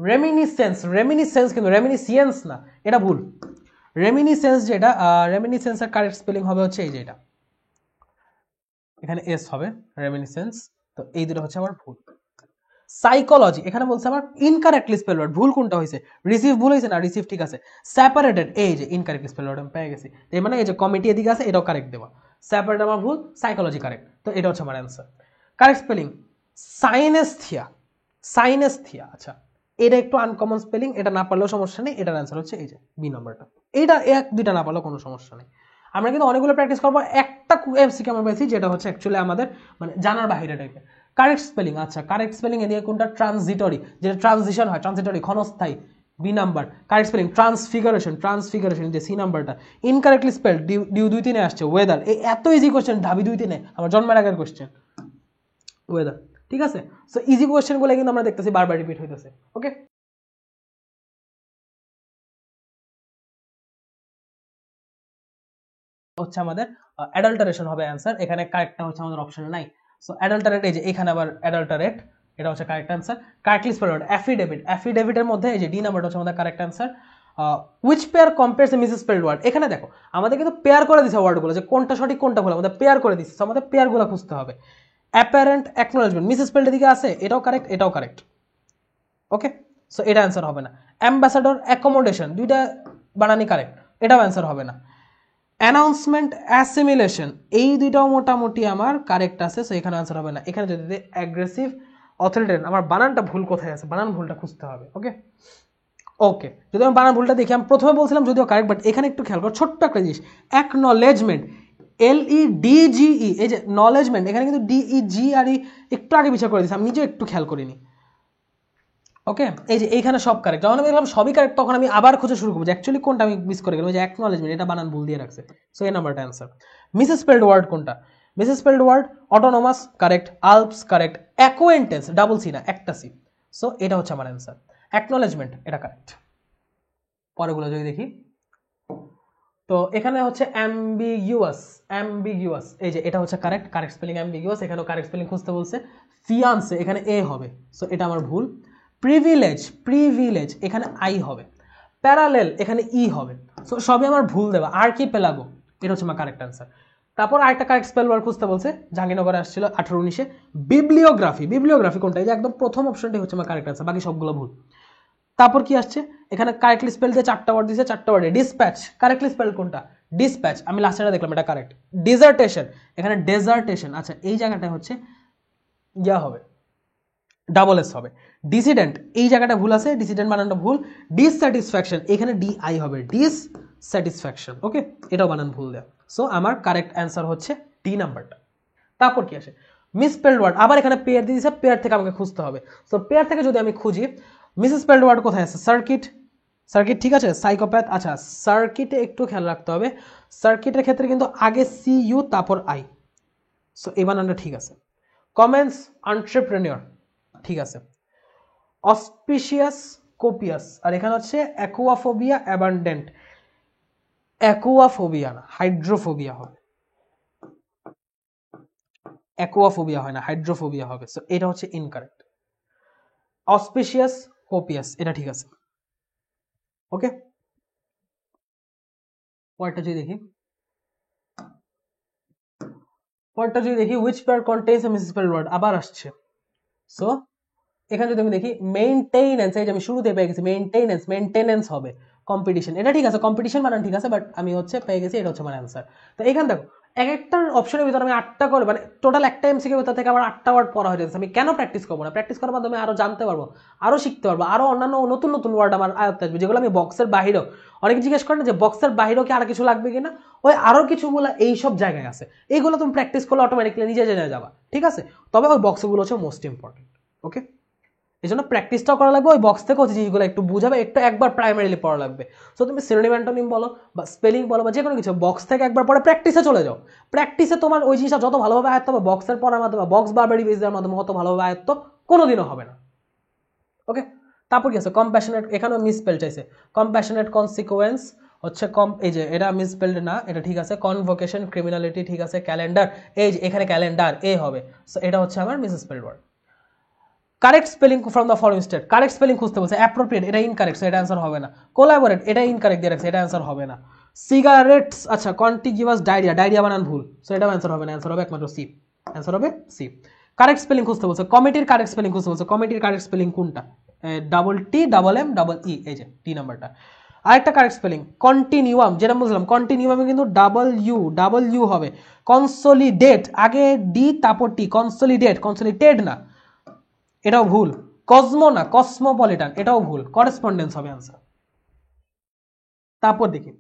রেমিনিসেন্স, রেমিনিসেন্স কিন্তু রেমিনিসিয়েন্স না, এটা ভুল, রেমিনিসেন্স যেটা, রেমিনিসেন্সের কারেক্ট স্পেলিং হবে হচ্ছে এই যে এটা, এখানে এস হবে রেমিনিসেন্স, তো এই দুটো হচ্ছে আমার ভুল। সাইকোলজি এখানে বলছে আমার ইনকারেক্টলি স্পেল ওয়ার্ড, ভুল কোনটা হয়েছে, রিসিভ ভুল হয়েছে না, রিসিভ ঠিক আছে, সেপারেটেড এই যে ইনকারেক্টলি স্পেল ওয়ার্ড আমি পেয়ে গেছি, এই মানে এই যে কমিটি এদিকে আছে এটাও কারেক্ট দেওয়া, সেপারেট আমার ভুল, সাইকোলজি কারেক্ট, তো এটা হচ্ছে আমার অ্যান্সার। কারেক্ট স্পেলিং সাইনেস্থিয়া, সাইনেস্থিয়া, আচ্ছা এটা একটু আনকমন স্পেলিং, এটা না পারলেও সমস্যা নেই, এটার অ্যান্সার হচ্ছে এই যে বি নাম্বারটা, এটা এক দুইটা না পারলেও কোনো সমস্যা নেই। আমরা কিন্তু অনেকগুলো প্র্যাকটিস করবো, একটা এমসিকিউ আমরা পেয়েছি যেটা হচ্ছে অ্যাকচুয়ালি আমাদের মানে জানার বাইরে টাইপের। কারেক্ট স্পেলিং, আচ্ছা কারেক্ট স্পেলিং এদিকে কোনটা, ট্রানজিটরি যেটা ট্রানজিশন হয়, ট্রানজিটরি ক্ষণস্থায়ী, বি নাম্বার। কারেক্ট স্পেলিং ট্রান্সফিগারেশন, ট্রান্সফিগারেশন যে সি নাম্বারটা। ইনকারেক্টলি স্পেল ডিউ 2-3 আসছে, ওয়েদার এই এত ইজি কোশ্চেন ঢাবি 2-3 আমার জন্মের আগের কোশ্চেন, ওয়েদার, ঠিক আছে, সো ইজি কোশ্চেনগুলো কিন্তু আমরা দেখতেছি বারবার রিপিট হইতেছে। ওকে, হচ্ছে আমাদের অ্যাডাল্টারেশন হবে অ্যান্সার, এখানে কারেক্টটা হচ্ছে আমাদের অপশনে নাই, সো অ্যাডাল্টারেট এই যে এখানে আবার অ্যাডাল্টারেট এটা হচ্ছে correct answer. Correctly spelled affidavit, অ্যাফিডেভিটের মধ্যে এই যে ডি নাম্বারটা হচ্ছে আমাদের correct answer. Which pair compares a misspelled word, এখানে দেখো আমাদের কিন্তু পেয়ার করে দিছে ওয়ার্ডগুলো, যে কোনটা সঠিক কোনটা ভুল আমাদের পেয়ার করে দিচ্ছে, আমাদের পেয়ারগুলো খুঁজতে হবে। অ্যাপারেন্ট অ্যাকনোলেজমেন্ট মিসস্পেলড দিকে আছে, এটাও কারেক্ট এটাও কারেক্ট, ওকে, সো এটা অ্যান্সার হবে না। অ্যাম্বাসাডর অ্যাকোমোডেশন দুইটা বানানি কারেক্ট, এটাও অ্যান্সার হবে না। অ্যানাউন্সমেন্ট অ্যাসিমিলেশন এই দুইটাও মোটামুটি আমার কারেক্ট আছে, সো এখানে আনসার হবে না। এখানে যদি অ্যাগ্রেসিভ অথরিটেরিয়ান, আমার বানানটা ভুল কোথায় আছে, বানান ভুলটা খুঁজতে হবে। ওকে ওকে, যদি আমি বানান ভুলটা দেখি, আমি প্রথমে বলছিলাম যদিও কারেক্ট, বাট এখানে একটু খেয়াল করো ছোট্ট একটা জিনিস, অ্যাকনলেজমেন্ট LEDGE এই যে নলেজমেন্ট, এখানে কিন্তু DEGRE একটু আগে বিচার করে দিচ্ছি, আমি নিজে একটু খেয়াল করিনি। ওকে, এই যে এইখানে সব কারেক্ট, যখন আমি দেখলাম সবই কারেক্ট তখন আমি আবার খোঁজা শুরু করবো যে অ্যাকচুয়ালি কোনটা আমি মিস করে গেলাম, যে অ্যাকনলেজমেন্ট এটা বানান ভুল দিয়ে রাখছে, সো এই নাম্বারটা অ্যান্সার। মিসস্পেলড ওয়ার্ড কোনটা, misspelled word autonomous correct, Alps correct, acquaintance double C না একটা সি, সো এটা হচ্ছে আমার অ্যান্সার। অ্যাকনলেজমেন্ট এটা কারেক্ট। পরেগুলো যদি দেখি, তো এখানে হচ্ছে অ্যাম্বিগুয়াস, অ্যাম্বিগুয়াস এই যে এটা হচ্ছে কারেক্ট, কারেক্ট স্পেলিং অ্যাম্বিগুয়াস, এখানেও কারেক্ট স্পেলিং খুঁজতে বলছে। ফিয়ান্সে এখানে এ হবে, সো এটা আমার ভুল। প্রিভিলেজ, প্রিভিলেজ এখানে আই হবে। প্যারালেল এখানে ই হবে, সো সবই আমার ভুল দেওয়া। আর কি পেলাগো, এটা হচ্ছে আমার কারেক্ট অ্যান্সার। তারপর আরেকটা কারেক্ট স্পেল ওয়ার্ড খুঁজতে বলছে, জাহাঙ্গীরনগরে আসছিল 18-19-এ। বিবলিওগ্রাফি, বিবলিওগ্রাফি কোনটা, এই যে একদম প্রথম অপশনটাই হচ্ছে আমার কারেক্ট অ্যান্সার, বাকি সবগুলো ভুল। তারপর কি আসছে, এখানে কারেক্টলি স্পেল দিয়ে 4টা ওয়ার্ড দিয়েছে, 4টা ওয়ার্ডে ডিসপ্যাচ, কারেক্টলি স্পেল কোনটা, ডিসপ্যাচ, আমি লাস্টে দেখলাম এটা কারেক্ট। ডিজার্টেশন এখানে ডেজার্টেশন, আচ্ছা এই জায়গাটা হচ্ছে ইয়া হবে, ডাবল এস হবে। ডিসিডেন্ট এই জায়গাটা ভুল আছে, ডিসিডেন্ট বানানটা ভুল। ডিসস্যাটিসফ্যাকশন এখানে DI হবে, ডিসস্যাটিসফ্যাকশন, ওকে এটাও বানান ভুল দেওয়া, সো আমার কারেক্ট অ্যান্সার হচ্ছে ডি নাম্বারটা। তারপর কি আসে, মিসস্পেলড ওয়ার্ড, আবার এখানে পেয়ার দিয়ে দিয়েছে, পেয়ার থেকে আমাকে খুঁজতে হবে, সো পেয়ার থেকে যদি আমি খুঁজি মিসস্পেলড ওয়ার্ড কোথায় আছে, সার্কিট, সার্কিট ঠিক আছে, সাইকোপ্যাথ। আচ্ছা সার্কিটে একটু খেয়াল রাখতে হবে, সার্কিটের ক্ষেত্রে কিন্তু আগে সি ইউ তারপর আই, সো এই বানানটা ঠিক আছে। কমেন্স এন্টারপ্রেনিউর ঠিক আছে। অসপিশিয়াস কোপিয়াস, আর এখানে হচ্ছে অ্যাকুয়াফোবিয়া অ্যাবান্ডেন্ট, অ্যাকুয়াফোবিয়া না হাইড্রোফোবিয়া হবে, অ্যাকুয়াফোবিয়া হয় না হাইড্রোফোবিয়া হবে, সো এটা হচ্ছে ইনকারেক্ট। অসপিশিয়াস কোপিয়াস এটা ঠিক আছে। ওকে পরেরটা যদি দেখি, which pair contains a misspelled word, আবার আসছে। সো এখানে যদি আমি দেখি মেইনটেনেন্স, এই যে আমি শুরুতে পেয়ে গেছি মেইনটেনেন্স হবে কম্পিটিশন, এটা ঠিক আছে, কম্পিটিশন মানে ঠিক আছে, বাট আমি হচ্ছে পেয়ে গেছি, এটা হচ্ছে আমার অ্যান্সার। তো এখানে দেখো এক একটা অপশনের ভিতরে আমি 8টা করে, মানে টোটাল একটা এমসিকিউ ভিতর থেকে আমার 8টা ওয়ার্ড পড়া হয়ে যাচ্ছে। আমি কেন প্র্যাকটিস করবো না? প্র্যাকটিস করার মাধ্যমে আরো জানতে পারবো, আরো শিখতে পারবো, আরো অন্যান্য নতুন নতুন ওয়ার্ড আমার আয়ত্তে আসবে, যেগুলো আমি বক্সের বাহিরেও, অনেকে জিজ্ঞেস করেন যে বক্সের বাহিরেও কি আর কিছু লাগবে কিনা, ওই আরো কিছুগুলো এইসব জায়গায় আছে, এইগুলো তুমি প্র্যাকটিস করলে অটোমেটিক্যালি নিজে জেনে যাবা, ঠিক আছে? তবে ওই বক্সগুলো হচ্ছে মোস্ট ইম্পর্টেন্ট। ওকে এই জন্য প্র্যাকটিসটাও করা লাগবে, ওই বক্স থেকে হচ্ছে জিনিসগুলো একটু বুঝাবে, একটু একবার প্রাইমারিলি পড়া লাগবে। সো তুমি সিনোনিম অ্যান্টোনিম বলো বা স্পেলিং বলো বা যে কোনো কিছু বক্স থেকে একবার পরে প্র্যাকটিসে চলে যাও। প্র্যাকটিসে তোমার ওই জিনিসটা যত ভালোভাবে আয়ত্ত হবে, বক্সের পড়ার মাধ্যমে, বক্স বারবারি বেস দেওয়ার মাধ্যমে অত ভালোভাবে আয়ত্ত কোনোদিনও হবে না। ওকে তারপর কি আছে? কম্প্যাশনেট, এখানেও মিসস্পেল চাইছে। কম্প্যাশনেট কনসিকুয়েন্স হচ্ছে এই যে এটা মিসস্পেলড না, এটা ঠিক আছে। কনভোকেশন ক্রিমিনালিটি ঠিক আছে। ক্যালেন্ডার, এই যে এখানে ক্যালেন্ডার এ হবে, সো এটা হচ্ছে আমার misspelled word. Correct spelling from the following state, correct spelling খুঁজতে বলছে। অ্যাপ্রোপ্রিয়েট এটা ইনকারেক্ট, এটা অ্যান্সার হবে না। কোলাবোরেট এটা ইনকারেক্ট দিয়ে রাখছে, এটা অ্যান্সার হবে না। সিগারেটস, আচ্ছা কন্টিগিউয়াস ডায়রিয়া, ডায়রিয়া বানান ভুল, সো এটাও অ্যান্সার হবে না, অ্যান্সার হবে একমাত্র সি, অ্যান্সার হবে সি। কারেক্ট স্পেলিং খুঁজতে বলছে। কমিটির কারেক্ট স্পেলিং খুঁজতে বলছে। কমিটির কারেক্ট স্পেলিং কোনটা? Double T double M double E, এই যে টি নাম্বারটা। আরেকটা কারেক্ট স্পেলিং কন্টিনিউয়াম, যেটা বুঝলাম কন্টিনিউয়ামে কিন্তু ডাবল ইউ হবে। কনসোলিডেট আগে ডি তারপর টি, কনসোলিডেটেড না, এটাও ভুল। কসমো না কসমোপলিটান, এটাও ভুল। করেসপন্ডেন্স হবে আনসার। তারপর দেখি,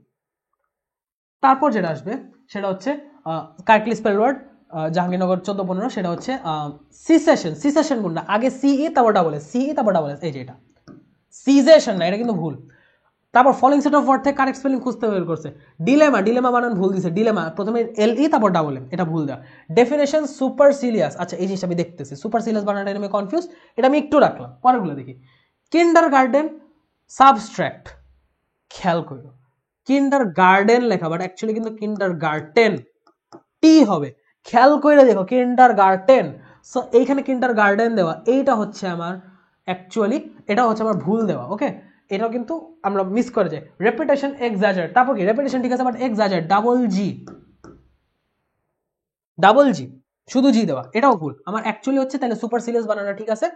তারপর যেটা আসবে সেটা হচ্ছে কারেক্টলি স্পেল ওয়ার্ড জাহাঙ্গীরনগর 1415, সেটা হচ্ছে সিসেশন কোনটা? আগে সিই তারপর ডাবল এস, এই যে এটা সিজেশন না, এটা কিন্তু ভুল। তারপর ফলোইং সেট অফ ওয়ার্ড থেকে কারেক্ট স্পেলিং খুঁজতে বের করছে। ডিলেমা বানান ভুল দিছে, ডিলেমা প্রথমে এল ই তারপর ডাবল এম, এটা ভুল দেওয়া। ডেফিনেশন সুপারসিলিয়াস, আচ্ছা এই জিনিসটা আমি দেখতেছি, সুপারসিলিয়াস বানানটা আমি কনফিউজ, এটা আমি একটু রাখলাম, পরেরগুলো দেখি। কিন্ডার গার্ডেন সাবস্ট্রাক্ট, খেয়াল করো কিন্ডার গার্ডেন লেখা, বাট অ্যাকচুয়ালি কিন্তু কিন্ডার গার্টেন, টি হবে, খেয়াল করে দেখো কিন্ডার গার্টেন। সো এইখানে কিন্ডার গার্ডেন দেওয়া, এইটা হচ্ছে আমার অ্যাকচুয়ালি, এটা হচ্ছে আমার ভুল দেওয়া। ওকে এটাও কিন্তু আমরা মিস করে যাই। রেপিটেশন এক্সাজারেট, তারপর কি রেপিটেশন ঠিক আছে, বাট এক্সাজারেট ডাবল জি শুধু জি দেওয়া, এটাও ভুল আমার অ্যাকচুয়ালি হচ্ছে। তাহলে সুপারসিলিয়াস বানানো ঠিক আছে,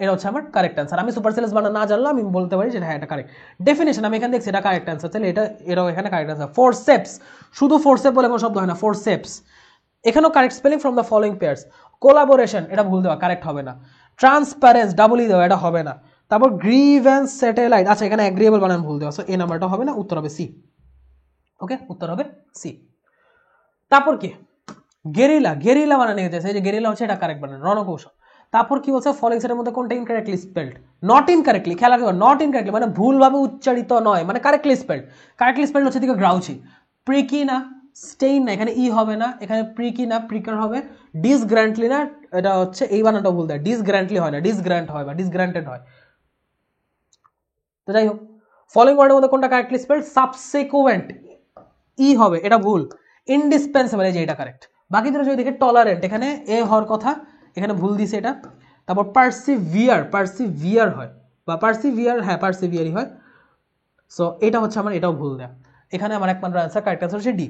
এটা হচ্ছে আমার কারেক্ট অ্যান্সার। আমি সুপারসিলিয়াস বানানো না জানলাম, আমি বলতে পারি যে হ্যাঁ এটা কারেক্ট। ডেফিনেশন আমি এখানে দেখছি এটা কারেক্ট অ্যান্সার, তাহলে এটাও এখানে কারেক্ট অ্যান্সার। ফোরসেপস, শুধু ফোরসেপ বলে কোনো শব্দ হয় না, ফোরসেপস এখানেও correct spelling from the following pairs. Collaboration এটা ভুল দেওয়া, কারেক্ট হবে না। ট্রান্সপারেন্স ডাবল ই দেওয়া, এটা হবে না। তারপর গ্রিভেন্স স্যাটেলাইট, আচ্ছা এখানে অ্যাগ্রিয়েবল বানান ভুল দেওয়া, সো এই নাম্বারটা হবে না, উত্তর হবে সি। ওকে উত্তর হবে সি। তারপর কি গেরিলা বানানো গেছে, এই যে গেরিলা হচ্ছে এটা কারেক্ট বানান, রণকৌশল। তারপর কি বলছে? ফলোইং সেটের মধ্যে কোনটা ইনকারেক্টলি স্পেলড? নট ইনকারেক্টলি, খেয়াল রাখবে নট ইনকারেক্টলি মানে ভুলভাবে উচ্চারিত নয়, মানে কারেক্টলি স্পেলড হচ্ছে দিকে গ্রাউচি। প্রিকি না স্টেইন না, এখানে ই হবে না, এখানে প্রিকি না প্রিকার হবে। ডিসগ্র্যান্টলি না, এটা হচ্ছে এই বানানটা ভুল দেয়, ডিসগ্র্যান্টলি হয় না, ডিসগ্র্যান্ট হয় বা ডিসগ্র্যান্টেড হয়। তো যাই হোক, ফলোইং ওয়ার্ডের মধ্যে কোনটা কারেক্টলি স্পেলড? সাবসিকুয়েন্ট, ই হবে, এটা ভুল। ইনডিসপেন্সেবল, এই যে এটা কারেক্ট। বাকি দুটো যদি দেখে টলারেন্ট, এখানে এ হওয়ার কথা, এখানে ভুল দিছে এটা। তারপর পারসিভিয়ার হয় বা পারসিভিয়ার, হ্যাঁ পারসিভিয়ারই হয়। সো এটা হচ্ছে আমার, এটাও ভুল দেয়া, এখানে আমার একমাত্র অ্যান্সার, কারেক্ট অ্যান্সার হচ্ছে ডি।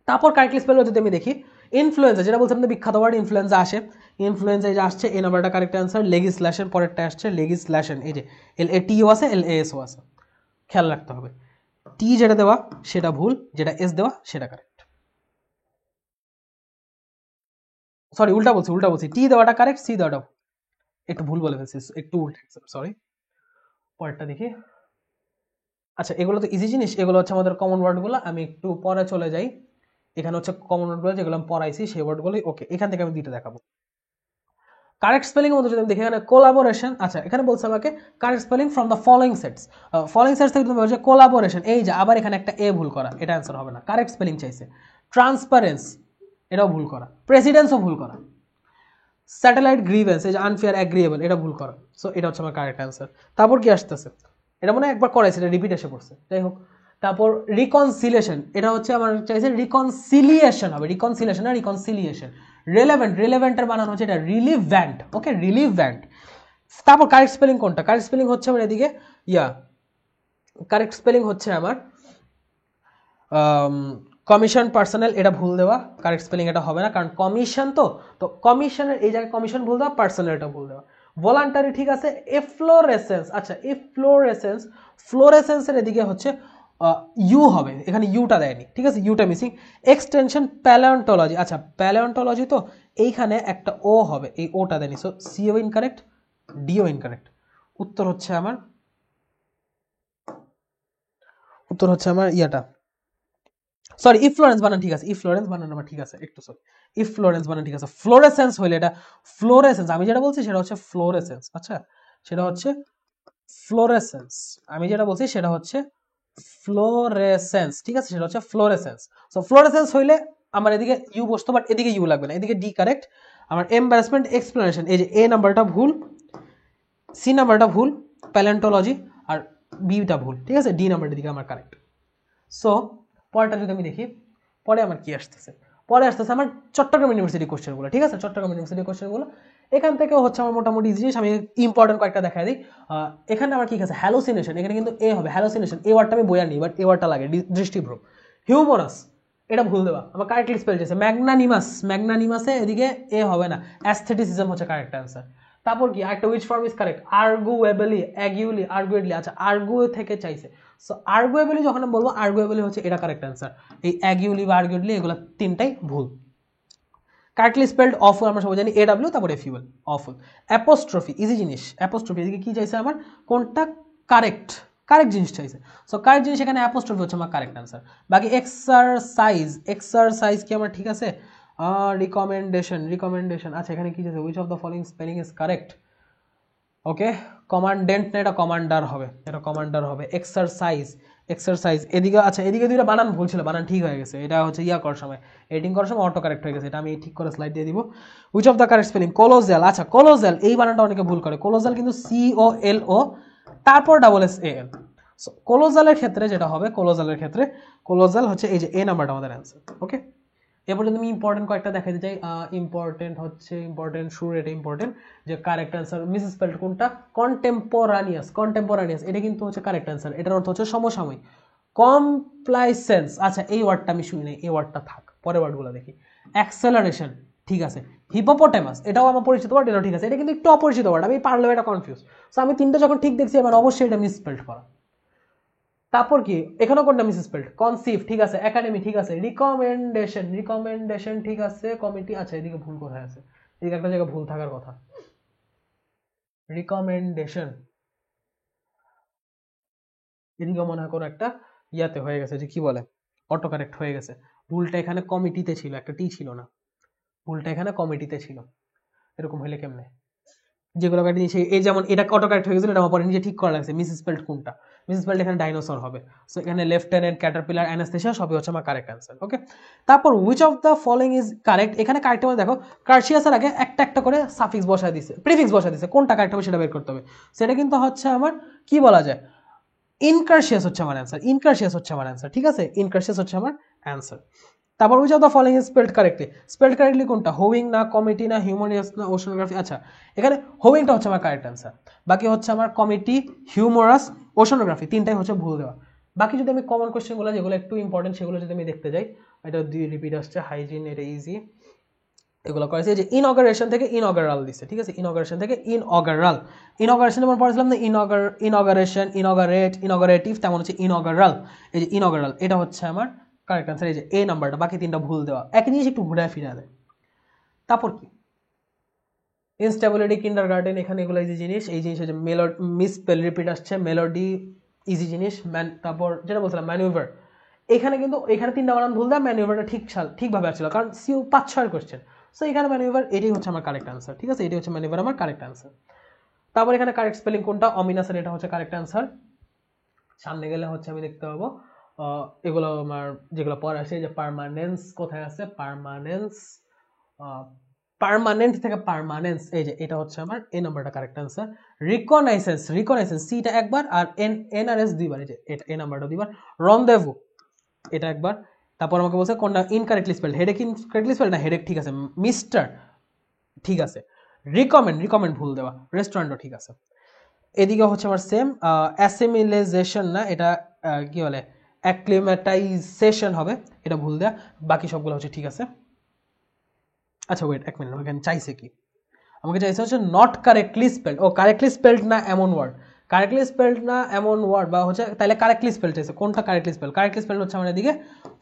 তারপর কারেক্টলি স্পেল যদি আমি দেখি, ইনফ্লুয়েন্সা, যেটা বলছিলাম বিখ্যাত ওয়ার্ড ইনফ্লুয়েন্সা আসে, ইনফ্লুয়েন্সা এই যে আসছে, এই নাম্বারটা কারেক্ট অ্যান্সার। লেগিসলেশন পরেরটা আসছে, লেগিসলেশন, এই যে এল এ টিও আছে, এল এ এসও আছে, খেয়াল রাখতে হবে। টি যেটা দেওয়া সেটা ভুল, যেটা এস দেওয়া সেটা কারেক্ট। সরি উল্টা বলছি, টি দেওয়াটা কারেক্ট, সি দেওয়াটা একটু ভুল বলে ফেলছি, একটু উল্টা, সরি। পরেরটা দেখি, আচ্ছা এগুলো তো ইজি জিনিস, এগুলো হচ্ছে আমাদের কমন ওয়ার্ডগুলো, আমি একটু পরে চলে যাই। এখানে হচ্ছে কমন ওয়ার্ডগুলো যেগুলো আমি পড়াইছি সেই ওয়ার্ডগুলোই। ওকে এখান থেকে আমি দুইটা দেখাবো। কারেক্ট স্পেলিং এর মধ্যে যদি আমি দেখি এখানে কোলাবোরেশন, আচ্ছা এখানে বলছে আমাকে correct spelling from the following sets, following sets থেকে তুমি বলছে কোলাবোরেশন, এই যে আবার এখানে একটা এ ভুল করা, এটা অ্যান্সার হবে না। কারেক্ট স্পেলিং চাইছে। ট্রান্সপারেন্স, এটাও ভুল করা। প্রেসিডেন্সও ভুল করা। স্যাটেলাইট গ্রিভেন্স, এই যে আনফেয়ার অ্যাগ্রিয়েবল, এটা ভুল করা। সো এটা হচ্ছে আমার কারেক্ট অ্যান্সার। তারপর কি আসতেছে, এটা মনে হয় একবার করাইছে, এটা রিপিট এসে পড়ছে, যাই হোক। তারপর রিকনসিলিয়েশন, এটা হচ্ছে আমার চাইছে রিকনসিলিয়েশন হবে, রিকনসিলিয়েশন না রিকনসিলিয়েশন। রেলেভেন্ট, রেলেভেন্টের বানানো হচ্ছে এটা রিলিভ্যান্ট, ওকে রিলিভ্যান্ট। তারপর কারেক্ট স্পেলিং কোনটা, কারেক্ট স্পেলিং হচ্ছে আমার এদিকে কারেক্ট স্পেলিং হচ্ছে আমার কমিশন পার্সোনাল, এটা ভুল দেওয়া, কারেক্ট স্পেলিং এটা হবে না, কারণ কমিশন তো কমিশনের এই জায়গায় কমিশন ভুল দেওয়া, পার্সোনালটা ভুল দেওয়া। ভলান্টারি ঠিক আছে। এফ্লোরেসেন্স, আচ্ছা এফ্লোরেসেন্স, ফ্লোরেসেন্সের এদিকে হচ্ছে ইউ হবে, এখানে ইউটা দেয়নি, ঠিক আছে, ইউটা মিসিং। এক্সটেনশন প্যালিওন্টোলজি, আচ্ছা প্যালিওন্টোলজি তো এইখানে একটা ও হবে, এই ওটা দেয়নি, সো সিও ইনকারেক্ট, ডিও ইনকারেক্ট। উত্তর হচ্ছে আমার ইয়াটা, সরি ইফ্লোরেন্স বানান ঠিক আছে, ইফ্লোরেন্স বানান আমার ঠিক আছে, একটু সরি, ইফ্লোরেন্স বানান ঠিক আছে। ফ্লোরেসেন্স হইলে এটা ফ্লোরেসেন্স, আমি যেটা বলছি সেটা হচ্ছে ফ্লোরেসেন্স, আচ্ছা সেটা হচ্ছে ফ্লোরেসেন্স, আমি যেটা বলছি সেটা হচ্ছে ফ্লোরেসেন্স, ঠিক আছে, সেটা হচ্ছে ফ্লোরেসেন্স। সো ফ্লোরেসেন্স হইলে আমার এদিকে ইউ বসতো, বাট এদিকে ইউ লাগবে না, এদিকে ডি কারেক্ট। আমার এম্বারাসমেন্ট এক্সপ্লেনেশন, এই যে এ নাম্বারটা ভুল, সি নাম্বারটা ভুল, প্যালেন্টোলজি আর বিটা ভুল, ঠিক আছে, ডি নাম্বারটার দিকে আমার কারেক্ট। সো পরেরটা যদি আমি দেখি, পরে আমার কি আসতেছে, পরে আসতেছে আমার চট্টগ্রাম ইউনিভার্সিটি কোশ্চেনগুলো, ঠিক আছে, চট্টগ্রাম ইউনিভার্সিটি কোশ্চেনগুলো এখান থেকেও হচ্ছে আমার মোটামুটি জিনিস, আমি ইম্পর্টেন্ট কয়েকটা দেখাই দিই। এখানে আমার কি আছে, হ্যালোসিনেশন, এখানে কিন্তু এ হবে হ্যালোসিনেশন, এই ওয়ার্ডটা আমি বইয়া নিই, বাট এই ওয়ার্ডটা লাগে, দৃষ্টিভ্রম। হিউমোরাস, এটা ভুল দেওয়া, আমার কারেক্টলি স্পেল চেয়েছে। ম্যাগনানিমাস, ম্যাগনানিমাসে এদিকে এ হবে না, অ্যাস্থেটিসিজম হচ্ছে কারেক্ট অ্যান্সার। তারপর কি একটা which form is correct, arguably, arguly, arguetly, আচ্ছা আর্গুয়ে থেকে চাইছে, সো আর্গুয়েবলি যখন আমি বলবো আর্গুয়েবলি হচ্ছে এটা কারেক্ট অ্যান্সার। এই অ্যাগিউলি বা আর্গুয়েটলি এগুলো তিনটাই ভুল। কারেক্টলি স্পেলড অফুল আমরা সবাই জানি, এডাব্লিউ তারপর এফইউএল, অফুল। অ্যাপোস্ট্রফি, ইজি জিনিস, অ্যাপোস্ট্রফি এদিকে কি চাইছে আমার, কোনটা কারেক্ট, কারেক্ট জিনিস চাইছে, সো কারেক্ট জিনিস এখানে অ্যাপোস্ট্রফি হচ্ছে আমার কারেক্ট অ্যান্সার। বাকি এক্সারসাইজ, এক্সারসাইজ কি আমার ঠিক আছে, রিকমেন্ডেশন, রিকমেন্ডেশন, আচ্ছা এখানে কি চাইছে, which of the following spelling is correct, okay commandant না এটা কমান্ডার হবে, এটা কমান্ডার হবে। এক্সারসাইজ, এক্সারসাইজ এদিকে, আচ্ছা এদিকে দুইটা বানান ভুল ছিল, বানান ঠিক হয়ে গেছে, এটা হচ্ছে ইয়া করার সময়, এডিটিং করার সময় অটো কারেক্ট হয়ে গেছে, এটা আমি ঠিক করে স্লাইড দিয়ে দিব। Which of the correct spelling, colossal, আচ্ছা কোলোজেল এই বানানটা অনেকে ভুল করে, কোলোজেল কিন্তু COLO তারপর SAL। কোলোজালের ক্ষেত্রে যেটা হবে, কোলোজালের ক্ষেত্রে কোলোজাল হচ্ছে এই যে এ নাম্বারটা আমাদের অ্যান্সার, ওকে। এরপর যদি আমি ইম্পর্টেন্ট কয়েকটা দেখাতে চাই, ইম্পর্টেন্ট হচ্ছে ইম্পর্টেন্ট সুর, এটা ইম্পর্টেন্ট যে কারেক্ট অ্যান্সার মিসস্পেলড কোনটা, কন্টেম্পোরানিয়াস, কন্টেম্পোরানিয়াস এটা কিন্তু হচ্ছে কারেক্ট অ্যান্সার, এটার অর্থ হচ্ছে সমসাময়িক। কমপ্লাইসেন্স, আচ্ছা এই ওয়ার্ডটা আমি শুনি নাই, এই ওয়ার্ডটা থাক, পরের ওয়ার্ডগুলো দেখি। অ্যাক্সেলারেশন ঠিক আছে। হিপোপটেমাস এটাও আমার পরিচিত ওয়ার্ড, এটাও ঠিক আছে, এটা কিন্তু একটু অপরিচিত ওয়ার্ড, আমি পারলেও এটা কনফিউজ, সো আমি তিনটা যখন ঠিক দেখছি এবার অবশ্যই এটা মিসস্পেলড করা। তারপর কি এখানেও কোনটা মিসস্পেলড, কনসিভ ঠিক আছে, একাডেমি ঠিক আছে, রিকমেন্ডেশন, রিকমেন্ডেশন ঠিক আছে, কমিটি, আচ্ছা এদিকে ভুল কোথায় আছে, এদিকে একটা জায়গায় ভুল থাকার কথা, রিকমেন্ডেশন এদিকে মনে হয় কোনো একটা ইয়াতে হয়ে গেছে, যে কি বলে অটো কারেক্ট হয়ে গেছে, ভুলটা এখানে কমিটিতে ছিল, একটা টি ছিল না, ভুলটা এখানে কমিটিতে ছিল, এরকম হইলে কেমনে, যেগুলো কাটি নিয়েছে এই যেমন এটা অটো কারেক্ট হয়ে গেছিল, এটা আমার পরে নিজে ঠিক করা লাগছে, মিসস্পেলড কোনটা, মিসস্পেলড এখানে ডাইনোসর হবে, সো এখানে লেফটেন্যান্ট, ক্যাটারপিলার, অ্যানাস্থেসিয়া সবই হচ্ছে আমার কারেক্ট অ্যান্সার, ওকে। তারপর which of the following is correct, এখানে কারেক্ট হবে, দেখো কার্সিয়াসের আগে একটা একটা করে সাফিক্স বসায় দিছে, প্রিফিক্স বসায় দিছে, কোনটা কারেক্ট হবে সেটা বের করতে হবে, সেটা কিন্তু হচ্ছে আমার কি বলা যায়, ইনকার্সিয়াস হচ্ছে আমার অ্যান্সার, ইনকার্সিয়াস হচ্ছে আমার অ্যান্সার, ঠিক আছে, ইনকার্সিয়াস হচ্ছে আমার অ্যান্সার। তারপর which of the following is spelled correctly, spelled correctly কোনটা, হোয়িং না, কমিটি না, হিউমানিয়াস না, ওশনোগ্রাফি, আচ্ছা এখানে হোয়িংটা হচ্ছে আমার কারেক্ট অ্যান্সার, বাকি হচ্ছে আমার কমিটি, হিউমারাস, ওশনোগ্রাফি তিনটাই হচ্ছে ভুল দেওয়া। বাকি যদি আমি কমন কোয়েশ্চেনগুলো যেগুলো একটু ইম্পর্টেন্ট সেগুলো যদি আমি দেখতে যাই, এটা দুই রিপিট আসছে, হাইজিন এটা ইজি, এগুলো করেছে যে ইনঅগারেশন থেকে ইনঅগারাল দিছে, ঠিক আছে, ইনঅগারেশন থেকে ইনঅগারাল, ইনঅগারেশন যেমন পড়েছিলাম না ইনঅগারেশন, ইনঅগারেট, ইনঅগারেটিভ, তেমন হচ্ছে ইনঅগারাল, এই যে ইনঅগারাল এটা হচ্ছে আমার কারেক্ট অ্যান্সার, এই যে এ নাম্বারটা, বাকি তিনটা ভুল দেওয়া, একই জিনিস একটু ঘুরে ফিরে দেয়। তারপর কি ইনস্টেবিলিটি, কিন্ডারগার্টেন, এখানে এগুলো ইজি জিনিস, এই জিনিস যে মিসস্পেল রিপিট আসছে, মেলোডি ইজি জিনিস, তারপর যেটা বলছিলাম ম্যানুভার, এখানে কিন্তু এখানে তিনটা বানান ভুল দেয়, ম্যানুভারটা ঠিকভাবে আসছিল, কারণ সিও 5-6 কোশ্চেন, সো এখানে ম্যানিভার এটাই হচ্ছে আমার কারেক্ট আনসার, ঠিক আছে, এটাই হচ্ছে ম্যানিভার আমার কারেক্ট আনসার। তারপর এখানে কারেক্ট স্পেলিং কোনটা, অমিনাসের, এটা হচ্ছে কারেক্ট আনসার। সামনে গেলে হচ্ছে আমি দেখতে পাবো এগুলো আমার যেগুলো পড়া আছে, যে পার্মানেন্স কোথায় আছে, পার্মানেন্স, পার্মানেন্ট থেকে পার্মানেন্স, এই যে এটা হচ্ছে আমার এই নাম্বারটা কারেক্ট আনসার। রিকনাইসেন্স, রিকনাইসেন্স সিটা একবার আর এন আর এস দুইবার, এই যে এটা এই নাম্বারটা দুইবার। রনদেভু এটা একবার। তারপর আমাকে বলছে কোনটা incorrectly spelled, headache incorrectly spelled না, হেডেক ঠিক আছে, মিস্টার ঠিক আছে, রিকমেন্ড, রিকমেন্ড ভুল দেওয়া, রেস্টুরেন্টও ঠিক আছে। এদিকে হচ্ছে আমার সেম অ্যাসিমিলাইজেশন না, এটা কি বলে অ্যাক্লিমেটাইজেশন হবে, এটা ভুল দেয়া, বাকি সবগুলো হচ্ছে ঠিক আছে। আচ্ছা ওয়েট এক মিনিট, এখানে চাইছে কি, আমাকে চাইছে হচ্ছে নট কারেক্টলি স্পেলড, ও কারেক্টলি স্পেলড না এমন ওয়ার্ড, কারেক্টলি স্পেলড না এমন ওয়ার্ড, বা হচ্ছে তাহলে কারেক্টলি স্পেলড চাইছে, কোনটা কারেক্টলি স্পেল, কারেক্টলি স্পেলড হচ্ছে আমার এদিকে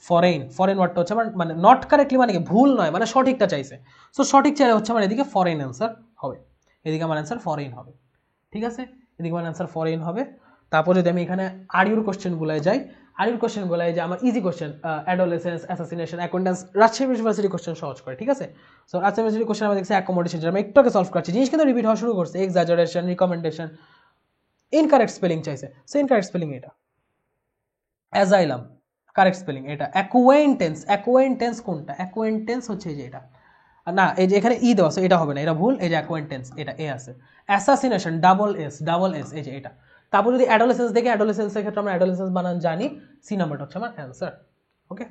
ফরেন, ফরেন ওয়ার্ডটা হচ্ছে আমার মানে নট কারেক্টলি মানে কি ভুল নয়, মানে সঠিকটা চাইছে, সো সঠিক চাইলে হচ্ছে আমার এদিকে ফরেন অ্যান্সার হবে, এদিকে আমার অ্যান্সার ফরেন হবে, ঠিক আছে, এদিকে আমার অ্যান্সার ফরেন হবে। তারপর যদি আমি এখানে আরিউর কোশ্চেনগুলোয় যাই, আরিউর কোশ্চেনগুলোয় যে আমার easy question, adolescence, assassination, acquaintance, Rajshahi university question সহজ করে, ঠিক আছে। সো রাজশাহী ইউনিভার্সিটি কোশ্চেন আমরা দেখছি অ্যাকোমোডেশন, যেটা আমি একটু আগে সলভ করছি, জিনিস কিন্তু রিপিট হওয়া শুরু করছে, এক্সাজারেশন, রিকমেন্ডেশন, ইনকারেক্ট স্পেলিং চাইছে, সো ইনকারেক্ট স্পেলিং এটা। অ্যাজাইলাম কারেক্ট স্পেলিং এটা। অ্যাকোয়েন্টেন্স, অ্যাকোয়েন্টেন্স কোনটা, অ্যাকোয়েন্টেন্স হচ্ছে এই যে এটা, না এই যে এখানে ই দেওয়া আছে, এটা হবে না, এটা ভুল, এই যে অ্যাকোয়েন্টেন্স এটা এ আছে। Assassination double S, double S, এই যে এটা। তারপর যদি অ্যাডোলেসেন্স দেখে, অ্যাডোলেসেন্সের ক্ষেত্রে আমরা অ্যাডোলেসেন্স বানান জানি, সি নাম্বারটা হচ্ছে আমার অ্যান্সার, ওকে।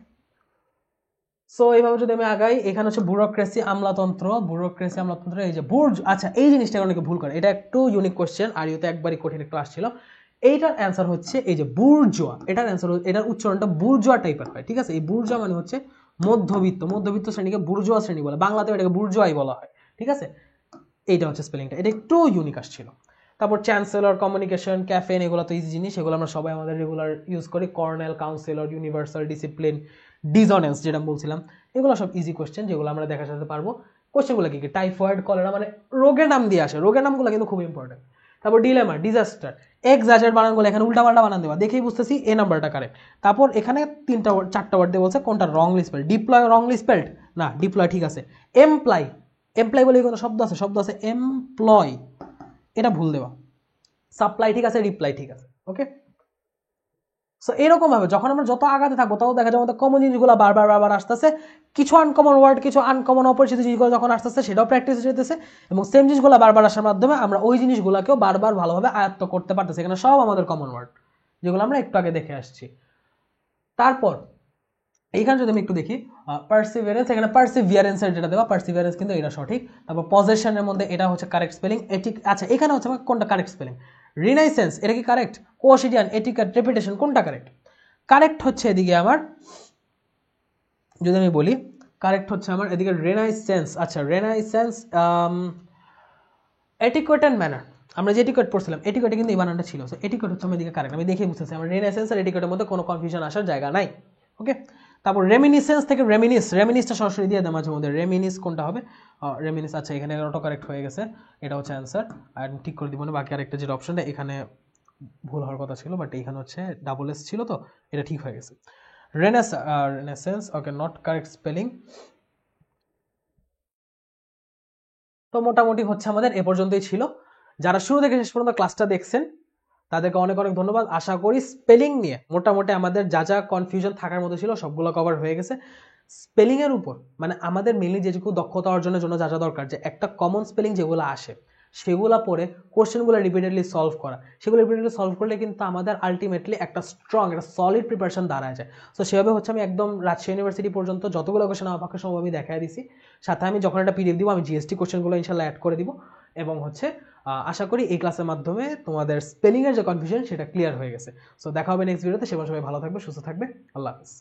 সো এইভাবে যদি আমি আগাই, এখানে হচ্ছে ব্যুরোক্রেসি, আমলাতন্ত্র, ব্যুরোক্রেসি, আমলাতন্ত্র, এই যে বুর্জ, আচ্ছা এই জিনিসটা অনেকে ভুল করে, এটা একটু ইউনিক কোশ্চেন, আর ইউতে একবারই কঠিন একটু আসছিল। এইটার অ্যান্সার হচ্ছে এই যে বুর্জোয়া, এটার অ্যান্সার, এটার উচ্চারণটা বুর্জোয়া টাইপের হয়, ঠিক আছে। এই বুর্জোয়া মানে হচ্ছে মধ্যবিত্ত, মধ্যবিত্ত শ্রেণীকে বুর্জোয়া শ্রেণী বলে, বাংলাতেও এটাকে বুর্জোয়াই বলা হয়, ঠিক আছে। এইটা হচ্ছে স্পেলিংটা, এটা একটু ইউনিক আসছিল। তারপর চ্যান্সেলর, কমিউনিকেশন, ক্যাফেন, এগুলো তো ইজি জিনিস, এগুলো আমরা সবাই আমাদের রেগুলার ইউজ করি। কর্নেল, কাউন্সিলর, ইউনিভার্সাল, ডিসিপ্লিন, ডিসঅনেন্স যেটা বলছিলাম, এগুলো সব ইজি কোশ্চেন, যেগুলো আমরা দেখা সাথে পারবো। কোশ্চেনগুলো কি কি, টাইফয়েড, কলেরা, মানে রোগের নাম দিয়ে আসে, রোগের নামগুলো কিন্তু খুব ইম্পর্টেন্ট। তারপর ডিলেমা, ডিজাস্টার, এক্সাজারেট বানানগুলো এখানে উল্টাপাল্টা বানান দেওয়া, দেখেই বুঝতেছি এ নাম্বারটা কারেক্ট। তারপর এখানে চারটা ওয়ার্ড দিয়ে বলছে কোনটা wrongly spelled, deploy wrongly spelled না, ডিপ্লয় ঠিক আছে। এমপ্লয়, এমপ্লয় বলে কোনো শব্দ আছে, শব্দ আছে এমপ্লয়, এটা ভুল দেওয়া। সাপ্লাই ঠিক আছে, রিপ্লাই ঠিক আছে, ওকে। সো এরকম ভাবে যখন আমরা যত আগাতে থাকবো তত দেখা যাবে কমন জিনিসগুলো বারবার বারবার আসতেছে, কিছু আনকমন ওয়ার্ড, কিছু আনকমন অপরিচিত জিনিসগুলো যখন আসতেছে সেটাও প্র্যাকটিস হয়ে যেতেছে, এবং সেম জিনিসগুলো বারবার আসার মাধ্যমে আমরা ওই জিনিসগুলোকেও বারবার ভালোভাবে আয়ত্ত করতে পারতেছি, এখানে সব আমাদের কমন ওয়ার্ড যেগুলো আমরা একটু আগে দেখে আসছি। তারপর এইখানে যদি আমি একটু দেখি পার্সিভিয়ারেন্স, এখানে পার্সিভিয়ারেন্সের যেটা দেওয়া, পার্সিভিয়ারেন্স কিন্তু এটা সঠিক। তারপর পজেশনের মধ্যে এটা হচ্ছে কারেক্ট স্পেলিং, এটিক, আচ্ছা এখানে হচ্ছে কোনটা কারেক্ট স্পেলিং, রিনাইসেন্স এটা কি কারেক্ট, কোশিডিয়ান, এটিকেট, রেপুটেশন কোনটা কারেক্ট, কারেক্ট হচ্ছে এদিকে আমার, যদি আমি বলি কারেক্ট হচ্ছে আমার এদিকে রেনাইসেন্স, আচ্ছা রেনাইসেন্স, এটিকেট অ্যান্ড ম্যানার, আমরা যে এটিকেট পড়ছিলাম এটিকেটে কিন্তু এই বানানটা ছিল, সো এটিকেট হচ্ছে আমার এদিকে কারেক্ট, আমি দেখে বুঝতেছি আমার রেনাইসেন্স আর এটিকেটের মধ্যে কোনো কনফিউশন আসার জায়গা নাই, ওকে। তারপর রেমিনিসেন্স থেকে রেমিনিস, রেমিনিসটা সরাসরি দিয়ে দেয় মাঝে মধ্যে, রেমিনিস কোনটা হবে, রেমিনিস, আচ্ছা এখানে অটো কারেক্ট হয়ে গেছে, এটা হচ্ছে অ্যান্সার, আর ঠিক করে দিব না, বাকি আরেকটা যেটা অপশনটা এখানে ভুল হওয়ার কথা ছিল, বাট এখানে হচ্ছে ডাবল এস ছিল, তো এটা ঠিক হয়ে গেছে। রেনেসেন্স, ওকে, নট কারেক্ট স্পেলিং। তো মোটামুটি হচ্ছে আমাদের এ পর্যন্তই ছিল। যারা শুরু থেকে শেষ পর্যন্ত ক্লাসটা দেখছেন তাদেরকে অনেক অনেক ধন্যবাদ। আশা করি স্পেলিং নিয়ে মোটামুটি আমাদের যা যা কনফিউশন থাকার মতো ছিল সবগুলো কভার হয়ে গেছে। স্পেলিং এর উপর মানে আমাদের মেনলি যেটুকু দক্ষতা অর্জনের জন্য যা যা দরকার, যে একটা কমন স্পেলিং যেগুলো আসে সেগুলো পড়ে কোশ্চেনগুলো রিপিটেডলি সলভ করা, সেগুলো রিপিটেডলি সলভ করলে কিন্তু আমাদের আলটিমেটলি একটা স্ট্রং, একটা সলিড প্রিপারেশন দাঁড়ায় যায়। সো সেভাবে হচ্ছে আমি একদম রাজশাহী ইউনিভার্সিটি পর্যন্ত যতগুলো কোশ্চেন আমার পক্ষে সম্ভব আমি দেখাই দিছি, সাথে আমি যখন একটা পিডিএফ দিব আমি জিএসটি কোশ্চেনগুলো ইনশাল্লাহ অ্যাড করে দিব, এবং হচ্ছে আশা করি এই ক্লাসের মাধ্যমে তোমাদের স্পেলিংয়ের যে কনফিউশন সেটা ক্লিয়ার হয়ে গেছে। সো দেখা হবে নেক্সট ভিডিওতে, সেবার সবাই ভালো থাকবে, সুস্থ থাকবে, আল্লাহ হাফিজ।